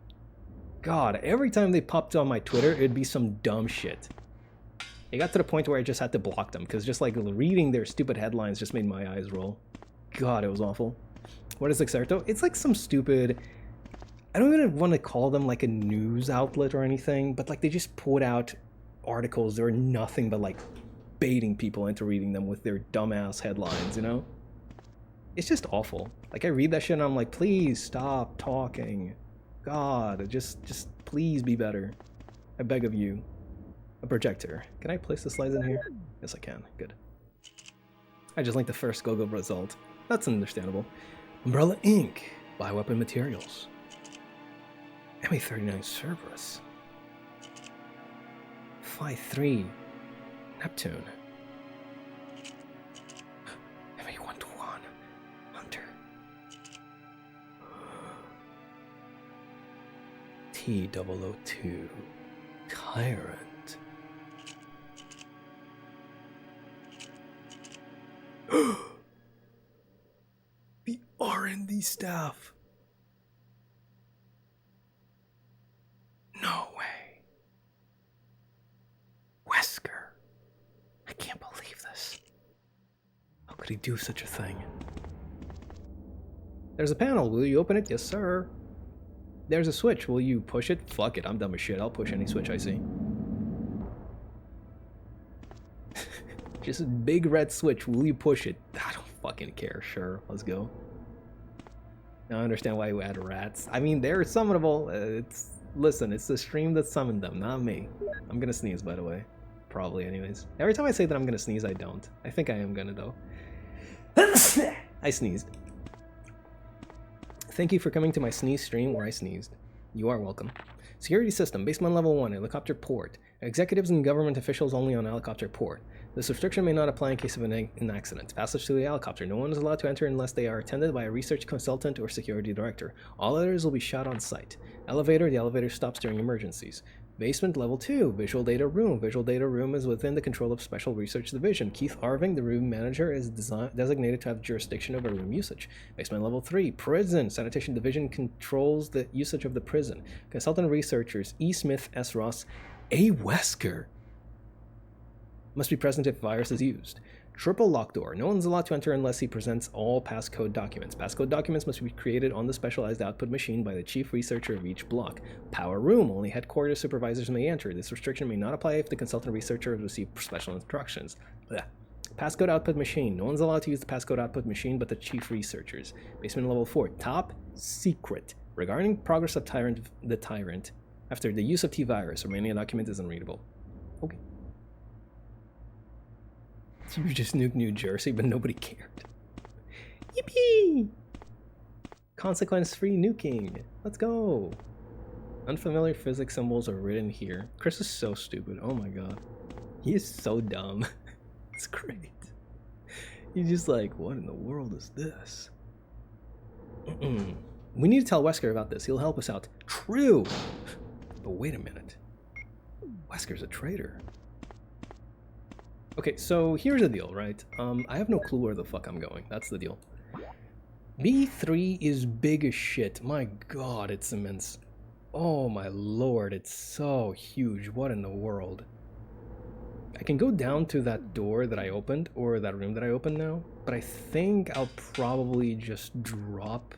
God, every time they popped on my Twitter, it'd be some dumb shit. It got to the point where I just had to block them, because just like reading their stupid headlines just made my eyes roll. God, it was awful. What is Xerto? It's like some stupid... I don't even want to call them like a news outlet or anything, but like they just put out articles that are nothing but like baiting people into reading them with their dumbass headlines, you know? It's just awful. Like I read that shit and I'm like, please stop talking. God, just please be better. I beg of you. A projector. Can I place the slides in here? Yes, I can. Good. I just linked the first GoGo result. That's understandable. Umbrella Inc. Bioweapon materials. MA39 Cerberus. Phi 3 Neptune. MA121 Hunter. T002 Tyrant. The R&D staff. No way. Wesker. I can't believe this. How could he do such a thing? There's a panel. Will you open it? Yes, sir. There's a switch. Will you push it? Fuck it. I'm dumb as shit. I'll push any switch I see. Just a big red switch. Will you push it? I don't fucking care. Sure. Let's go. Now I understand why you add rats. I mean, they're summonable. Listen, it's the stream that summoned them, not me. I'm gonna sneeze, by the way. Probably, anyways. Every time I say that I'm gonna sneeze, I don't. I think I am gonna, though. I sneezed. Thank you for coming to my sneeze stream where I sneezed. You are welcome. Security system, basement level 1, helicopter port. Executives and government officials only on helicopter port. This restriction may not apply in case of an accident. Passage to the helicopter. No one is allowed to enter unless they are attended by a research consultant or security director. All others will be shot on site. Elevator, the elevator stops during emergencies. Basement level 2, visual data room. Visual data room is within the control of Special Research Division. Keith Arving, the room manager, is designated to have jurisdiction over room usage. Basement level 3, prison. Sanitation Division controls the usage of the prison. Consultant researchers E. Smith, S. Ross, A. Wesker must be present if virus is used. Triple lock door. No one's allowed to enter unless he presents all passcode documents. Passcode documents must be created on the specialized output machine by the chief researcher of each block. Power room. Only headquarters supervisors may enter. This restriction may not apply if the consultant researcher has received special instructions. Blech. Passcode output machine. No one's allowed to use the passcode output machine but the chief researchers. Basement level 4. Top secret. Regarding progress of the Tyrant, after the use of T-Virus, Romanian document is unreadable. Okay. You just nuked New Jersey, but nobody cared. Yippee! Consequence-free nuking. Let's go. Unfamiliar physics symbols are written here. Chris is so stupid. Oh my god. He is so dumb. It's great. He's just like, what in the world is this? We need to tell Wesker about this. He'll help us out. True! But wait a minute. Wesker's a traitor. Okay, so here's the deal, right? I have no clue where the fuck I'm going. That's the deal. B3 is big as shit. My god, it's immense. Oh my lord, it's so huge. What in the world? I can go down to that door that I opened, or that room that I opened now, but I think I'll probably just drop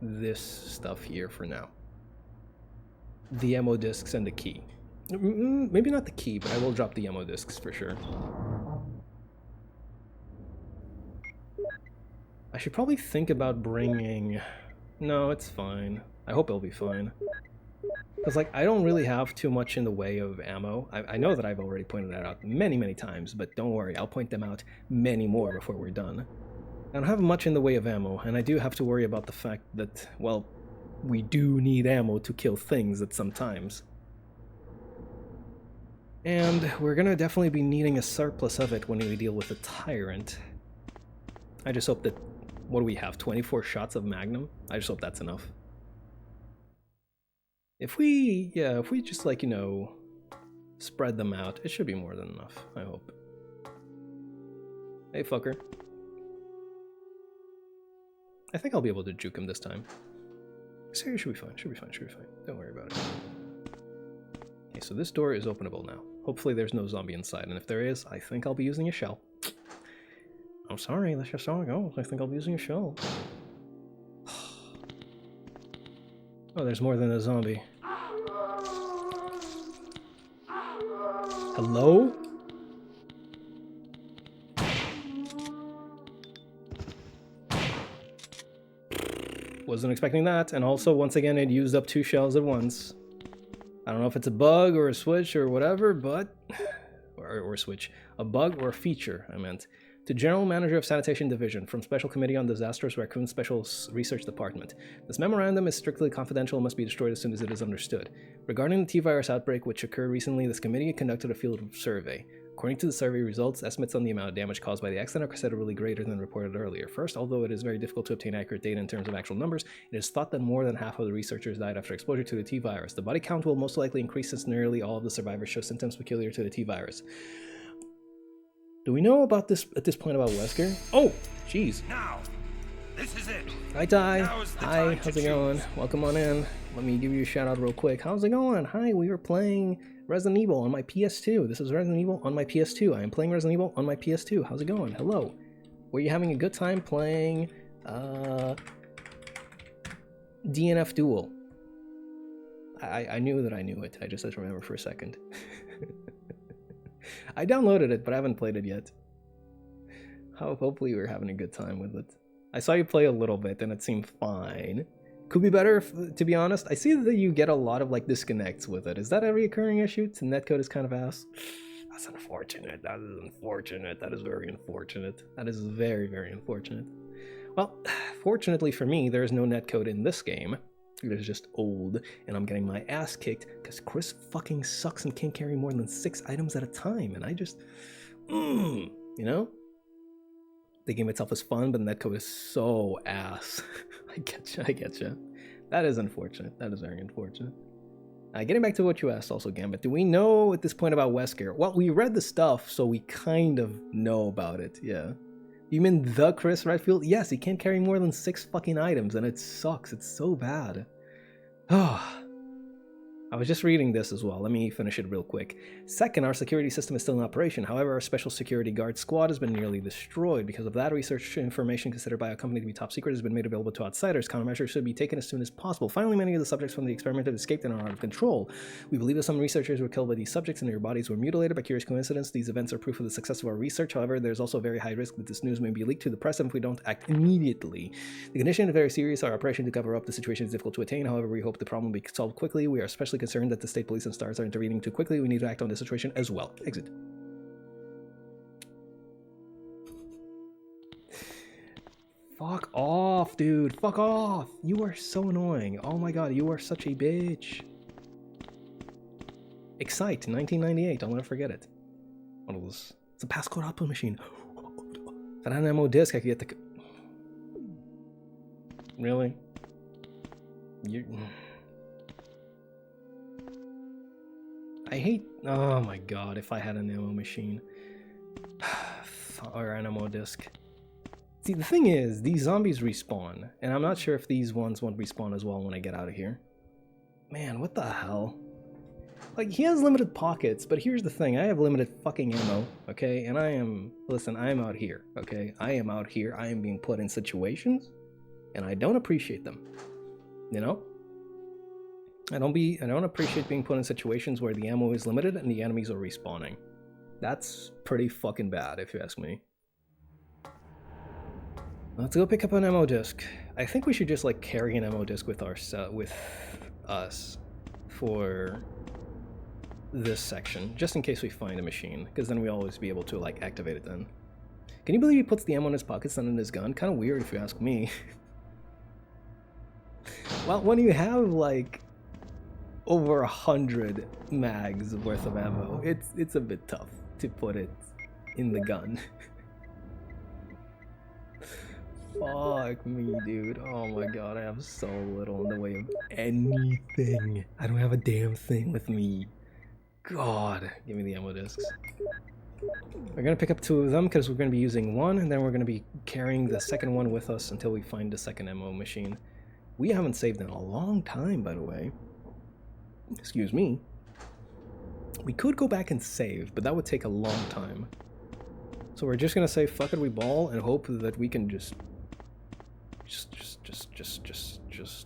this stuff here for now. The ammo discs and the key. Maybe not the key, but I will drop the ammo discs for sure. I should probably think about bringing... No, it's fine. I hope it'll be fine. Because, like, I don't really have too much in the way of ammo. I know that I've already pointed that out many, many times, but don't worry, I'll point them out many more before we're done. I don't have much in the way of ammo, and I do have to worry about the fact that, well, we do need ammo to kill things at some times. And we're gonna definitely be needing a surplus of it when we deal with the Tyrant. I just hope that... What do we have? 24 shots of Magnum? I just hope that's enough. If we just, like, you know, spread them out, it should be more than enough, I hope. Hey, fucker. I think I'll be able to juke him this time. So it should be fine, should be fine. Don't worry about it. Okay, so this door is openable now. Hopefully there's no zombie inside, and if there is, I think I'll be using a shell. I'm sorry, that's just how it goes. I think I'll be using a shell. Oh, there's more than a zombie. Hello? Wasn't expecting that, and also, once again, it used up 2 shells at once. I don't know if it's a bug or a switch or whatever, but... Or switch. A bug or a feature, I meant. To General Manager of Sanitation Division, from Special Committee on Disasters, Raccoon Special Research Department. This memorandum is strictly confidential and must be destroyed as soon as it is understood. Regarding the T-Virus outbreak which occurred recently, this committee conducted a field survey. According to the survey results, estimates on the amount of damage caused by the accident are considerably greater than reported earlier. First, although it is very difficult to obtain accurate data in terms of actual numbers, it is thought that more than half of the researchers died after exposure to the T-Virus. The body count will most likely increase since nearly all of the survivors show symptoms peculiar to the T-Virus. Do we know about this at this point about Wesker? Oh, jeez. Now, this is it. Hi, Ty. Now's the Hi, time to how's it going? choose. Welcome on in. Let me give you a shout out real quick. How's it going? Hi, we are playing Resident Evil on my PS2. This is Resident Evil on my PS2. I am playing Resident Evil on my PS2. How's it going? Hello. Were you having a good time playing DNF Duel? I knew that I knew it. I just had to remember for a second. I downloaded it, but I haven't played it yet. Hopefully you were having a good time with it. I saw you play a little bit, and it seemed fine. Could be better, to be honest. I see that you get a lot of like disconnects with it. Is that a recurring issue? Netcode is kind of ass. That's unfortunate. That is unfortunate. That is very unfortunate. That is very, very unfortunate. Well, fortunately for me, there is no netcode in this game. It is just old, and I'm getting my ass kicked because Chris fucking sucks and can't carry more than 6 items at a time, and I just, you know? The game itself is fun, but the netcode is so ass. I getcha. That is unfortunate. That is very unfortunate. Getting back to what you asked also, Gambit, do we know at this point about Wesker? Well, we read the stuff, so we kind of know about it, yeah. You mean the Chris Redfield? Yes, he can't carry more than 6 fucking items, and it sucks. It's so bad. Oh, I was just reading this as well. Let me finish it real quick. Second, our security system is still in operation. However, our special security guard squad has been nearly destroyed. Because of that, research information considered by a company to be top secret has been made available to outsiders. Countermeasures should be taken as soon as possible. Finally, many of the subjects from the experiment have escaped and are out of control. We believe that some researchers were killed by these subjects and their bodies were mutilated. By curious coincidence, these events are proof of the success of our research. However, there's also a very high risk that this news may be leaked to the press if we don't act immediately. The condition is very serious. Our operation to cover up the situation is difficult to attain. However, we hope the problem will be solved quickly. We are especially concerned that the state police and stars are intervening too quickly. We need to act on this situation as well. Exit. Fuck off, dude. Fuck off. You are so annoying. Oh my god, you are such a bitch. Excite, 1998. I'll never forget it. One of those. It's a passcode output machine. If I had an ammo disc, I could get the... Really? You're... I hate... Oh my god, if I had an ammo machine. Or an ammo disc. See, the thing is, these zombies respawn, and I'm not sure if these ones won't respawn as well when I get out of here. Man, what the hell? Like, he has limited pockets, but here's the thing, I have limited fucking ammo, okay? And I am... Listen, I am out here, okay? I am out here, I am being put in situations, and I don't appreciate them. You know? I don't appreciate being put in situations where the ammo is limited and the enemies are respawning. That's pretty fucking bad, if you ask me. Let's go pick up an ammo disc. I think we should just like carry an ammo disc with us for this section, just in case we find a machine, because then we'll always be able to like activate it then. Can you believe he puts the ammo in his pockets and in his gun? Kind of weird if you ask me. Well, when you have like over 100 mags worth of ammo, it's a bit tough to put it in the gun. Fuck me, dude. Oh my god, I have so little in the way of anything. I don't have a damn thing with me. God, give me the ammo discs. We're gonna pick up 2 of them because we're gonna be using one, and then we're gonna be carrying the second one with us until we find the second ammo machine. We haven't saved in a long time, by the way. Excuse me. We could go back and save, but that would take a long time. So we're just gonna say fuck it, we ball, and hope that we can just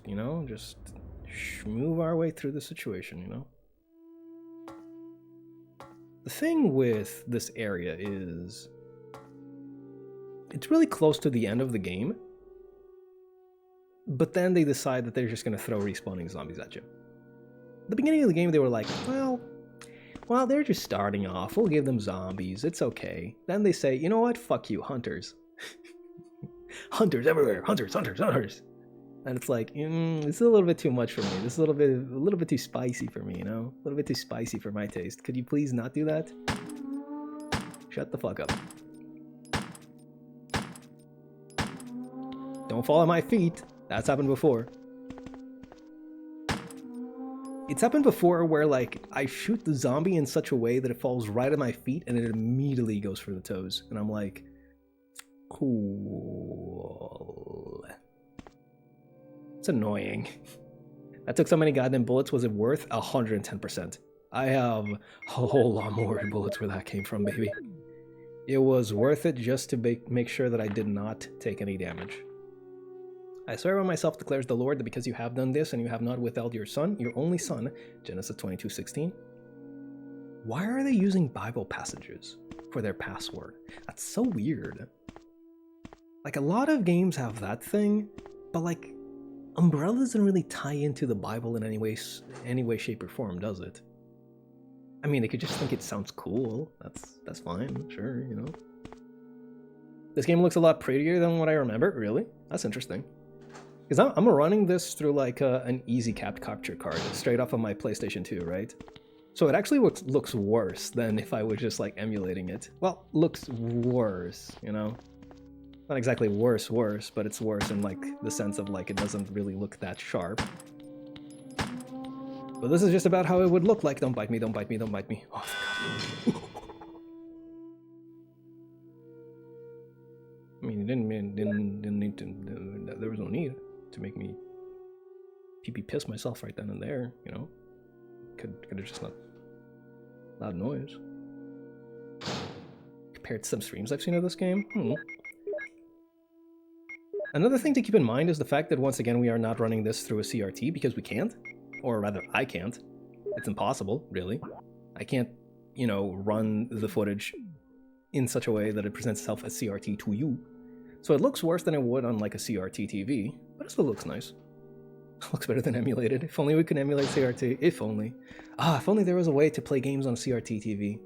you know, just move our way through the situation, you know? The thing with this area is it's really close to the end of the game, but then they decide that they're just gonna throw respawning zombies at you. At the beginning of the game, they were like, well, they're just starting off. We'll give them zombies. It's okay. Then they say, you know what? Fuck you, hunters. Hunters everywhere. Hunters. And it's like, it's a little bit too much for me. This is a little bit too spicy for me, you know? A little bit too spicy for my taste. Could you please not do that? Shut the fuck up. Don't fall at my feet. That's happened before. It's happened before where, like, I shoot the zombie in such a way that it falls right at my feet and it immediately goes for the toes. And I'm like, cool. It's annoying. That took so many goddamn bullets. Was it worth? 110%. I have a whole lot more bullets where that came from, baby. It was worth it just to make sure that I did not take any damage. I swear by myself, declares the Lord, that because you have done this and you have not withheld your son, your only son, Genesis 22:16. Why are they using Bible passages for their password? That's so weird. Like, a lot of games have that thing, but like, Umbrella doesn't really tie into the Bible in any way, shape, or form, does it? I mean, they could just think it sounds cool. That's fine, sure, you know. This game looks a lot prettier than what I remember. Really? That's interesting. Because I'm running this through like an easy capture card straight off of my PlayStation 2, right? So it actually looks worse than if I was just like emulating it. Well, looks worse, you know? Not exactly worse, but it's worse in like the sense of like it doesn't really look that sharp. But this is just about how it would look like. Don't bite me, don't bite me, don't bite me. Oh, God. I mean, didn't need to, there was no need to make me pee piss myself right then and there, you know? Could have just not loud noise. Compared to some streams I've seen of this game, Another thing to keep in mind is the fact that once again we are not running this through a CRT because we can't. Or rather, I can't. It's impossible, really. I can't, you know, run the footage in such a way that it presents itself as CRT to you. So it looks worse than it would on like a CRT TV, but it still looks nice. It looks better than emulated. If only we could emulate CRT. If only. If only there was a way to play games on CRT TV.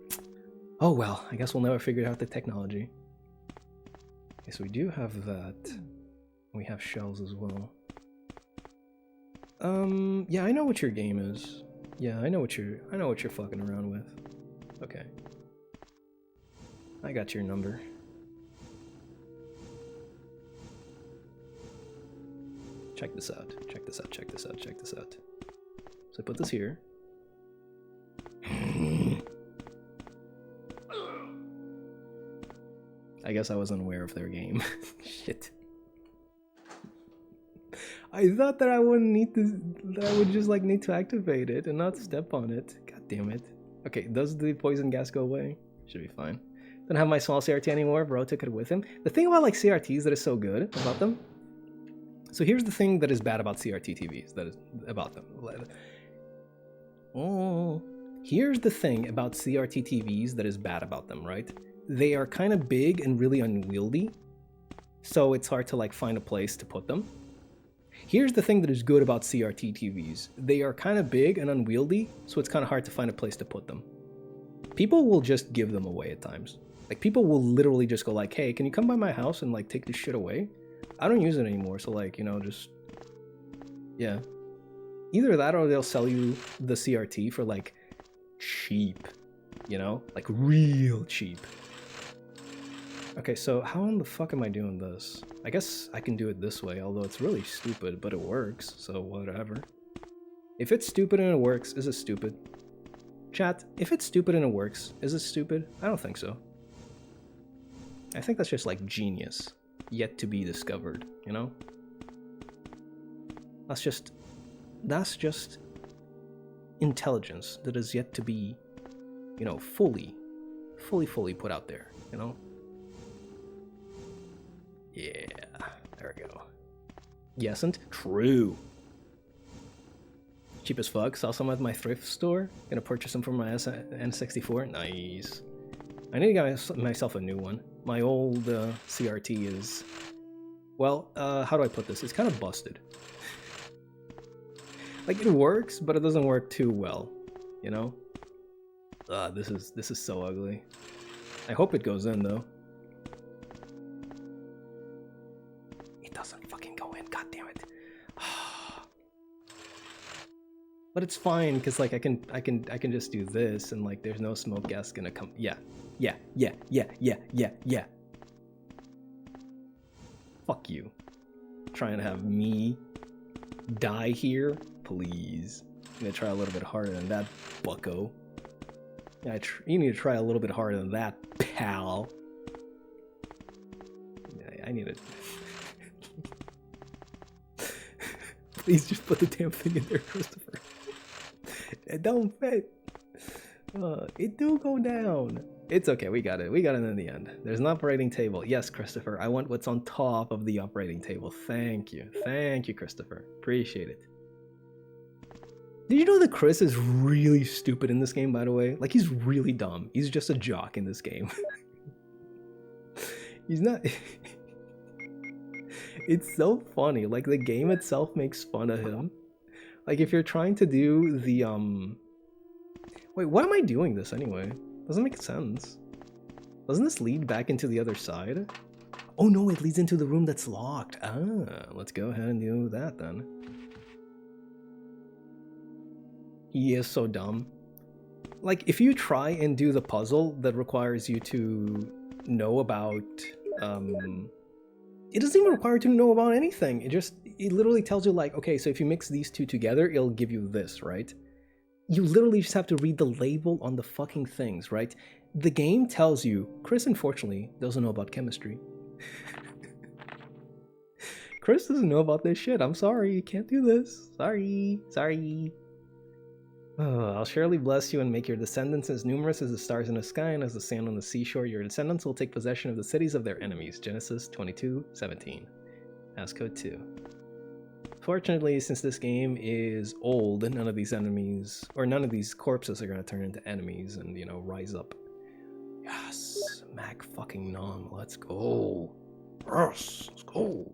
Oh well, I guess we'll never figure out the technology. Okay, so we do have that. We have shells as well. Yeah, I know what your game is. Yeah, I know what you're fucking around with. Okay. I got your number. Check this out. Check this out. Check this out. Check this out. So I put this here. I guess I was unaware of their game. Shit. I thought that I wouldn't need to, that I would just like need to activate it and not step on it. God damn it. Okay, does the poison gas go away? Should be fine. Don't have my small CRT anymore, bro took it with him. The thing about like CRTs that is so good about them. So here's the thing that is bad about CRT TVs, that is about them. Here's the thing about CRT TVs that is bad about them, right? They are kind of big and really unwieldy. So it's hard to like find a place to put them. Here's the thing that is good about CRT TVs. They are kind of big and unwieldy, so it's kind of hard to find a place to put them. People will just give them away at times. Like, people will literally just go like, hey, can you come by my house and like take this shit away? I don't use it anymore, so like, you know, just... yeah. Either that or they'll sell you the CRT for like cheap, you know? Like real cheap. Okay, so how in the fuck am I doing this? I guess I can do it this way, although it's really stupid, but it works, so whatever. If it's stupid and it works, is it stupid? Chat, if it's stupid and it works, is it stupid? I don't think so. I think that's just like genius, yet to be discovered, you know? That's just intelligence that is yet to be, you know, fully put out there, you know? Yeah, there we go. Yesn't? True. Cheap as fuck. Saw some at my thrift store. Gonna purchase them for my N64. Nice. I need to get myself a new one. My old CRT is... well, how do I put this? It's kind of busted. Like, it works, but it doesn't work too well, you know? This is so ugly. I hope it goes in, though. Doesn't fucking go in, god damn it. But it's fine because like I can just do this and like there's no smoke gas gonna come. Yeah. Fuck you. Trying to have me die here, please. I'm gonna try a little bit harder than that, bucko. Yeah, you need to try a little bit harder than that, pal. Yeah, I need it. Please just put the damn thing in there, Christopher. It don't fit. It do go down. It's okay, we got it. We got it in the end. There's an operating table. Yes, Christopher, I want what's on top of the operating table. Thank you. Thank you, Christopher. Appreciate it. Did you know that Chris is really stupid in this game, by the way? Like, he's really dumb. He's just a jock in this game. He's not... It's so funny. Like the game itself makes fun of him. Like if you're trying to do the wait, what am I doing this anyway? Doesn't make sense. Doesn't this lead back into the other side? Oh no, it leads into the room that's locked. Ah, let's go ahead and do that then. He is so dumb. Like, if you try and do the puzzle that requires you to know about, it doesn't even require you to know about anything. It literally tells you like, okay, so if you mix these two together, it'll give you this, right? You literally just have to read the label on the fucking things, right? The game tells you, Chris unfortunately doesn't know about chemistry. Chris doesn't know about this shit. I'm sorry, you can't do this. Sorry. Oh, I'll surely bless you and make your descendants as numerous as the stars in the sky and as the sand on the seashore. Your descendants will take possession of the cities of their enemies. Genesis 22:17. Passcode 2. Fortunately, since this game is old, none of these enemies, or none of these corpses are going to turn into enemies and, you know, rise up. Yes, Mac fucking nom, let's go. Yes, let's go.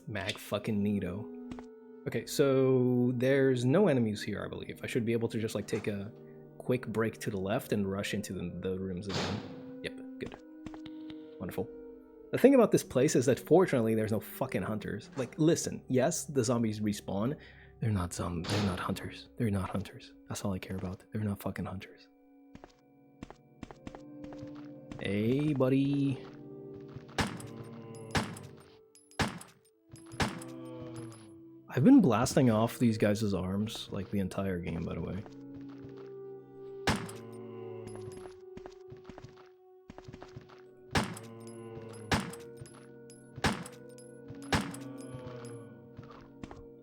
Mac fucking Nito. Okay, so there's no enemies here, I believe. I should be able to just like take a quick break to the left and rush into the rooms again. Yep, good. Wonderful. The thing about this place is that fortunately there's no fucking hunters. Like, listen, yes, the zombies respawn. They're not hunters. They're not hunters. That's all I care about. They're not fucking hunters. Hey, buddy. I've been blasting off these guys' arms like the entire game, by the way.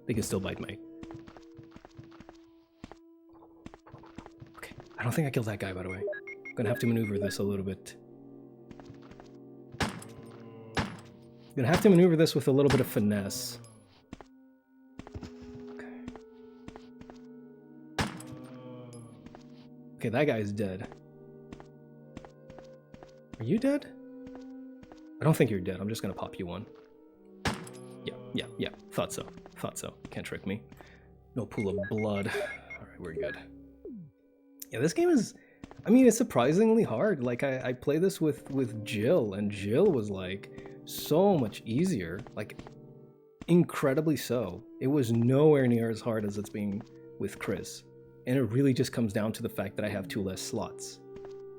They can still bite me. Okay, I don't think I killed that guy, by the way. I'm gonna have to maneuver this a little bit. I'm gonna have to maneuver this with a little bit of finesse. Okay, that guy's dead. Are you dead? I don't think you're dead. I'm just gonna pop you one. Yeah. Thought so. Can't trick me. No pool of blood. Alright, we're good. Yeah, this game is... I mean, it's surprisingly hard. Like, I played this with Jill, and Jill was, like, so much easier. Like, incredibly so. It was nowhere near as hard as it's being with Chris. And it really just comes down to the fact that I have 2 less slots.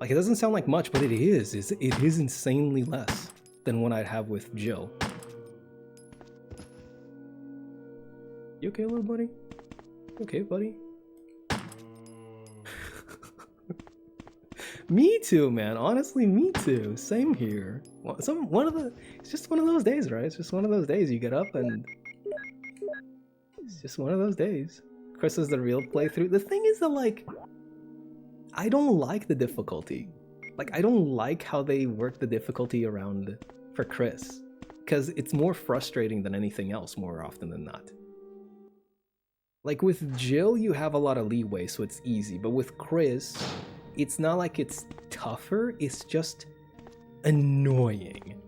Like, it doesn't sound like much, but it is. It is insanely less than what I'd have with Jill. You okay, little buddy? You okay, buddy? Me too, man. Honestly, me too. Same here. It's just one of those days, right? It's just one of those days you get up and... It's just one of those days. Chris is the real playthrough. The thing is that, like, I don't like the difficulty. Like, I don't like how they work the difficulty around for Chris. Because it's more frustrating than anything else more often than not. Like, with Jill, you have a lot of leeway, so it's easy. But with Chris, it's not like it's tougher, it's just annoying.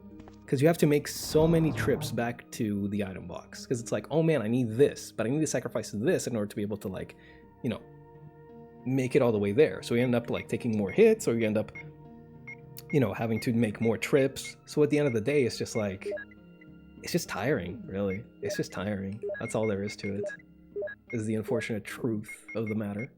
Because you have to make so many trips back to the item box. Because it's like, oh man, I need this, but I need to sacrifice this in order to be able to, like, you know, make it all the way there. So you end up, like, taking more hits, or you end up, you know, having to make more trips. So at the end of the day, it's just like, it's just tiring, really. It's just tiring. That's all there is to it. Is the unfortunate truth of the matter.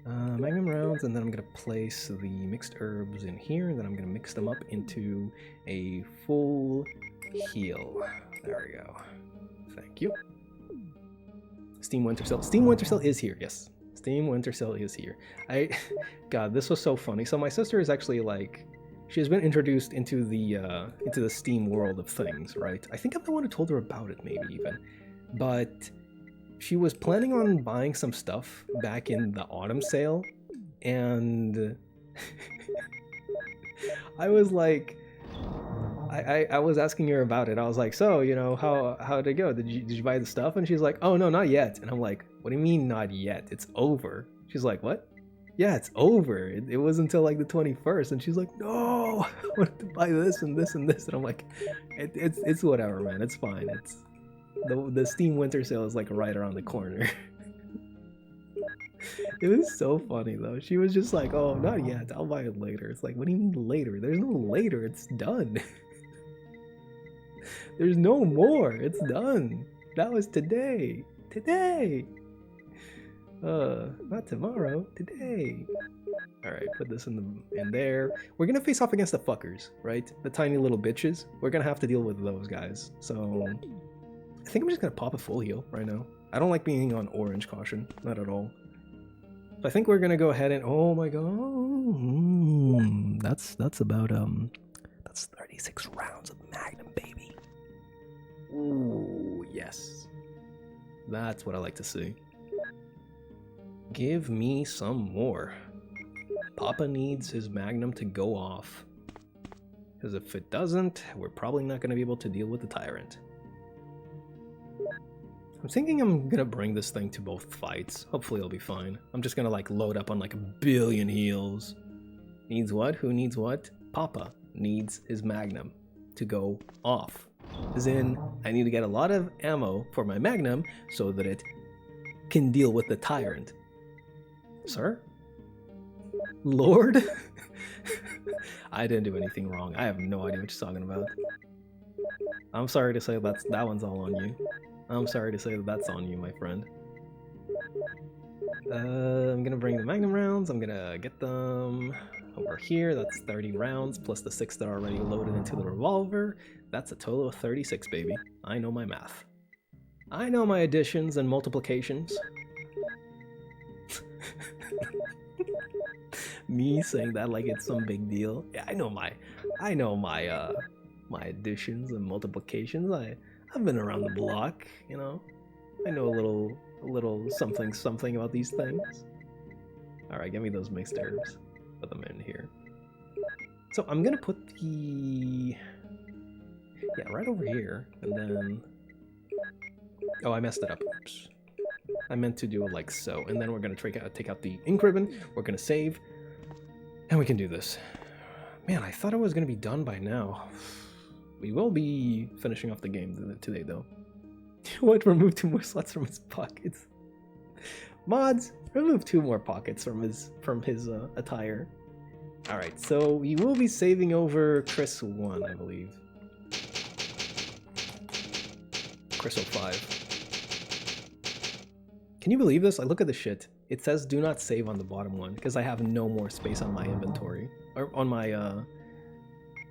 Magnum rounds, and then I'm going to place the mixed herbs in here, and then I'm going to mix them up into a full heal. There we go. Thank you. Steam Winter Cell. Steam Winter Cell is here, yes. Steam Winter Cell is here. God, this was so funny. So my sister is actually, like, she has been introduced into the Steam world of things, right? I think I'm the one who told her about it, maybe even. But... she was planning on buying some stuff back in the autumn sale, and I was like, I was asking her about it. I was like, so, you know, how did it go? Did you buy the stuff? And she's like, oh no, not yet. And I'm like, what do you mean not yet? It's over. She's like, what? Yeah, it's over. It was until like the 21st, and she's like, no, I wanted to buy this and this and this, and I'm like, it's whatever, man. It's fine. It's the Steam Winter Sale is like right around the corner. It was so funny though. She was just like, oh, not yet. I'll buy it later. It's like, what do you mean later? There's no later. It's done. There's no more. It's done. That was today. Today. Not tomorrow. Today. All right, put this in there. We're gonna face off against the fuckers, right? The tiny little bitches. We're gonna have to deal with those guys. So I think I'm just gonna pop a full heal right now. I don't like being on orange caution, not at all. So I think we're gonna go ahead and oh my god, that's about that's 36 rounds of Magnum, baby. Ooh, yes, that's what I like to see. Give me some more. Papa needs his Magnum to go off, because if it doesn't, we're probably not gonna be able to deal with the Tyrant. I'm thinking I'm gonna bring this thing to both fights. Hopefully it'll be fine. I'm just gonna like load up on like a billion heals. Needs what? Who needs what? Papa needs his Magnum to go off. As in, I need to get a lot of ammo for my Magnum so that it can deal with the Tyrant. Sir? Lord? I didn't do anything wrong. I have no idea what you're talking about. I'm sorry to say that one's all on you. I'm sorry to say that's on you, my friend. I'm gonna bring the Magnum rounds. I'm gonna get them over here. That's 30 rounds plus the 6 that are already loaded into the revolver. That's a total of 36, baby. I know my math. I know my additions and multiplications. Me saying that like it's some big deal. Yeah, I know my additions and multiplications. I've been around the block, you know. I know a little something about these things. All right, give me those mixed herbs. Put them in here. So I'm gonna put the right over here, and then oh, I messed it up. Oops. I meant to do it like so, and then we're gonna take out the ink ribbon. We're gonna save, and we can do this. Man, I thought it was gonna be done by now. We will be finishing off the game today, though. What? Remove 2 more slots from his pockets. Mods, remove 2 more pockets from his attire. All right, so we will be saving over Chris 1, I believe. Chris 05. Can you believe this? I look at the shit. It says do not save on the bottom one because I have no more space on my inventory or on my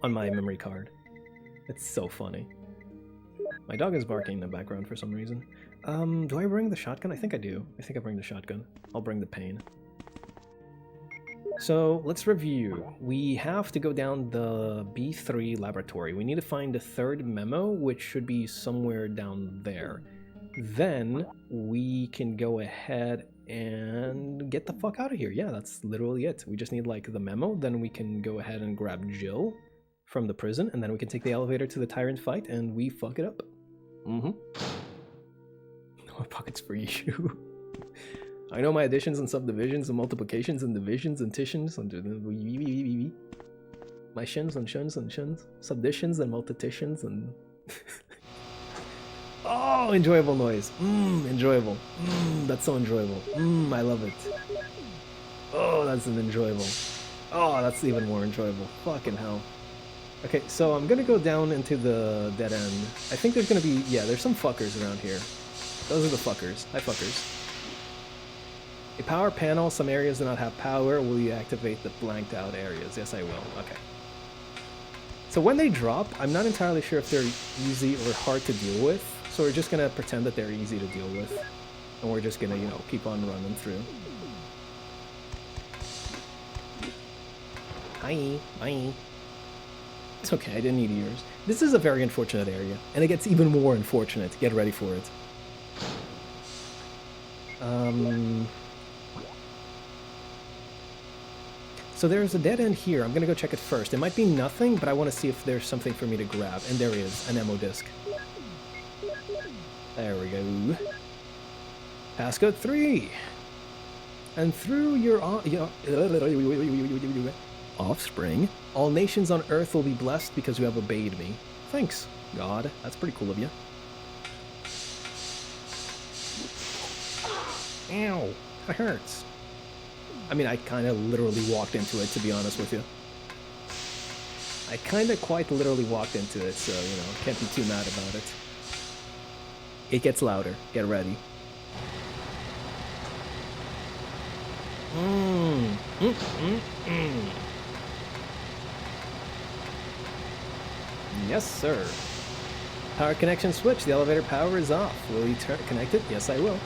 memory card. It's so funny. My dog is barking in the background for some reason. Do I bring the shotgun? I think I do. I think I bring the shotgun. I'll bring the pain. So let's review. We have to go down the B3 laboratory. We need to find the 3rd memo, which should be somewhere down there. Then we can go ahead and get the fuck out of here. Yeah, that's literally it. We just need like the memo. Then we can go ahead and grab Jill from the prison, and then we can take the elevator to the Tyrant fight, and we fuck it up. No more pockets for you. I know my additions and subdivisions and multiplications and divisions and titions and my shins and shuns and shuns, subditions and multiplications and oh, enjoyable noise. Enjoyable. That's so enjoyable. I love it. Oh, that's an enjoyable. Oh, that's even more enjoyable. Fucking hell. Okay, so I'm gonna go down into the dead end. I think there's gonna be, yeah, there's some fuckers around here. Those are the fuckers. Hi, fuckers. A power panel. Some areas do not have power. Will you activate the blanked out areas? Yes, I will. Okay. So when they drop, I'm not entirely sure if they're easy or hard to deal with. So we're just gonna pretend that they're easy to deal with. And we're just gonna, you know, keep on running through. Hi. Bye. It's okay, I didn't need ears. This is a very unfortunate area, and it gets even more unfortunate. Get ready for it. So there's a dead end here. I'm gonna go check it first. It might be nothing, but I want to see if there's something for me to grab. And there is, an ammo disc. There we go. Passcode 3! And through your offspring, all nations on earth will be blessed because you have obeyed me. Thanks, God. That's pretty cool of you. Ow, that hurts. I mean, I kind of literally walked into it, to be honest with you. I kind of quite literally walked into it, so, you know, can't be too mad about it. It gets louder. Get ready. Yes, sir. Power connection switch. The elevator power is off. Will you connect it? Yes, I will.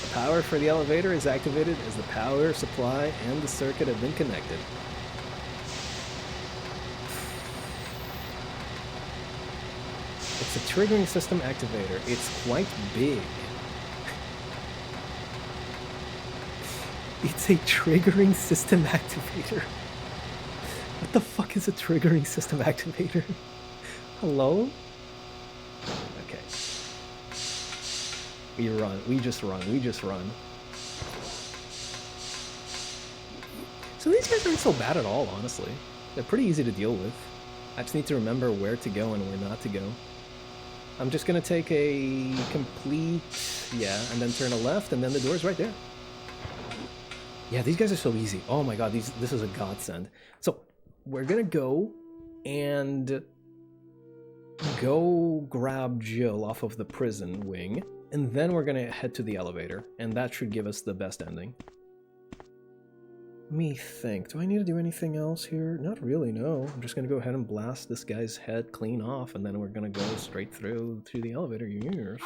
The power for the elevator is activated as the power supply and the circuit have been connected. It's a triggering system activator. It's quite big. It's a triggering system activator. What the fuck is a triggering system activator? Hello? Okay. We run. We just run. We just run. So these guys aren't so bad at all, honestly. They're pretty easy to deal with. I just need to remember where to go and where not to go. I'm just gonna take a complete... yeah, and then turn a left, and then the door's right there. Yeah, these guys are so easy. Oh my god, this is a godsend. So, we're gonna go and go grab Jill off of the prison wing, and then we're gonna head to the elevator, and that should give us the best ending. Let me think. Do I need to do anything else here? Not really, no. I'm just gonna go ahead and blast this guy's head clean off, and then we're gonna go straight through to the elevator. Yes.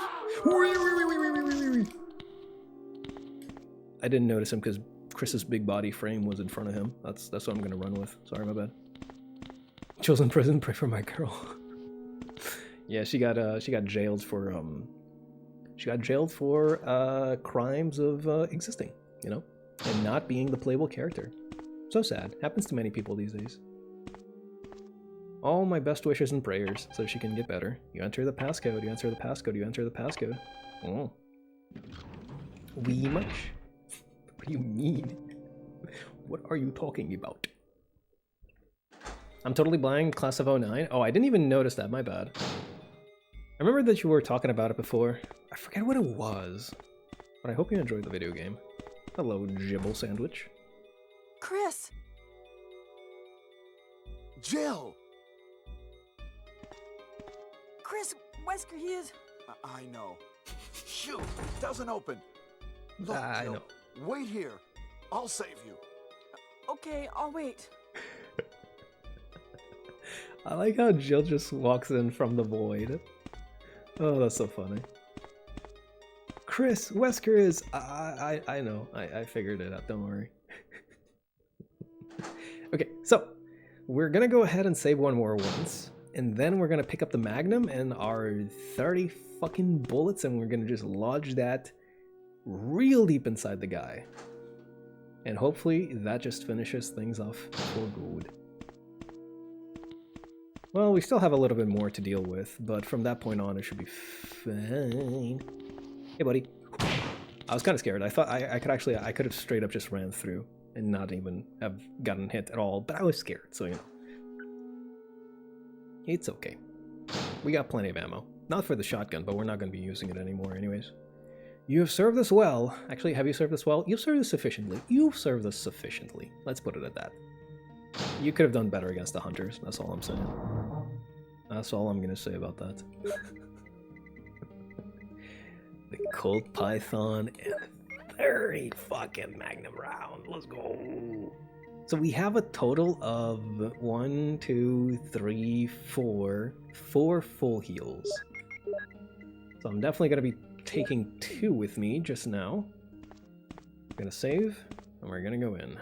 I didn't notice him because Chris's big body frame was in front of him. That's what I'm gonna run with. Sorry, my bad. Chill's in prison. Pray for my girl. Yeah, she got jailed for crimes of existing, you know, and not being the playable character. So sad. Happens to many people these days. All my best wishes and prayers so she can get better. You enter the passcode. You enter the passcode. You enter the passcode. Oh. Wee much? What do you mean? What are you talking about? I'm totally blind, class of 09. Oh, I didn't even notice that, my bad. I remember that you were talking about it before. I forget what it was. But I hope you enjoyed the video game. Hello, Gibble Sandwich. Chris! Jill! Chris, Wesker, he is... I know. Shoot, it doesn't open. Look, I Jill, know. wait here. I'll save you. Okay, I'll wait. I like how Jill just walks in from the void. Oh, that's so funny. Chris, Wesker is... I know. I figured it out. Don't worry. Okay, so we're gonna go ahead and save one more once, and then we're gonna pick up the Magnum and our 30 fucking bullets, and we're gonna just lodge that real deep inside the guy. And hopefully that just finishes things off for good. Well, we still have a little bit more to deal with, but from that point on it should be fine. Hey buddy. I was kind of scared. I thought I could have straight up just ran through and not even have gotten hit at all, but I was scared, so you know. It's okay. We got plenty of ammo. Not for the shotgun, but we're not going to be using it anymore anyways. You have served us well. Actually, have you served us well? You've served us sufficiently. You've served us sufficiently. Let's put it at that. You could have done better against the hunters. That's all I'm saying. That's all I'm going to say about that. The Colt Python and 30 fucking Magnum round. Let's go. So we have a total of 1, 2, 3, 4 full heals. So I'm definitely going to be taking 2 with me just now. I'm going to save, and we're going to go in.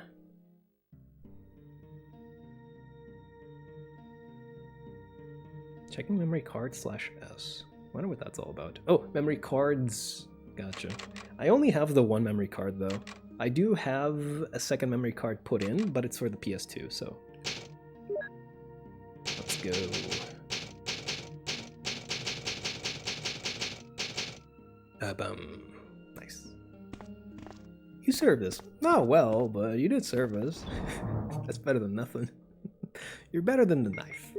Checking memory card /S. Wonder what that's all about. Oh, memory cards. Gotcha. I only have the 1 memory card though. I do have a second memory card put in, but it's for the PS2, so let's go. Nice. You served us. Not well, but you did serve us. That's better than nothing. You're better than the knife.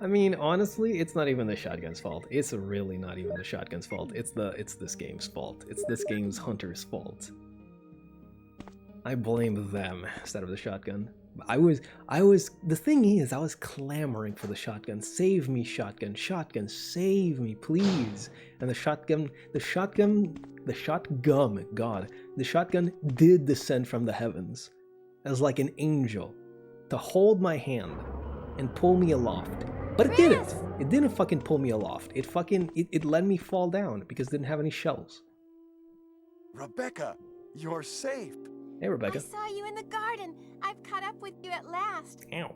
I mean, honestly, it's not even the shotgun's fault. It's really not even the shotgun's fault. It's this game's fault. It's this game's hunter's fault. I blame them instead of the shotgun. The thing is, I was clamoring for the shotgun. Save me, shotgun. Shotgun, save me, please. And the shotgun, God, the shotgun did descend from the heavens as like an angel to hold my hand and pull me aloft. But it didn't. It didn't fucking pull me aloft. It let me fall down because it didn't have any shells. Rebecca, you're safe. Hey, Rebecca. I saw you in the garden. I've caught up with you at last. Ow.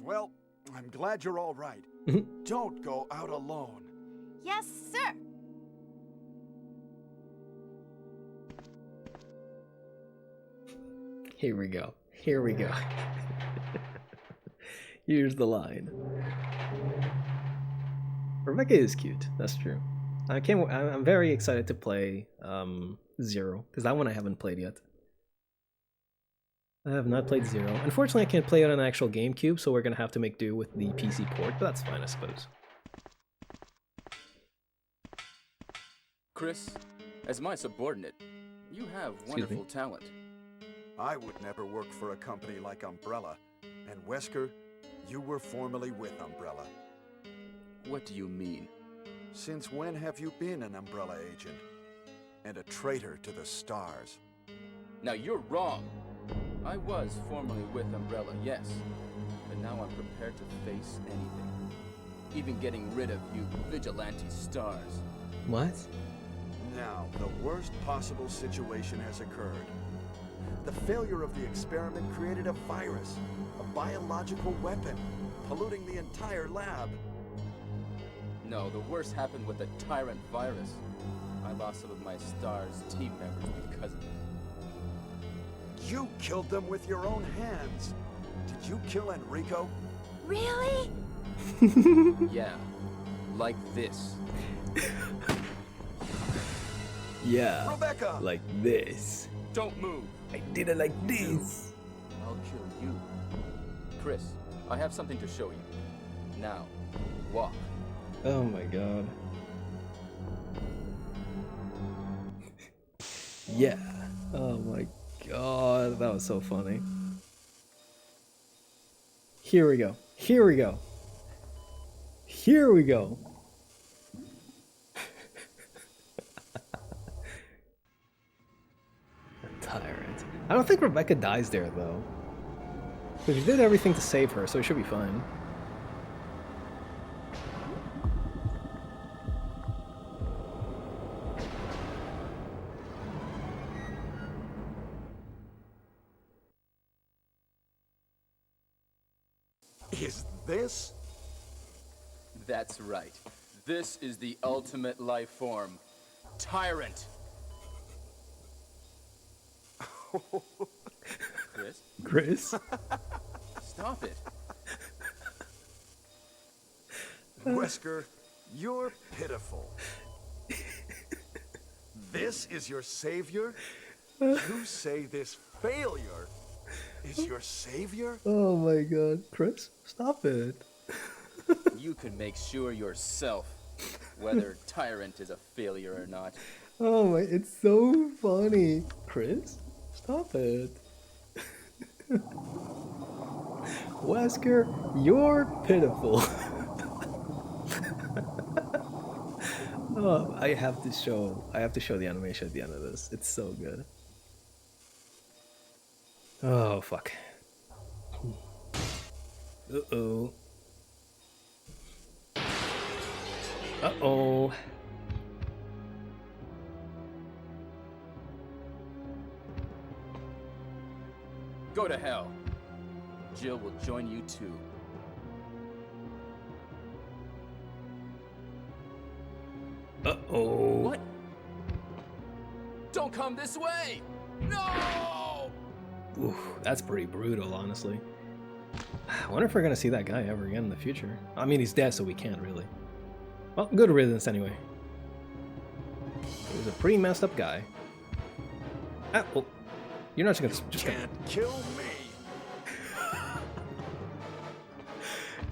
Well, I'm glad you're all right. Don't go out alone. Yes, sir. Here we go. Here we go. Here's the line. Rebecca is cute. That's true. I'm very excited to play Zero, because that one I haven't played yet. I have not played Zero. Unfortunately, I can't play it on an actual GameCube, so we're gonna have to make do with the PC port, but that's fine, I suppose. Chris, as my subordinate, you have wonderful talent. I would never work for a company like Umbrella. And Wesker, you were formerly with Umbrella. What do you mean? Since when have you been an Umbrella agent? And a traitor to the stars? Now you're wrong. I was formerly with Umbrella, yes. But now I'm prepared to face anything. Even getting rid of you vigilante stars. What? Now, the worst possible situation has occurred. The failure of the experiment created a virus, a biological weapon, polluting the entire lab. No, the worst happened with the Tyrant virus. I lost some of my STARS team members because of it. You killed them with your own hands. Did you kill Enrico? Really? Yeah, like this. Yeah, Rebecca! like this. Don't move. I did it like this. I'll kill you. Chris, I have something to show you. Now, walk. Oh my god. Yeah. Oh my god, that was so funny. Here we go. Here we go. Here we go. A tyrant. I don't think Rebecca dies there though. Because he did everything to save her, so it should be fine. Is this? That's right. This is the ultimate life form. Tyrant. Chris? Chris? Stop it. Wesker, you're pitiful. This is your savior? You say this failure is your savior? Oh my god. Chris, stop it. You can make sure yourself whether Tyrant is a failure or not. Oh my, it's so funny. Chris, stop it. Wesker, you're pitiful. Oh, I have to show the animation at the end of this. It's so good. Oh fuck. Uh-oh. Uh-oh. Go to hell. Jill will join you too. Uh-oh. What? Don't come this way! No! Oof, that's pretty brutal, honestly. I wonder if we're gonna see that guy ever again in the future. I mean, he's dead, so we can't really. Well, good riddance anyway. He's a pretty messed up guy. Ah, well, you're not just gonna... Can't kill me.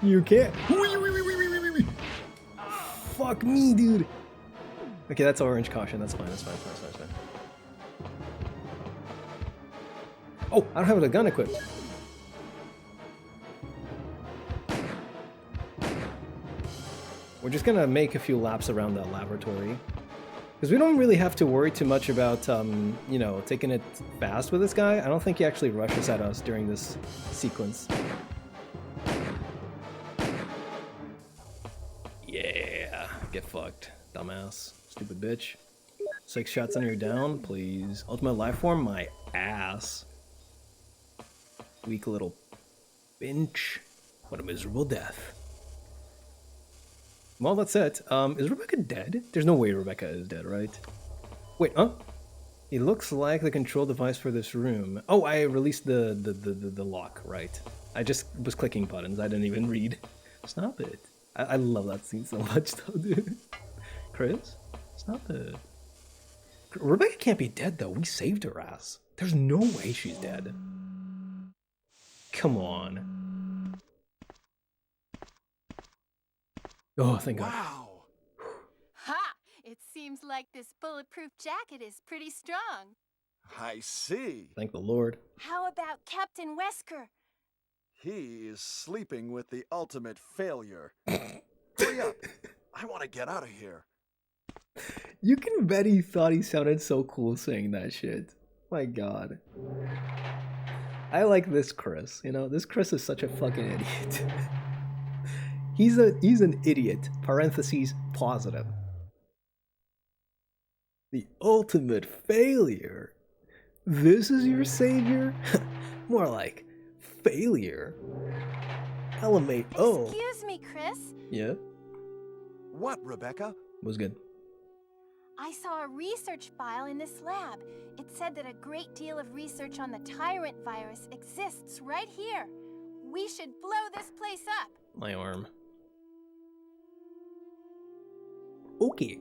You can't. Fuck me, dude. Okay, that's orange caution. That's fine. That's fine. That's fine. That's fine. Oh, I don't have the gun equipped. We're just gonna make a few laps around the laboratory. Because we don't really have to worry too much about, you know, taking it fast with this guy. I don't think he actually rushes at us during this sequence. Yeah, get fucked, dumbass, stupid bitch. 6 shots and you're down, please. Ultimate life form, my ass. Weak little bench. What a miserable death. Well, that's it. Is Rebecca dead? There's no way Rebecca is dead, right? Wait, huh? It looks like the control device for this room. Oh, I released the lock, right? I just was clicking buttons. I didn't even read. Stop it. I love that scene so much, though, dude. Chris? Stop it. Rebecca can't be dead, though. We saved her ass. There's no way she's dead. Come on. Oh, thank God. Wow. Ha! It seems like this bulletproof jacket is pretty strong. I see. Thank the Lord. How about Captain Wesker? He is sleeping with the ultimate failure. Hurry up. I want to get out of here. You can bet he thought he sounded so cool saying that shit. My God. I like this Chris. You know, this Chris is such a fucking idiot. He's an idiot. Parentheses positive. The ultimate failure. This is your savior? More like failure. LMAO. Excuse me, Chris. Yeah, What, Rebecca? was good. I saw a research file in this lab. It said that a great deal of research on the Tyrant virus exists right here. We should blow this place up. My arm. Okay.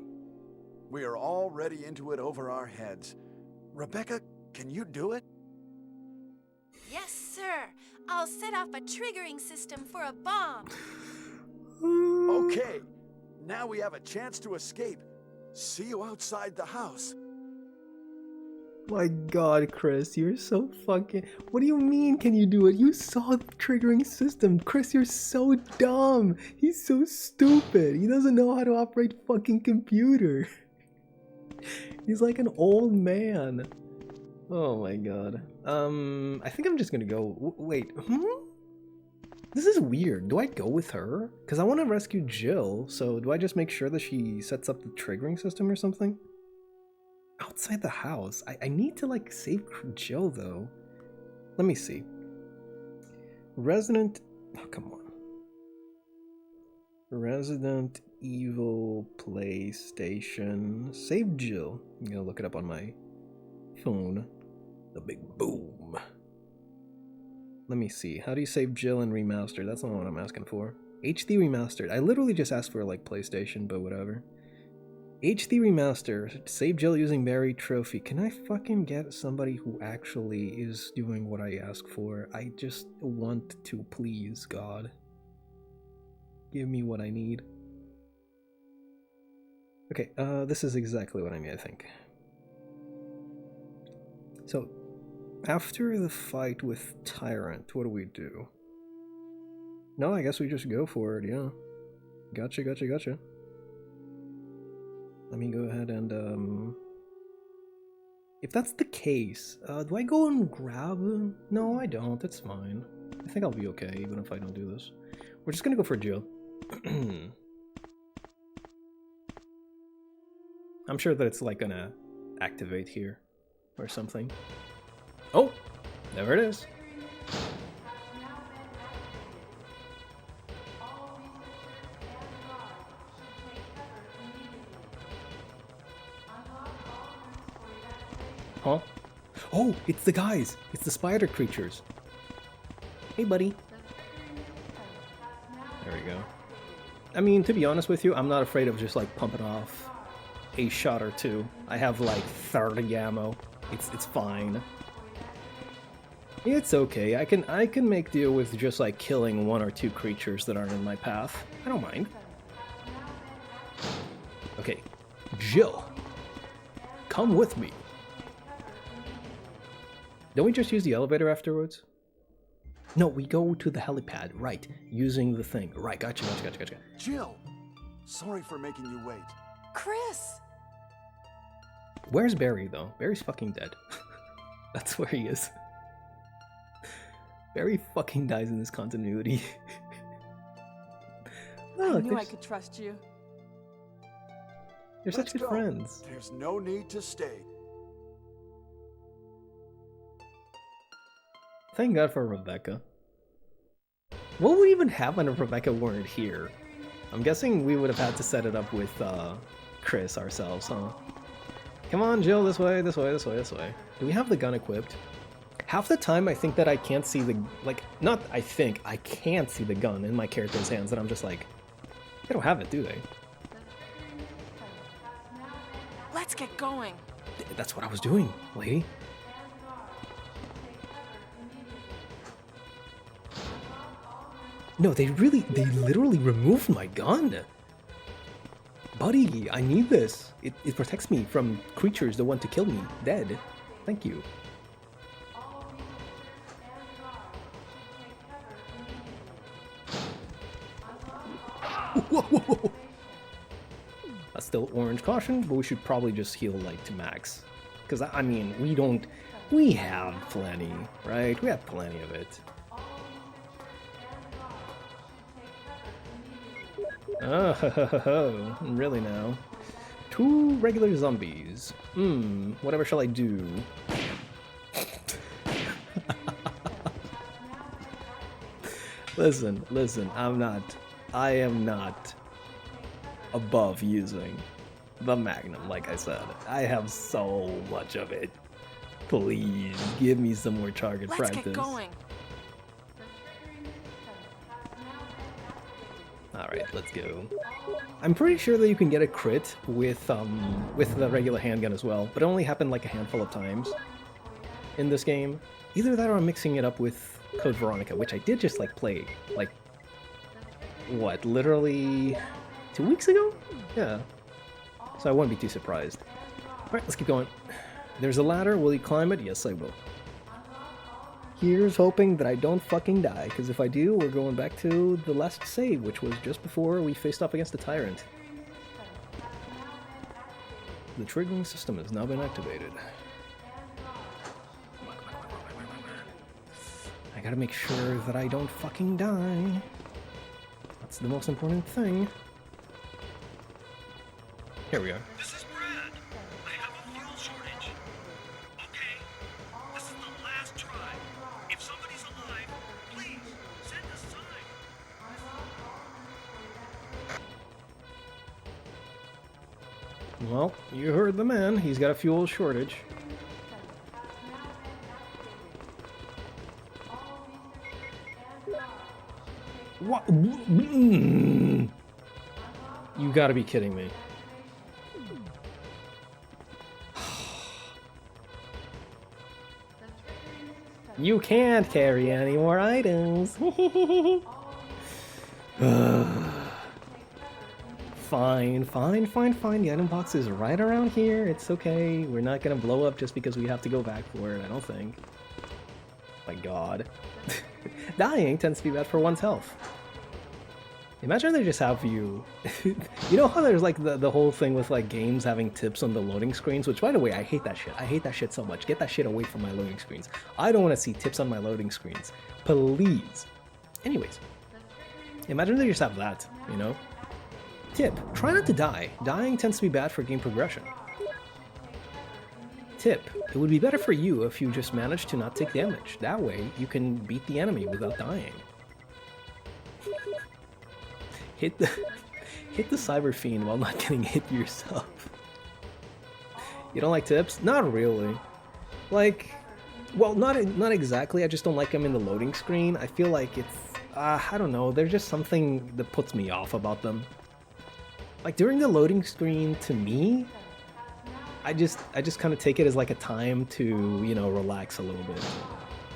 We are already into it over our heads. Rebecca, can you do it? Yes, sir. I'll set off a triggering system for a bomb. Okay. Now we have a chance to escape. See you outside the house. My God, Chris, you're so fucking... What do you mean, can you do it? You saw the triggering system. Chris, you're so dumb. He's so stupid. He doesn't know how to operate fucking computer. He's like an old man. Oh my God. I think I'm just gonna go... Wait, This is weird. Do I go with her? Because I want to rescue Jill, so do I just make sure that she sets up the triggering system or something? Outside the house? I need to, like, save Jill, though. Let me see. Resident... Oh, come on. Resident Evil PlayStation. Save Jill. I'm gonna look it up on my phone. The big boom. Let me see. How do you save Jill and remastered? That's not what I'm asking for. HD remastered. I literally just asked for, like, PlayStation, but whatever. HD remaster. Save Jill using Mary Trophy. Can I fucking get somebody who actually is doing what I ask for? I just want to, please, God. Give me what I need. Okay, this is exactly what I need, I think. So, after the fight with Tyrant, what do we do? No, I guess we just go for it, yeah. Gotcha. Let me go ahead and, if that's the case, do I go and grab him? No, I don't, it's fine. I think I'll be okay, even if I don't do this. We're just gonna go for Jill. I'm sure that it's, like, gonna activate here, or something. Oh, there it is. Huh? Oh, it's the guys. It's the spider creatures. Hey, buddy. There we go. I mean, to be honest with you, I'm not afraid of just, like, pumping off a shot or two. I have like 30 ammo. It's fine. It's okay. I can make deal with just like killing 1 or 2 creatures that aren't in my path. I don't mind. Okay, Jill, come with me. Don't we just use the elevator afterwards? No, we go to the helipad, right, using the thing. Right, gotcha. Jill! Sorry for making you wait. Chris! Where's Barry, though? Barry's fucking dead. That's where he is. Barry fucking dies in this continuity. I knew I could trust you. They're such good friends. There's no need to stay. Thank God for Rebecca. What would we even happen if Rebecca weren't here? I'm guessing we would have had to set it up with Chris ourselves, huh? Come on, Jill, this way. Do we have the gun equipped? Half the time I think that I can't see the, like, not I think, I can't see the gun in my character's hands, and I'm just like, they don't have it, do they? Let's get going. That's what I was doing, lady. No, they literally removed my gun. Buddy, I need this. It protects me from creatures that want to kill me dead. Thank you. Whoa. That's still orange caution, but we should probably just heal like to max. Because I mean, we have plenty, right? We have plenty of it. Oh, really now? 2 regular zombies. Whatever shall I do? Listen, I am not above using the Magnum, like I said. I have so much of it. Please, give me some more target practice. Let's get going. Alright, let's go. I'm pretty sure that you can get a crit with the regular handgun as well, but it only happened like a handful of times in this game. Either that or I'm mixing it up with Code Veronica, which I did just like play, like, what, literally 2 weeks ago? Yeah. So I wouldn't be too surprised. Alright, let's keep going. There's a ladder, will you climb it? Yes, I will. Here's hoping that I don't fucking die, because if I do, we're going back to the last save, which was just before we faced off against the Tyrant. The triggering system has now been activated. I gotta make sure that I don't fucking die. That's the most important thing. Here we are. This is Brad. I have a fuel shortage. Okay, this is the last try. If somebody's alive, please send a sign. Well, you heard the man. He's got a fuel shortage. What? You gotta be kidding me. You can't carry any more items. Fine. The item box is right around here. It's okay. We're not gonna blow up just because we have to go back for it, I don't think. My god. Dying tends to be bad for one's health. Imagine they just have you... You know how there's like the whole thing with like games having tips on the loading screens? Which, by the way, I hate that shit. I hate that shit so much. Get that shit away from my loading screens. I don't want to see tips on my loading screens. Please. Anyways. Imagine they just have that, you know? Tip. Try not to die. Dying tends to be bad for game progression. Tip. It would be better for you if you just managed to not take damage. That way, you can beat the enemy without dying. Hit the Cyber Fiend while not getting hit yourself. You don't like tips? Not really. Like, well, not exactly. I just don't like them in the loading screen. I feel like it's, I don't know. There's just something that puts me off about them. Like during the loading screen, to me, I just kind of take it as like a time to, you know, relax a little bit.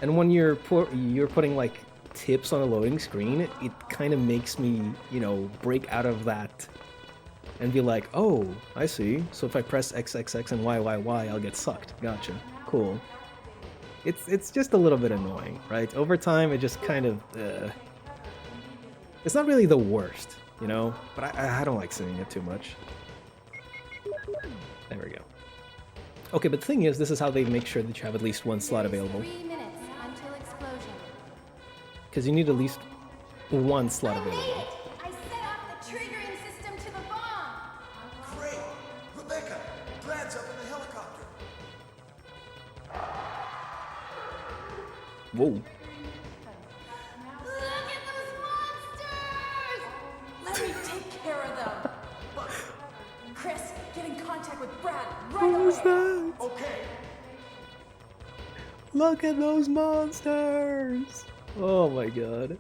And when you're putting like tips on a loading screen, it kind of makes me, you know, break out of that and be like, oh, I see. So if I press XXX and YYY, I'll get sucked. Gotcha. Cool. It's just a little bit annoying, right? Over time, it just kind of, it's not really the worst, you know? But I don't like seeing it too much. There we go. Okay, but the thing is, this is how they make sure that you have at least one slot available. 3 minutes until explosion. Because you need at least one slot available. I set off the triggering system to the bomb. Great! Rebecca, Brad's up in the helicopter. Whoa. Look at those monsters! Let me take care of them. Look, Chris, get in contact with Brad right away. that? Okay. Look at those monsters! Oh my god.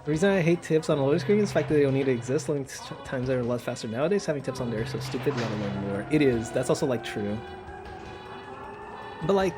The reason I hate tips on a loading screen is the fact that they don't need to exist. Loading times are a lot faster nowadays. Having tips on there is so stupid, let alone more. It is. That's also like true. But like,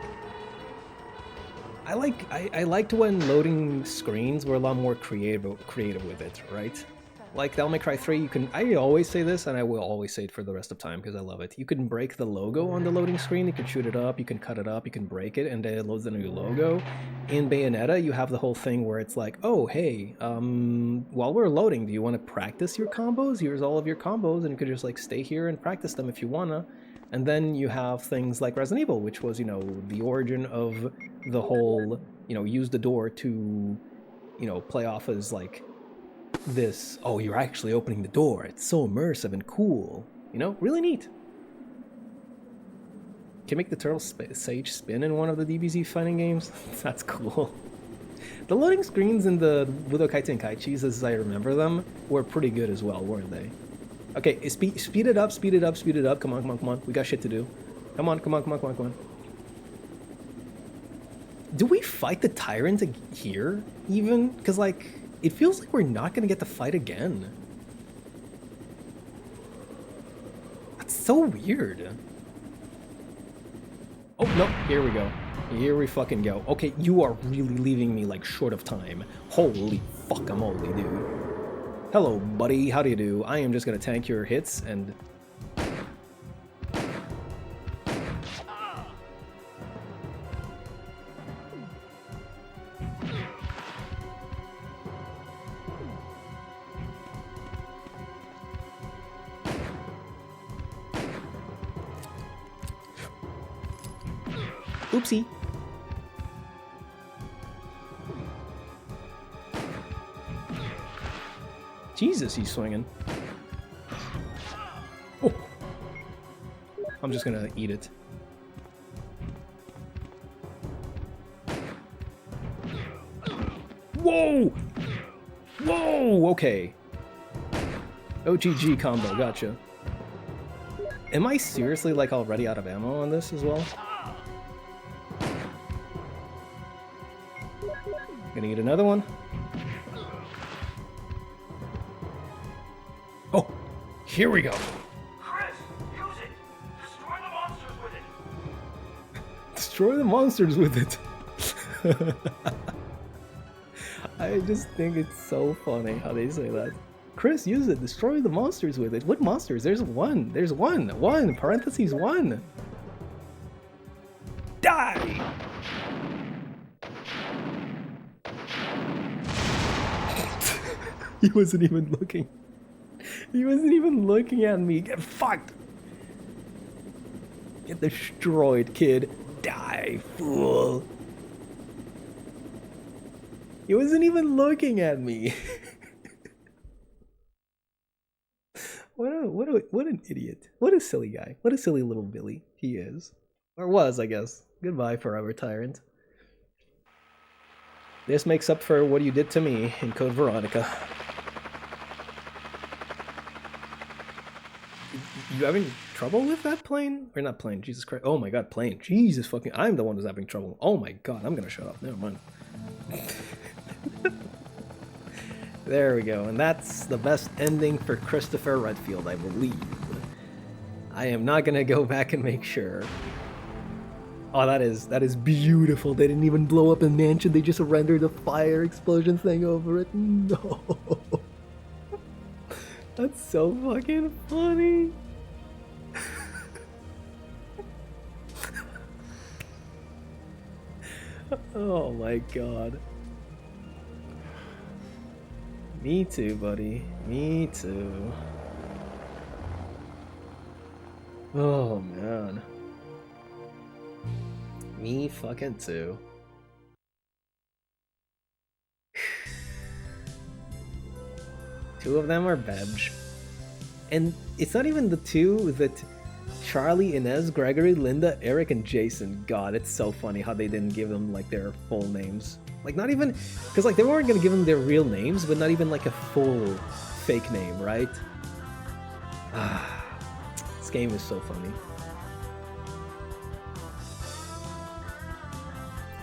I liked when loading screens were a lot more creative with it, right? Like Devil May Cry 3, you can, I always say this, and I will always say it for the rest of time because I love it. You can break the logo on the loading screen, you can shoot it up, you can cut it up, you can break it, and then it loads the new logo. In Bayonetta, you have the whole thing where it's like, oh, hey, while we're loading, do you want to practice your combos? Here's all of your combos, and you could just like stay here and practice them if you wanna. And then you have things like Resident Evil, which was, you know, the origin of the whole, you know, use the door to, you know, play off as like this, oh, you're actually opening the door. It's so immersive and cool. You know, really neat. Can make the turtle sage spin in one of the DBZ fighting games? That's cool. The loading screens in the Budokai Tenkaichis, as I remember them, were pretty good as well, weren't they? Okay, speed it up, speed it up, speed it up. Come on, come on, come on. We got shit to do. Come on, come on, come on, come on, come on. Do we fight the tyrant here, even? Because, like, it feels like we're not going to get to fight again. That's so weird. Oh, no, here we go. Here we fucking go. Okay, you are really leaving me, like, short of time. Holy fuck-a-moly, dude. Hello, buddy. How do you do? I am just gonna tank your hits and... Oopsie. Jesus, he's swinging. Oh. I'm just gonna eat it. Whoa! Whoa! Okay. OGG combo, gotcha. Am I seriously, like, already out of ammo on this as well? Gonna eat another one. Oh, here we go. Chris, use it! Destroy the monsters with it! Destroy the monsters with it. I just think it's so funny how they say that. Chris, use it. Destroy the monsters with it. What monsters? There's one. There's one. One. Parentheses one. Die! He wasn't even looking. He wasn't even looking at me. Get fucked! Get destroyed, kid. Die, fool. He wasn't even looking at me. What an idiot. What a silly guy. What a silly little Billy he is. Or was, I guess. Goodbye, forever tyrant. This makes up for what you did to me in Code Veronica. You having trouble with that plane? Or not plane, Jesus Christ. Oh my god, plane. Jesus fucking, I'm the one who's having trouble. Oh my god, I'm gonna shut up. Never mind. There we go, and that's the best ending for Christopher Redfield, I believe. I am not gonna go back and make sure. Oh, that is beautiful. They didn't even blow up a mansion, they just rendered a fire explosion thing over it. No. That's so fucking funny. Oh my god. Me too, buddy. Me too. Oh man. Me fucking too. Two of them are Bebj. And it's not even the two that Charlie, Inez, Gregory, Linda, Eric, and Jason. God, it's so funny how they didn't give them like their full names. Like not even, because like they weren't gonna give them their real names, but not even like a full fake name, right? This game is so funny.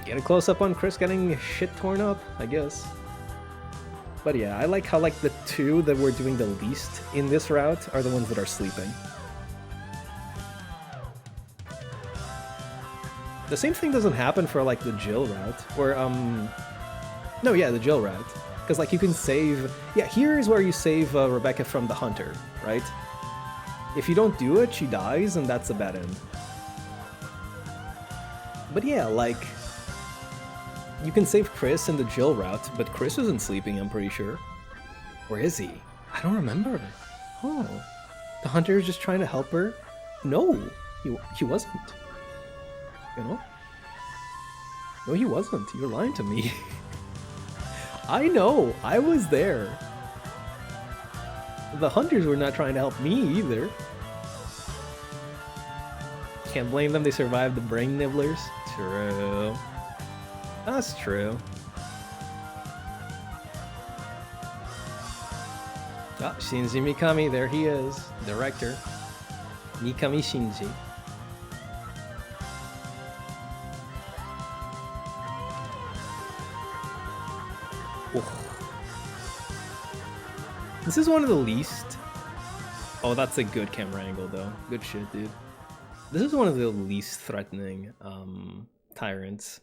Get a close up on Chris getting shit torn up, I guess. But yeah, I like how like the two that were doing the least in this route are the ones that are sleeping. The same thing doesn't happen for like the Jill route, or no, yeah, the Jill route, because like you can save. Yeah, here's where you save Rebecca from the hunter, right? If you don't do it, she dies, and that's a bad end. But yeah, like you can save Chris in the Jill route, but Chris isn't sleeping, I'm pretty sure. Or is he? I don't remember. Oh, the hunter is just trying to help her. No, he wasn't. You know? No, he wasn't. You're lying to me. I know. I was there. The hunters were not trying to help me either. Can't blame them. They survived the brain nibblers. True. That's true. Oh, Shinji Mikami. There he is. Director. Mikami Shinji. This is one of the least... Oh, that's a good camera angle, though. Good shit, dude. This is one of the least threatening tyrants,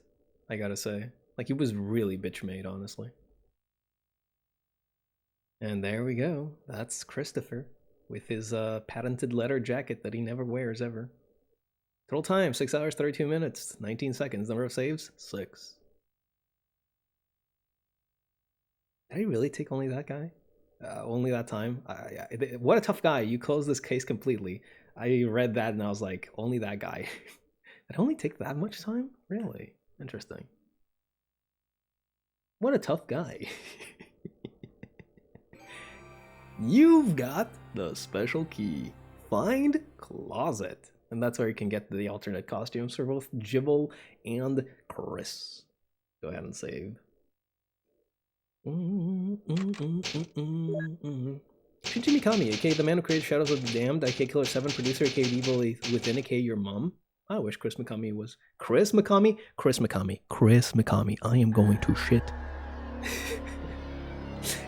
I gotta say. Like, he was really bitch-made, honestly. And there we go. That's Christopher, with his patented leather jacket that he never wears, ever. Total time, 6 hours, 32 minutes, 19 seconds. Number of saves, 6. Did I really take only that guy? Only that time? What a tough guy. You closed this case completely. I read that and I was like, only that guy. Did I only take that much time? Really? Interesting. What a tough guy. You've got the special key. Find closet. And that's where you can get the alternate costumes for both Jibble and Chris. Go ahead and save. Shinji Mikami, aka the man who created Shadows of the Damned, aka Killer 7, producer, aka Evil Within, aka your mom. I wish Chris Mikami was... Chris Mikami? Chris Mikami. Chris Mikami. I am going to shit.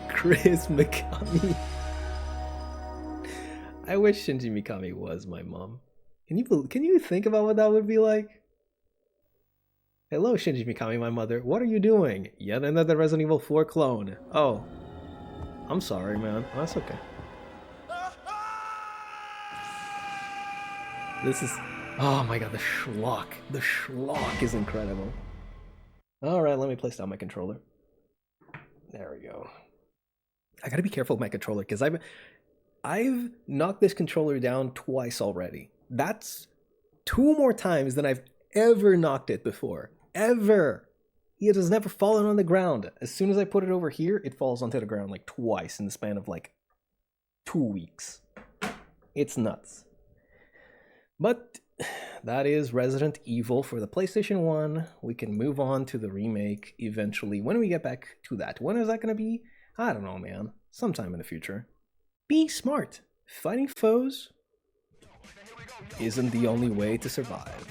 Chris Mikami. I wish Shinji Mikami was my mom. Can you think about what that would be like? Hello, Shinji Mikami, my mother. What are you doing? Yet another Resident Evil 4 clone. Oh. I'm sorry, man. Oh, that's okay. This is... Oh my god, the schlock. The schlock is incredible. Alright, let me place down my controller. There we go. I gotta be careful with my controller, because I've knocked this controller down twice already. That's 2 more times than I've ever knocked it before. Ever. It has never fallen on the ground. As soon as I put it over here, it falls onto the ground like twice in the span of like 2 weeks. It's nuts. But that is Resident Evil for the PlayStation 1. We can move on to the remake eventually when we get back to that. When is that going to be? I don't know, man. Sometime in the future. Be smart. Fighting foes isn't the only way to survive.